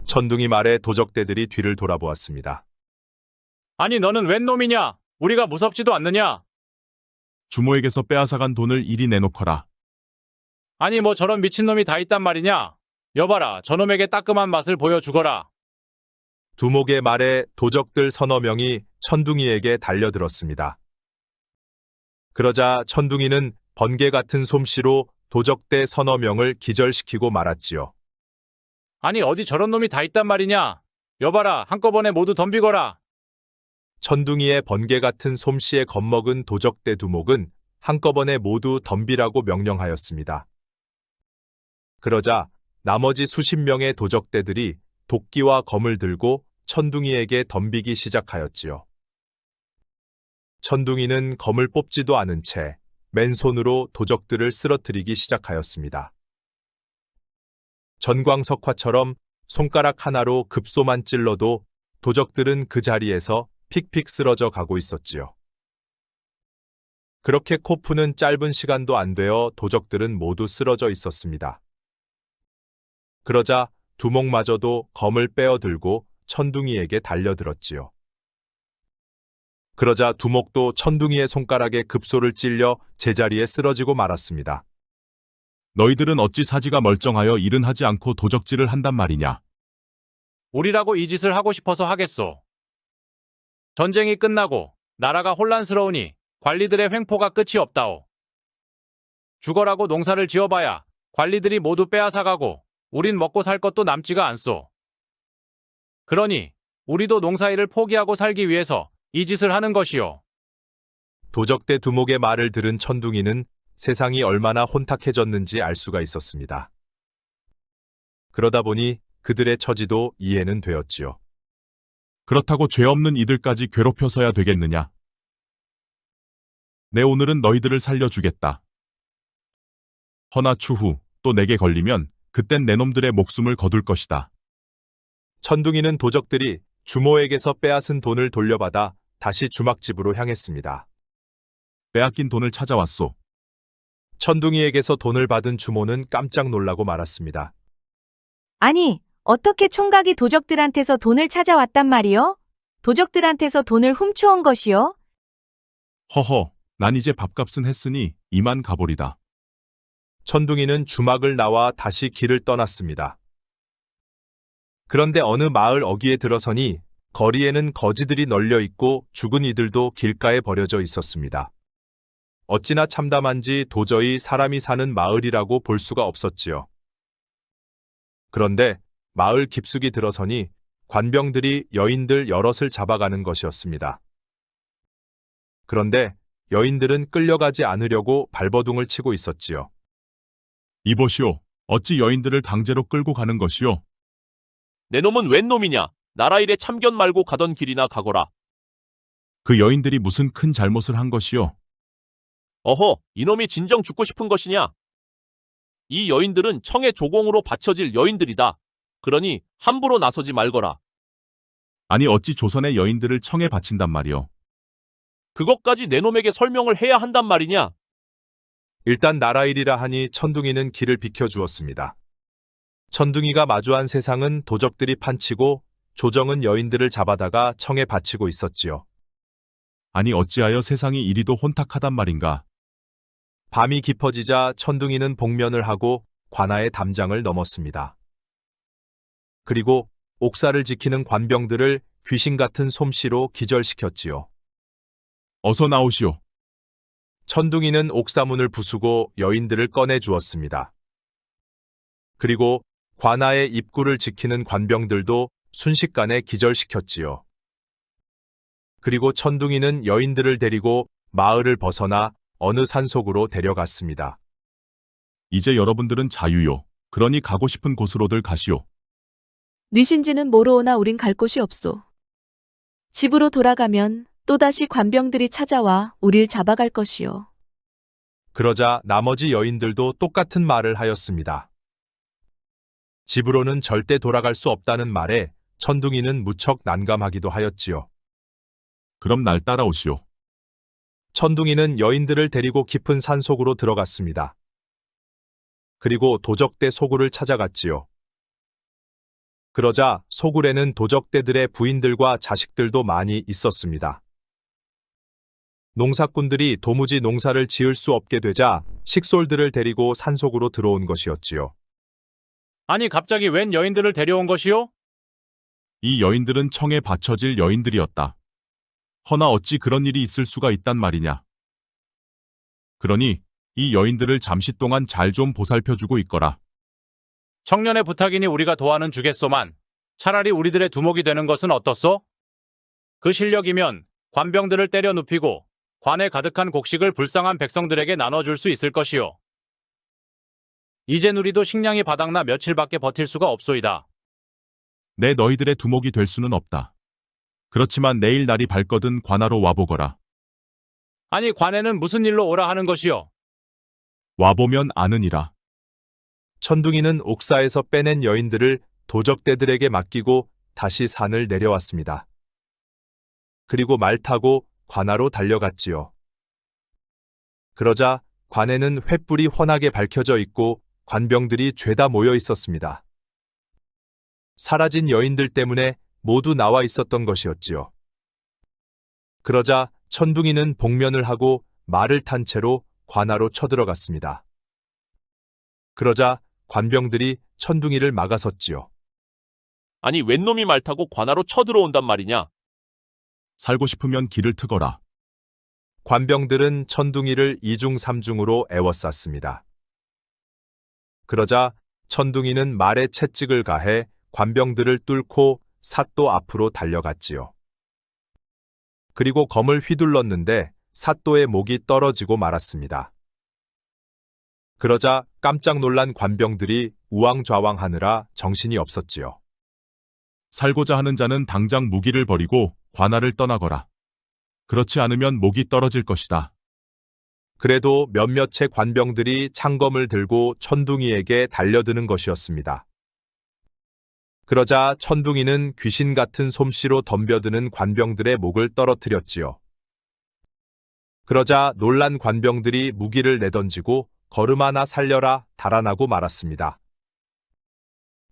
천둥이 말에 도적대들이 뒤를 돌아보았습니다.
아니 너는 웬 놈이냐? 우리가 무섭지도 않느냐?
주모에게서 빼앗아간 돈을 이리 내놓거라.
아니 뭐 저런 미친놈이 다 있단 말이냐? 여봐라 저놈에게 따끔한 맛을 보여주거라.
두목의 말에 도적들 서너 명이 천둥이에게 달려들었습니다. 그러자 천둥이는 번개 같은 솜씨로 도적대 서너 명을 기절시키고 말았지요.
아니 어디 저런 놈이 다 있단 말이냐? 여봐라 한꺼번에 모두 덤비거라.
천둥이의 번개 같은 솜씨에 겁먹은 도적대 두목은 한꺼번에 모두 덤비라고 명령하였습니다. 그러자 나머지 수십 명의 도적대들이 도끼와 검을 들고 천둥이에게 덤비기 시작하였지요. 천둥이는 검을 뽑지도 않은 채 맨손으로 도적들을 쓰러뜨리기 시작하였습니다. 전광석화처럼 손가락 하나로 급소만 찔러도 도적들은 그 자리에서 픽픽 쓰러져 가고 있었지요. 그렇게 코프는 짧은 시간도 안 되어 도적들은 모두 쓰러져 있었습니다. 그러자 두목마저도 검을 빼어들고 천둥이에게 달려들었지요. 그러자 두목도 천둥이의 손가락에 급소를 찔려 제자리에 쓰러지고 말았습니다.
너희들은 어찌 사지가 멀쩡하여 일은 하지 않고 도적질을 한단 말이냐?
우리라고 이 짓을 하고 싶어서 하겠소. 전쟁이 끝나고 나라가 혼란스러우니 관리들의 횡포가 끝이 없다오. 죽어라고 농사를 지어봐야 관리들이 모두 빼앗아가고 우린 먹고 살 것도 남지가 않소. 그러니 우리도 농사일을 포기하고 살기 위해서 이 짓을 하는 것이요.
도적대 두목의 말을 들은 천둥이는 세상이 얼마나 혼탁해졌는지 알 수가 있었습니다. 그러다 보니 그들의 처지도 이해는 되었지요.
그렇다고 죄 없는 이들까지 괴롭혀서야 되겠느냐? 내 오늘은 너희들을 살려주겠다. 허나 추후 또 내게 걸리면 그땐 내 놈들의 목숨을 거둘 것이다.
천둥이는 도적들이 주모에게서 빼앗은 돈을 돌려받아 다시 주막집으로 향했습니다.
빼앗긴 돈을 찾아왔소.
천둥이에게서 돈을 받은 주모는 깜짝 놀라고 말았습니다.
아니, 어떻게 총각이 도적들한테서 돈을 찾아왔단 말이요? 도적들한테서 돈을 훔쳐온 것이요?
허허, 난 이제 밥값은 했으니 이만 가보리다.
천둥이는 주막을 나와 다시 길을 떠났습니다. 그런데 어느 마을 어귀에 들어서니 거리에는 거지들이 널려 있고 죽은 이들도 길가에 버려져 있었습니다. 어찌나 참담한지 도저히 사람이 사는 마을이라고 볼 수가 없었지요. 그런데 마을 깊숙이 들어서니 관병들이 여인들 여럿을 잡아가는 것이었습니다. 그런데 여인들은 끌려가지 않으려고 발버둥을 치고 있었지요.
이보시오, 어찌 여인들을 강제로 끌고 가는 것이오?
내 놈은 웬 놈이냐? 나라 일에 참견 말고 가던 길이나 가거라.
그 여인들이 무슨 큰 잘못을 한 것이오?
어허, 이놈이 진정 죽고 싶은 것이냐? 이 여인들은 청의 조공으로 바쳐질 여인들이다. 그러니 함부로 나서지 말거라.
아니 어찌 조선의 여인들을 청에 바친단 말이오?
그것까지 내 놈에게 설명을 해야 한단 말이냐?
일단 나라 일이라 하니 천둥이는 길을 비켜주었습니다. 천둥이가 마주한 세상은 도적들이 판치고 조정은 여인들을 잡아다가 청에 바치고 있었지요.
아니 어찌하여 세상이 이리도 혼탁하단 말인가?
밤이 깊어지자 천둥이는 복면을 하고 관아의 담장을 넘었습니다. 그리고 옥사를 지키는 관병들을 귀신 같은 솜씨로 기절시켰지요.
어서 나오시오.
천둥이는 옥사문을 부수고 여인들을 꺼내 주었습니다. 그리고 관아의 입구를 지키는 관병들도 순식간에 기절시켰지요. 그리고 천둥이는 여인들을 데리고 마을을 벗어나 어느 산속으로 데려갔습니다.
이제 여러분들은 자유요. 그러니 가고 싶은 곳으로들 가시오.
뉘신지는 모르오나 우린 갈 곳이 없소. 집으로 돌아가면 또다시 관병들이 찾아와 우릴 잡아갈 것이요.
그러자 나머지 여인들도 똑같은 말을 하였습니다. 집으로는 절대 돌아갈 수 없다는 말에 천둥이는 무척 난감하기도 하였지요.
그럼 날 따라오시오.
천둥이는 여인들을 데리고 깊은 산속으로 들어갔습니다. 그리고 도적대 소굴을 찾아갔지요. 그러자 소굴에는 도적대들의 부인들과 자식들도 많이 있었습니다. 농사꾼들이 도무지 농사를 지을 수 없게 되자 식솔들을 데리고 산속으로 들어온 것이었지요.
아니 갑자기 웬 여인들을 데려온 것이요?
이 여인들은 청에 바쳐질 여인들이었다. 허나 어찌 그런 일이 있을 수가 있단 말이냐. 그러니 이 여인들을 잠시 동안 잘 좀 보살펴주고 있거라.
청년의 부탁이니 우리가 도와는 주겠소만 차라리 우리들의 두목이 되는 것은 어떻소? 그 실력이면 관병들을 때려 눕히고 관에 가득한 곡식을 불쌍한 백성들에게 나눠줄 수 있을 것이요. 이젠 우리도 식량이 바닥나 며칠밖에 버틸 수가 없소이다.
내 너희들의 두목이 될 수는 없다. 그렇지만 내일 날이 밝거든 관하로 와보거라.
아니 관에는 무슨 일로 오라 하는 것이요?
와보면 아느니라.
천둥이는 옥사에서 빼낸 여인들을 도적대들에게 맡기고 다시 산을 내려왔습니다. 그리고 말 타고 관하로 달려갔지요. 그러자 관에는 횃불이 환하게 밝혀져 있고 관병들이 죄다 모여 있었습니다. 사라진 여인들 때문에 모두 나와 있었던 것이었지요. 그러자 천둥이는 복면을 하고 말을 탄 채로 관하로 쳐들어갔습니다. 그러자 관병들이 천둥이를 막아섰지요.
아니 웬 놈이 말 타고 관하로 쳐들어온단 말이냐?
살고 싶으면 길을 트거라.
관병들은 천둥이를 이중삼중으로 애워쌌습니다. 그러자 천둥이는 말에 채찍을 가해 관병들을 뚫고 사또 앞으로 달려갔지요. 그리고 검을 휘둘렀는데 사또의 목이 떨어지고 말았습니다. 그러자 깜짝 놀란 관병들이 우왕좌왕하느라 정신이 없었지요.
살고자 하는 자는 당장 무기를 버리고 관하를 떠나거라. 그렇지 않으면 목이 떨어질 것이다.
그래도 몇몇의 관병들이 창검을 들고 천둥이에게 달려드는 것이었습니다. 그러자 천둥이는 귀신 같은 솜씨로 덤벼드는 관병들의 목을 떨어뜨렸지요. 그러자 놀란 관병들이 무기를 내던지고 걸음 하나 살려라 달아나고 말았습니다.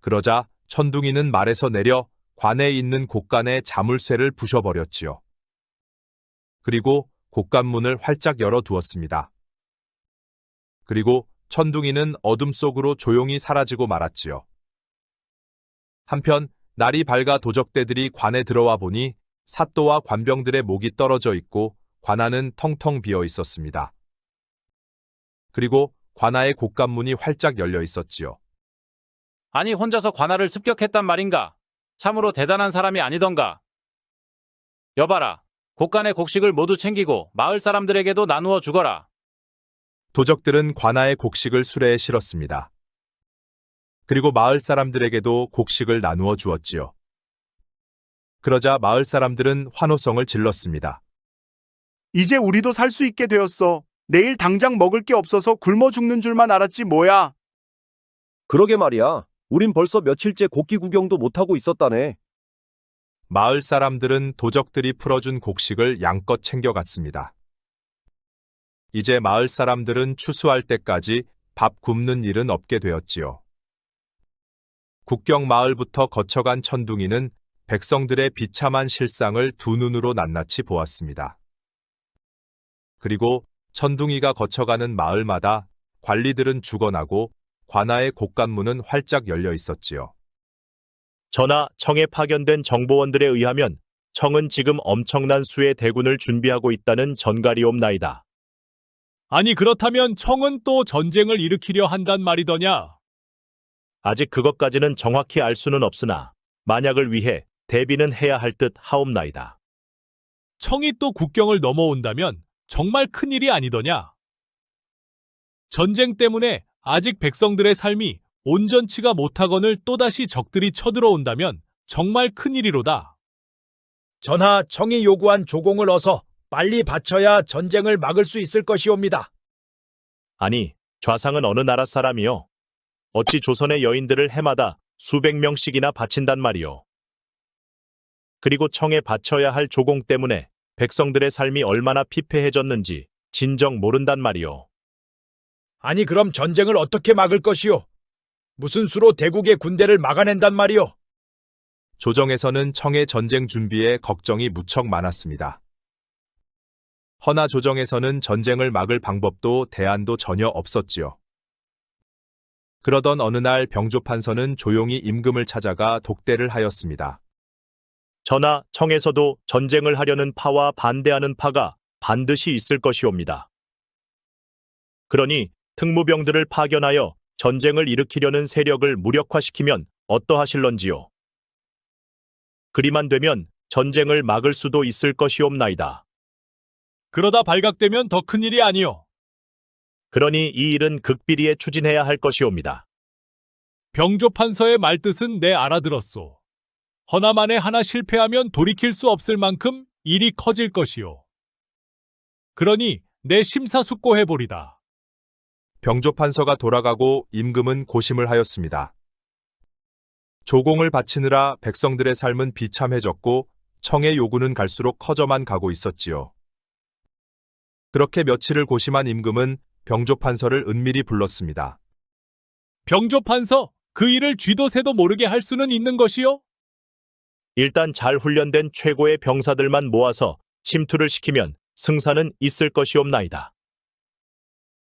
그러자 천둥이는 말에서 내려 관에 있는 곡간의 자물쇠를 부셔버렸지요. 그리고 곡간문을 활짝 열어두었습니다. 그리고 천둥이는 어둠 속으로 조용히 사라지고 말았지요. 한편 날이 밝아 도적대들이 관에 들어와 보니 사또와 관병들의 목이 떨어져 있고 관하는 텅텅 비어 있었습니다. 그리고 관하의 곡간문이 활짝 열려 있었지요.
아니 혼자서 관할을 습격했단 말인가? 참으로 대단한 사람이 아니던가? 여봐라. 곡간의 곡식을 모두 챙기고 마을 사람들에게도 나누어 주거라.
도적들은 관하의 곡식을 수레에 실었습니다. 그리고 마을 사람들에게도 곡식을 나누어 주었지요. 그러자 마을 사람들은 환호성을 질렀습니다.
이제 우리도 살 수 있게 되었어. 내일 당장 먹을 게 없어서 굶어 죽는 줄만 알았지 뭐야.
그러게 말이야. 우린 벌써 며칠째 곡기 구경도 못하고 있었다네.
마을 사람들은 도적들이 풀어준 곡식을 양껏 챙겨갔습니다. 이제 마을 사람들은 추수할 때까지 밥 굽는 일은 없게 되었지요. 국경 마을부터 거쳐간 천둥이는 백성들의 비참한 실상을 두 눈으로 낱낱이 보았습니다. 그리고 천둥이가 거쳐가는 마을마다 관리들은 죽어나고 관하의 곡간문은 활짝 열려 있었지요.
전하, 청에 파견된 정보원들에 의하면 청은 지금 엄청난 수의 대군을 준비하고 있다는 전갈이옵나이다.
아니 그렇다면 청은 또 전쟁을 일으키려 한단 말이더냐?
아직 그것까지는 정확히 알 수는 없으나 만약을 위해 대비는 해야 할 듯 하옵나이다.
청이 또 국경을 넘어온다면 정말 큰일이 아니더냐? 전쟁 때문에 아직 백성들의 삶이 온전치가 못하거늘 또다시 적들이 쳐들어온다면 정말 큰일이로다.
전하, 청이 요구한 조공을 어서 빨리 바쳐야 전쟁을 막을 수 있을 것이옵니다.
아니, 좌상은 어느 나라 사람이요? 어찌 조선의 여인들을 해마다 수백 명씩이나 바친단 말이오. 그리고 청에 바쳐야 할 조공 때문에 백성들의 삶이 얼마나 피폐해졌는지 진정 모른단 말이오.
아니 그럼 전쟁을 어떻게 막을 것이오? 무슨 수로 대국의 군대를 막아낸단 말이오?
조정에서는 청의 전쟁 준비에 걱정이 무척 많았습니다. 허나 조정에서는 전쟁을 막을 방법도 대안도 전혀 없었지요. 그러던 어느 날 병조판서는 조용히 임금을 찾아가 독대를 하였습니다.
전하, 청에서도 전쟁을 하려는 파와 반대하는 파가 반드시 있을 것이옵니다. 그러니 특무병들을 파견하여 전쟁을 일으키려는 세력을 무력화시키면 어떠하실런지요? 그리만 되면 전쟁을 막을 수도 있을 것이옵나이다.
그러다 발각되면 더 큰일이 아니오.
그러니 이 일은 극비리에 추진해야 할 것이옵니다.
병조판서의 말뜻은 내 알아들었소. 허나 만에 하나 실패하면 돌이킬 수 없을 만큼 일이 커질 것이오. 그러니 내 심사숙고해보리다.
병조판서가 돌아가고 임금은 고심을 하였습니다. 조공을 바치느라 백성들의 삶은 비참해졌고 청의 요구는 갈수록 커져만 가고 있었지요. 그렇게 며칠을 고심한 임금은 병조판서를 은밀히 불렀습니다.
병조판서, 그 일을 쥐도 새도 모르게 할 수는 있는 것이요?
일단 잘 훈련된 최고의 병사들만 모아서 침투를 시키면 승산은 있을 것이옵나이다.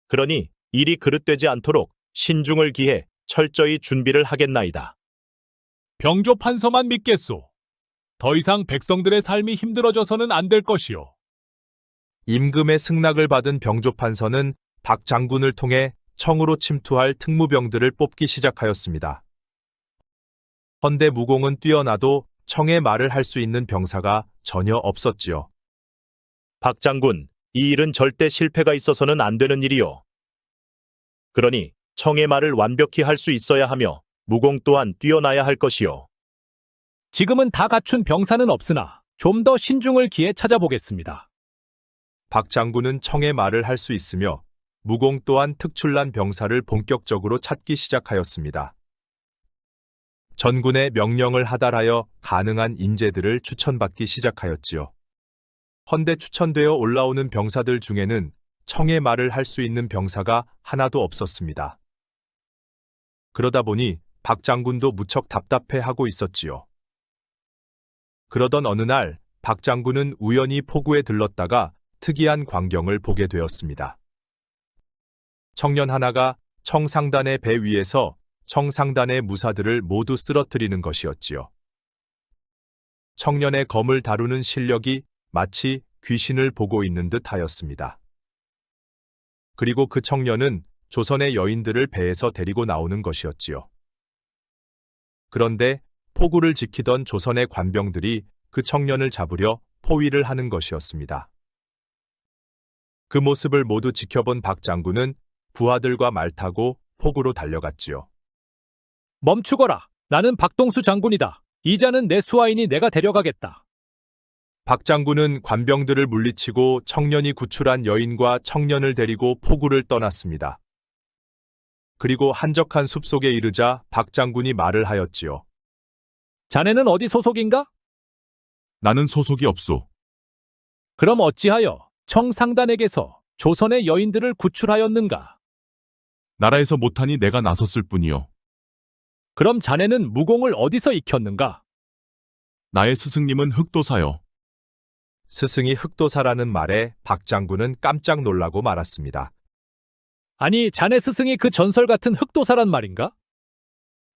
그러니 일이 그릇되지 않도록 신중을 기해 철저히 준비를 하겠나이다.
병조판서만 믿겠소. 더 이상 백성들의 삶이 힘들어져서는 안 될 것이요.
임금의 승낙을 받은 병조판서는 박 장군을 통해 청으로 침투할 특무병들을 뽑기 시작하였습니다. 헌데 무공은 뛰어나도 청의 말을 할 수 있는 병사가 전혀 없었지요.
박 장군, 이 일은 절대 실패가 있어서는 안 되는 일이요. 그러니 청의 말을 완벽히 할 수 있어야 하며 무공 또한 뛰어나야 할 것이요.
지금은 다 갖춘 병사는 없으나 좀 더 신중을 기해 찾아보겠습니다.
박 장군은 청의 말을 할 수 있으며 무공 또한 특출난 병사를 본격적으로 찾기 시작하였습니다. 전군의 명령을 하달하여 가능한 인재들을 추천받기 시작하였지요. 헌데 추천되어 올라오는 병사들 중에는 청의 말을 할 수 있는 병사가 하나도 없었습니다. 그러다 보니 박 장군도 무척 답답해하고 있었지요. 그러던 어느 날 박 장군은 우연히 포구에 들렀다가 특이한 광경을 보게 되었습니다. 청년 하나가 청상단의 배 위에서 청상단의 무사들을 모두 쓰러뜨리는 것이었지요. 청년의 검을 다루는 실력이 마치 귀신을 보고 있는 듯 하였습니다. 그리고 그 청년은 조선의 여인들을 배에서 데리고 나오는 것이었지요. 그런데 포구를 지키던 조선의 관병들이 그 청년을 잡으려 포위를 하는 것이었습니다. 그 모습을 모두 지켜본 박 장군은 부하들과 말 타고 포구로 달려갔지요.
멈추거라. 나는 박동수 장군이다. 이자는 내 수하이니 내가 데려가겠다.
박 장군은 관병들을 물리치고 청년이 구출한 여인과 청년을 데리고 포구를 떠났습니다. 그리고 한적한 숲속에 이르자 박 장군이 말을 하였지요.
자네는 어디 소속인가?
나는 소속이 없소.
그럼 어찌하여 청상단에게서 조선의 여인들을 구출하였는가?
나라에서 못하니 내가 나섰을 뿐이요.
그럼 자네는 무공을 어디서 익혔는가?
나의 스승님은 흑도사요.
스승이 흑도사라는 말에 박 장군은 깜짝 놀라고 말았습니다.
아니, 자네 스승이 그 전설 같은 흑도사란 말인가?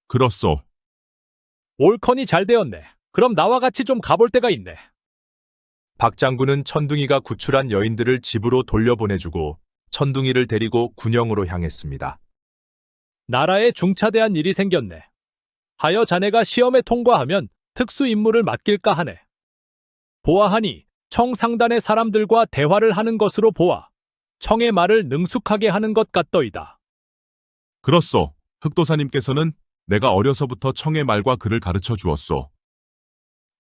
그렇소.
옳거니 잘 되었네. 그럼 나와 같이 좀 가볼 데가 있네.
박 장군은 천둥이가 구출한 여인들을 집으로 돌려보내주고 천둥이를 데리고 군영으로 향했습니다.
나라에 중차대한 일이 생겼네. 하여 자네가 시험에 통과하면 특수 임무를 맡길까 하네. 보아하니 청상단의 사람들과 대화를 하는 것으로 보아 청의 말을 능숙하게 하는 것 같더이다.
그렇소. 흑도사님께서는 내가 어려서부터 청의 말과 글을 가르쳐 주었소.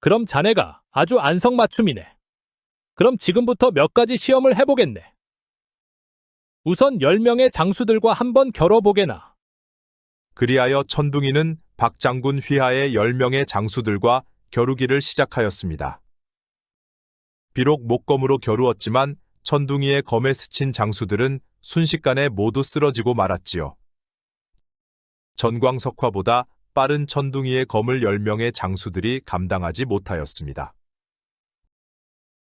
그럼 자네가 아주 안성맞춤이네. 그럼 지금부터 몇 가지 시험을 해보겠네. 우선 10명의 장수들과 한번 겨뤄보게나.
그리하여 천둥이는 박 장군 휘하의 10명의 장수들과 겨루기를 시작하였습니다. 비록 목검으로 겨루었지만 천둥이의 검에 스친 장수들은 순식간에 모두 쓰러지고 말았지요. 전광석화보다 빠른 천둥이의 검을 10명의 장수들이 감당하지 못하였습니다.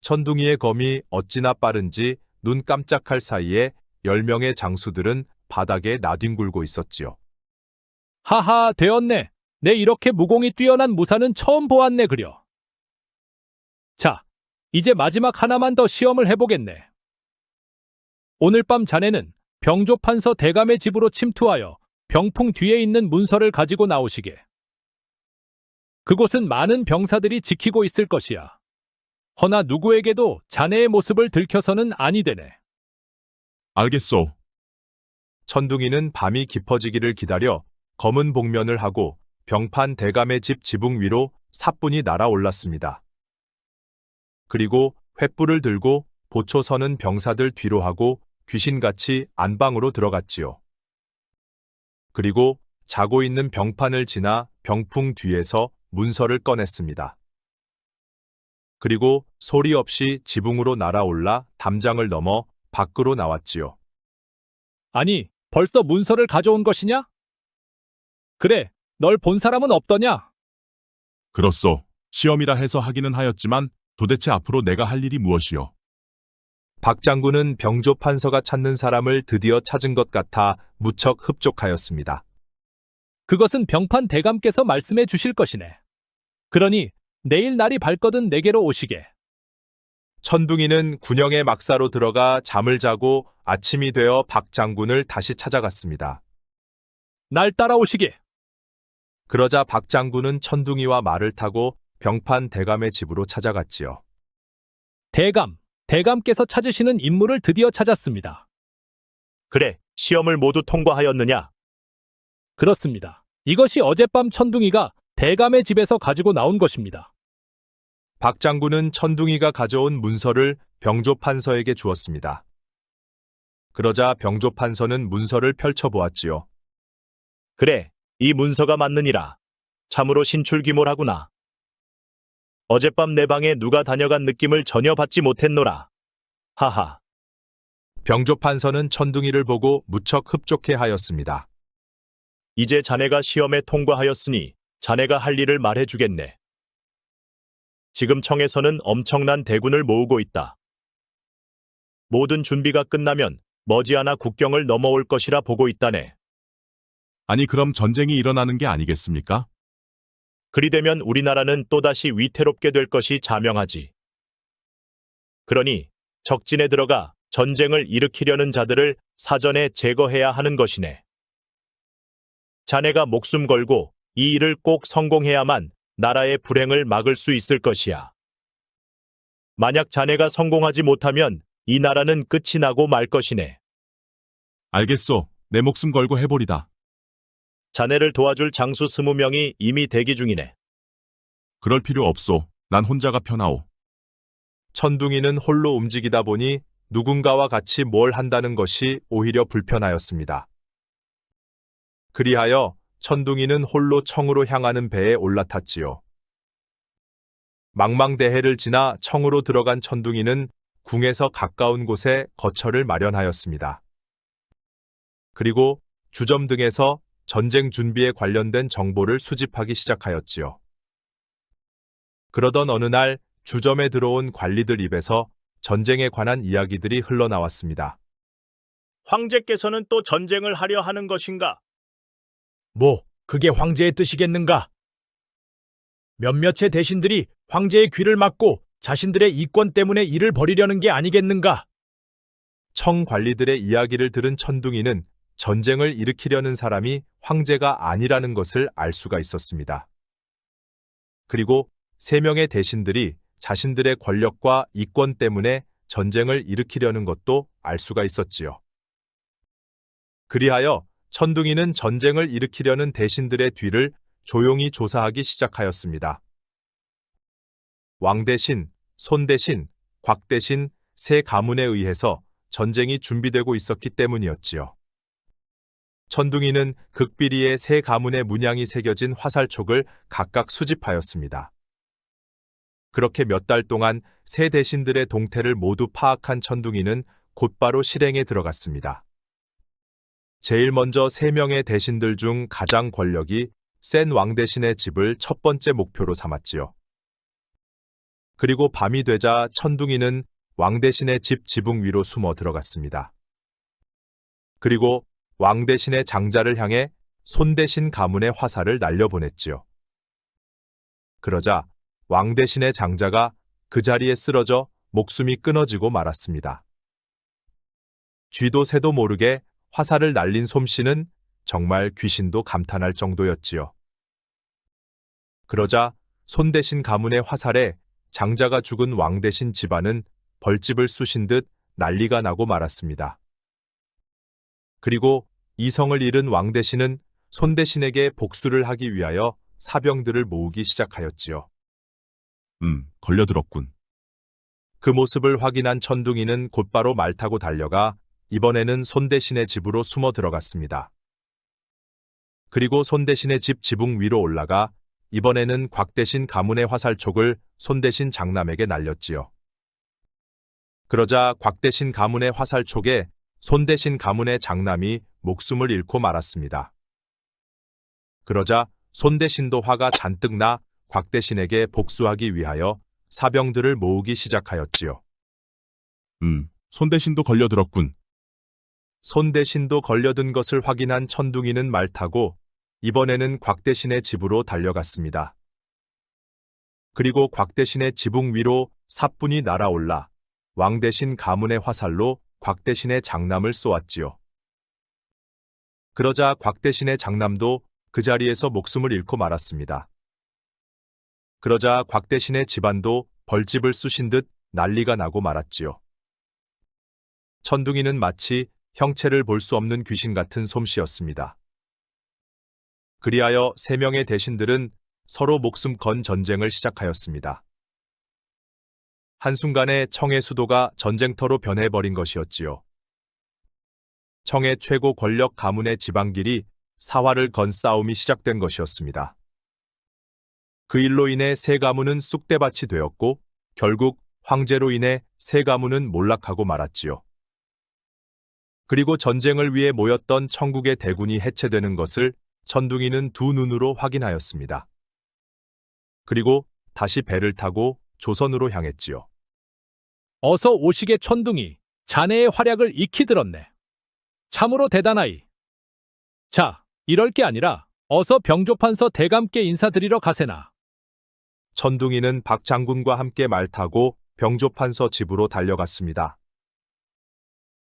천둥이의 검이 어찌나 빠른지 눈 깜짝할 사이에 10명의 장수들은 바닥에 나뒹굴고 있었지요.
하하, 되었네. 내 이렇게 무공이 뛰어난 무사는 처음 보았네 그려. 자, 이제 마지막 하나만 더 시험을 해보겠네. 오늘 밤 자네는 병조판서 대감의 집으로 침투하여 병풍 뒤에 있는 문서를 가지고 나오시게. 그곳은 많은 병사들이 지키고 있을 것이야. 허나 누구에게도 자네의 모습을 들켜서는 아니 되네.
알겠소.
천둥이는 밤이 깊어지기를 기다려 검은 복면을 하고 병판 대감의 집 지붕 위로 사뿐히 날아올랐습니다. 그리고 횃불을 들고 보초 서는 병사들 뒤로 하고 귀신같이 안방으로 들어갔지요. 그리고 자고 있는 병판을 지나 병풍 뒤에서 문서를 꺼냈습니다. 그리고 소리 없이 지붕으로 날아올라 담장을 넘어 밖으로 나왔지요.
아니, 벌써 문서를 가져온 것이냐? 그래, 널 본 사람은 없더냐?
그렇소. 시험이라 해서 하기는 하였지만 도대체 앞으로 내가 할 일이 무엇이요?
박 장군은 병조 판서가 찾는 사람을 드디어 찾은 것 같아 무척 흡족하였습니다.
그것은 병판 대감께서 말씀해 주실 것이네. 그러니 내일 날이 밝거든 내게로 오시게.
천둥이는 군영의 막사로 들어가 잠을 자고 아침이 되어 박 장군을 다시 찾아갔습니다.
날 따라오시게.
그러자 박 장군은 천둥이와 말을 타고 병판 대감의 집으로 찾아갔지요.
대감께서 찾으시는 인물을 드디어 찾았습니다.
그래, 시험을 모두 통과하였느냐?
그렇습니다. 이것이 어젯밤 천둥이가 대감의 집에서 가지고 나온 것입니다.
박 장군은 천둥이가 가져온 문서를 병조 판서에게 주었습니다. 그러자 병조 판서는 문서를 펼쳐보았지요.
그래, 이 문서가 맞느니라. 참으로 신출귀몰하구나. 어젯밤 내 방에 누가 다녀간 느낌을 전혀 받지 못했노라. 하하.
병조 판서는 천둥이를 보고 무척 흡족해하였습니다.
이제 자네가 시험에 통과하였으니 자네가 할 일을 말해주겠네. 지금 청에서는 엄청난 대군을 모으고 있다. 모든 준비가 끝나면 머지않아 국경을 넘어올 것이라 보고 있다네.
아니 그럼 전쟁이 일어나는 게 아니겠습니까?
그리되면 우리나라는 또다시 위태롭게 될 것이 자명하지. 그러니 적진에 들어가 전쟁을 일으키려는 자들을 사전에 제거해야 하는 것이네. 자네가 목숨 걸고 이 일을 꼭 성공해야만 나라의 불행을 막을 수 있을 것이야. 만약 자네가 성공하지 못하면 이 나라는 끝이 나고 말 것이네.
알겠소. 내 목숨 걸고 해보리다.
자네를 도와줄 장수 20명이 이미 대기 중이네.
그럴 필요 없소. 난 혼자가 편하오.
천둥이는 홀로 움직이다 보니 누군가와 같이 뭘 한다는 것이 오히려 불편하였습니다. 그리하여 천둥이는 홀로 청으로 향하는 배에 올라탔지요. 망망대해를 지나 청으로 들어간 천둥이는 궁에서 가까운 곳에 거처를 마련하였습니다. 그리고 주점 등에서 전쟁 준비에 관련된 정보를 수집하기 시작하였지요. 그러던 어느 날 주점에 들어온 관리들 입에서 전쟁에 관한 이야기들이 흘러나왔습니다.
황제께서는 또 전쟁을 하려 하는 것인가?
뭐, 그게 황제의 뜻이겠는가? 몇몇의 대신들이 황제의 귀를 막고 자신들의 이권 때문에 일을 벌이려는 게 아니겠는가?
청 관리들의 이야기를 들은 천둥이는 전쟁을 일으키려는 사람이 황제가 아니라는 것을 알 수가 있었습니다. 그리고 3명의 대신들이 자신들의 권력과 이권 때문에 전쟁을 일으키려는 것도 알 수가 있었지요. 그리하여 천둥이는 전쟁을 일으키려는 대신들의 뒤를 조용히 조사하기 시작하였습니다. 왕대신, 손대신, 곽대신 3 가문에 의해서 전쟁이 준비되고 있었기 때문이었지요. 천둥이는 극비리의 3 가문의 문양이 새겨진 화살촉을 각각 수집하였습니다. 그렇게 몇 달 동안 3 대신들의 동태를 모두 파악한 천둥이는 곧바로 실행에 들어갔습니다. 제일 먼저 3명의 대신들 중 가장 권력이 센 왕대신의 집을 첫 번째 목표로 삼았지요. 그리고 밤이 되자 천둥이는 왕대신의 집 지붕 위로 숨어 들어갔습니다. 그리고 왕대신의 장자를 향해 손대신 가문의 화살을 날려보냈지요. 그러자 왕대신의 장자가 그 자리에 쓰러져 목숨이 끊어지고 말았습니다. 쥐도 새도 모르게 화살을 날린 솜씨는 정말 귀신도 감탄할 정도였지요. 그러자 손대신 가문의 화살에 장자가 죽은 왕대신 집안은 벌집을 쑤신 듯 난리가 나고 말았습니다. 그리고 이성을 잃은 왕대신은 손대신에게 복수를 하기 위하여 사병들을 모으기 시작하였지요.
걸려들었군.
그 모습을 확인한 천둥이는 곧바로 말 타고 달려가 이번에는 손대신의 집으로 숨어 들어갔습니다. 그리고 손대신의 집 지붕 위로 올라가 이번에는 곽 대신 가문의 화살촉을 손 대신 장남에게 날렸지요. 그러자 곽 대신 가문의 화살촉에 손 대신 가문의 장남이 목숨을 잃고 말았습니다. 그러자 손 대신도 화가 잔뜩 나 곽 대신에게 복수하기 위하여 사병들을 모으기 시작하였지요.
손 대신도 걸려들었군.
손 대신도 걸려든 것을 확인한 천둥이는 말 타고 이번에는 곽 대신의 집으로 달려갔습니다. 그리고 곽 대신의 지붕 위로 사뿐히 날아올라 왕 대신 가문의 화살로 곽 대신의 장남을 쏘았지요. 그러자 곽 대신의 장남도 그 자리에서 목숨을 잃고 말았습니다. 그러자 곽 대신의 집안도 벌집을 쑤신 듯 난리가 나고 말았지요. 천둥이는 마치 형체를 볼 수 없는 귀신 같은 솜씨였습니다. 그리하여 3명의 대신들은 서로 목숨 건 전쟁을 시작하였습니다. 한순간에 청의 수도가 전쟁터로 변해버린 것이었지요. 청의 최고 권력 가문의 지방길이 사활을 건 싸움이 시작된 것이었습니다. 그 일로 인해 세 가문은 쑥대밭이 되었고 결국 황제로 인해 세 가문은 몰락하고 말았지요. 그리고 전쟁을 위해 모였던 청국의 대군이 해체되는 것을 천둥이는 두 눈으로 확인하였습니다. 그리고 다시 배를 타고 조선으로 향했지요.
어서 오시게 천둥이, 자네의 활약을 익히 들었네. 참으로 대단하이. 자, 이럴 게 아니라 어서 병조판서 대감께 인사드리러 가세나.
천둥이는 박 장군과 함께 말 타고 병조판서 집으로 달려갔습니다.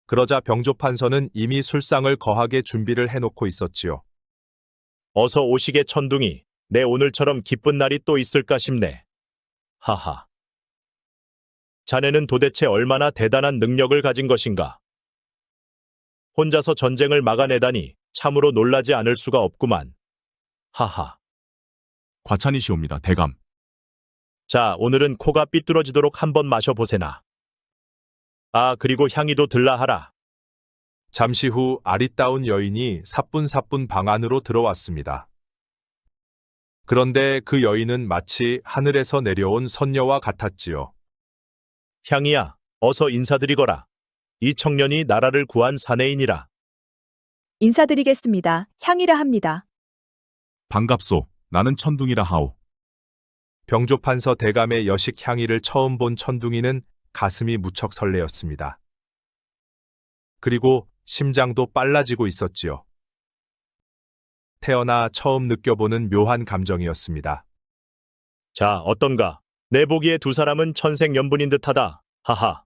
그러자 병조판서는 이미 술상을 거하게 준비를 해놓고 있었지요.
어서 오시게 천둥이, 내 오늘처럼 기쁜 날이 또 있을까 싶네. 하하. 자네는 도대체 얼마나 대단한 능력을 가진 것인가? 혼자서 전쟁을 막아내다니 참으로 놀라지 않을 수가 없구만. 하하.
과찬이시옵니다, 대감.
자, 오늘은 코가 삐뚤어지도록 한번 마셔보세나. 아, 그리고 향이도 들라하라.
잠시 후 아리따운 여인이 사뿐사뿐 방 안으로 들어왔습니다. 그런데 그 여인은 마치 하늘에서 내려온 선녀와 같았지요.
향이야, 어서 인사드리거라. 이 청년이 나라를 구한 사내인이라.
인사드리겠습니다. 향이라 합니다.
반갑소. 나는 천둥이라 하오.
병조판서 대감의 여식 향이를 처음 본 천둥이는 가슴이 무척 설레었습니다. 그리고 심장도 빨라지고 있었지요. 태어나 처음 느껴보는 묘한 감정이었습니다.
자, 어떤가? 내 보기에 두 사람은 천생연분인 듯하다. 하하.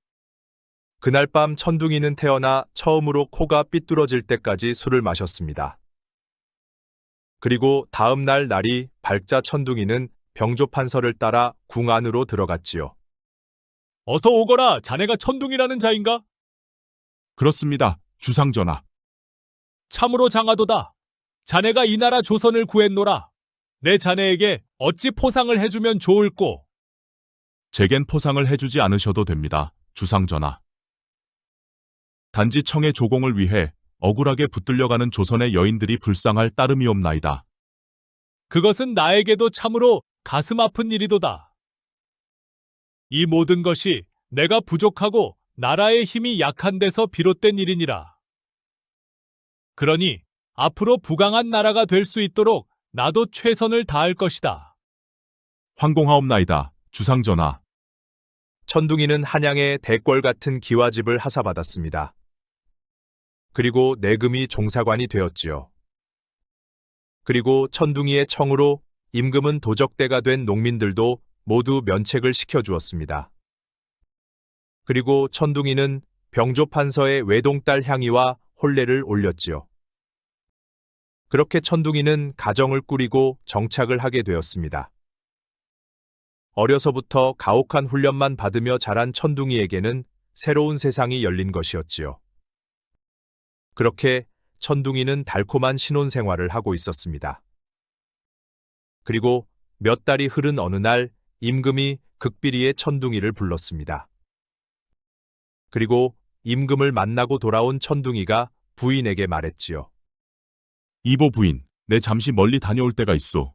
그날 밤 천둥이는 태어나 처음으로 코가 삐뚤어질 때까지 술을 마셨습니다. 그리고 다음 날 날이 밝자 천둥이는 병조판서를 따라 궁 안으로 들어갔지요.
어서 오거라. 자네가 천둥이라는 자인가?
그렇습니다, 주상전하.
참으로 장하도다. 자네가 이 나라 조선을 구했노라. 내 자네에게 어찌 포상을 해주면 좋을꼬?
제겐 포상을 해주지 않으셔도 됩니다, 주상전하. 단지 청의 조공을 위해 억울하게 붙들려가는 조선의 여인들이 불쌍할 따름이옵나이다.
그것은 나에게도 참으로 가슴 아픈 일이도다. 이 모든 것이 내가 부족하고 나라의 힘이 약한 데서 비롯된 일이니라. 그러니 앞으로 부강한 나라가 될 수 있도록 나도 최선을 다할 것이다.
황공하옵나이다, 주상전하.
천둥이는 한양의 대궐 같은 기와집을 하사받았습니다. 그리고 내금이 종사관이 되었지요. 그리고 천둥이의 청으로 임금은 도적대가 된 농민들도 모두 면책을 시켜주었습니다. 그리고 천둥이는 병조판서의 외동딸 향이와 혼례를 올렸지요. 그렇게 천둥이는 가정을 꾸리고 정착을 하게 되었습니다. 어려서부터 가혹한 훈련만 받으며 자란 천둥이에게는 새로운 세상이 열린 것이었지요. 그렇게 천둥이는 달콤한 신혼생활을 하고 있었습니다. 그리고 몇 달이 흐른 어느 날 임금이 극비리에 천둥이를 불렀습니다. 그리고 임금을 만나고 돌아온 천둥이가 부인에게 말했지요.
이보 부인, 내 잠시 멀리 다녀올 때가 있소.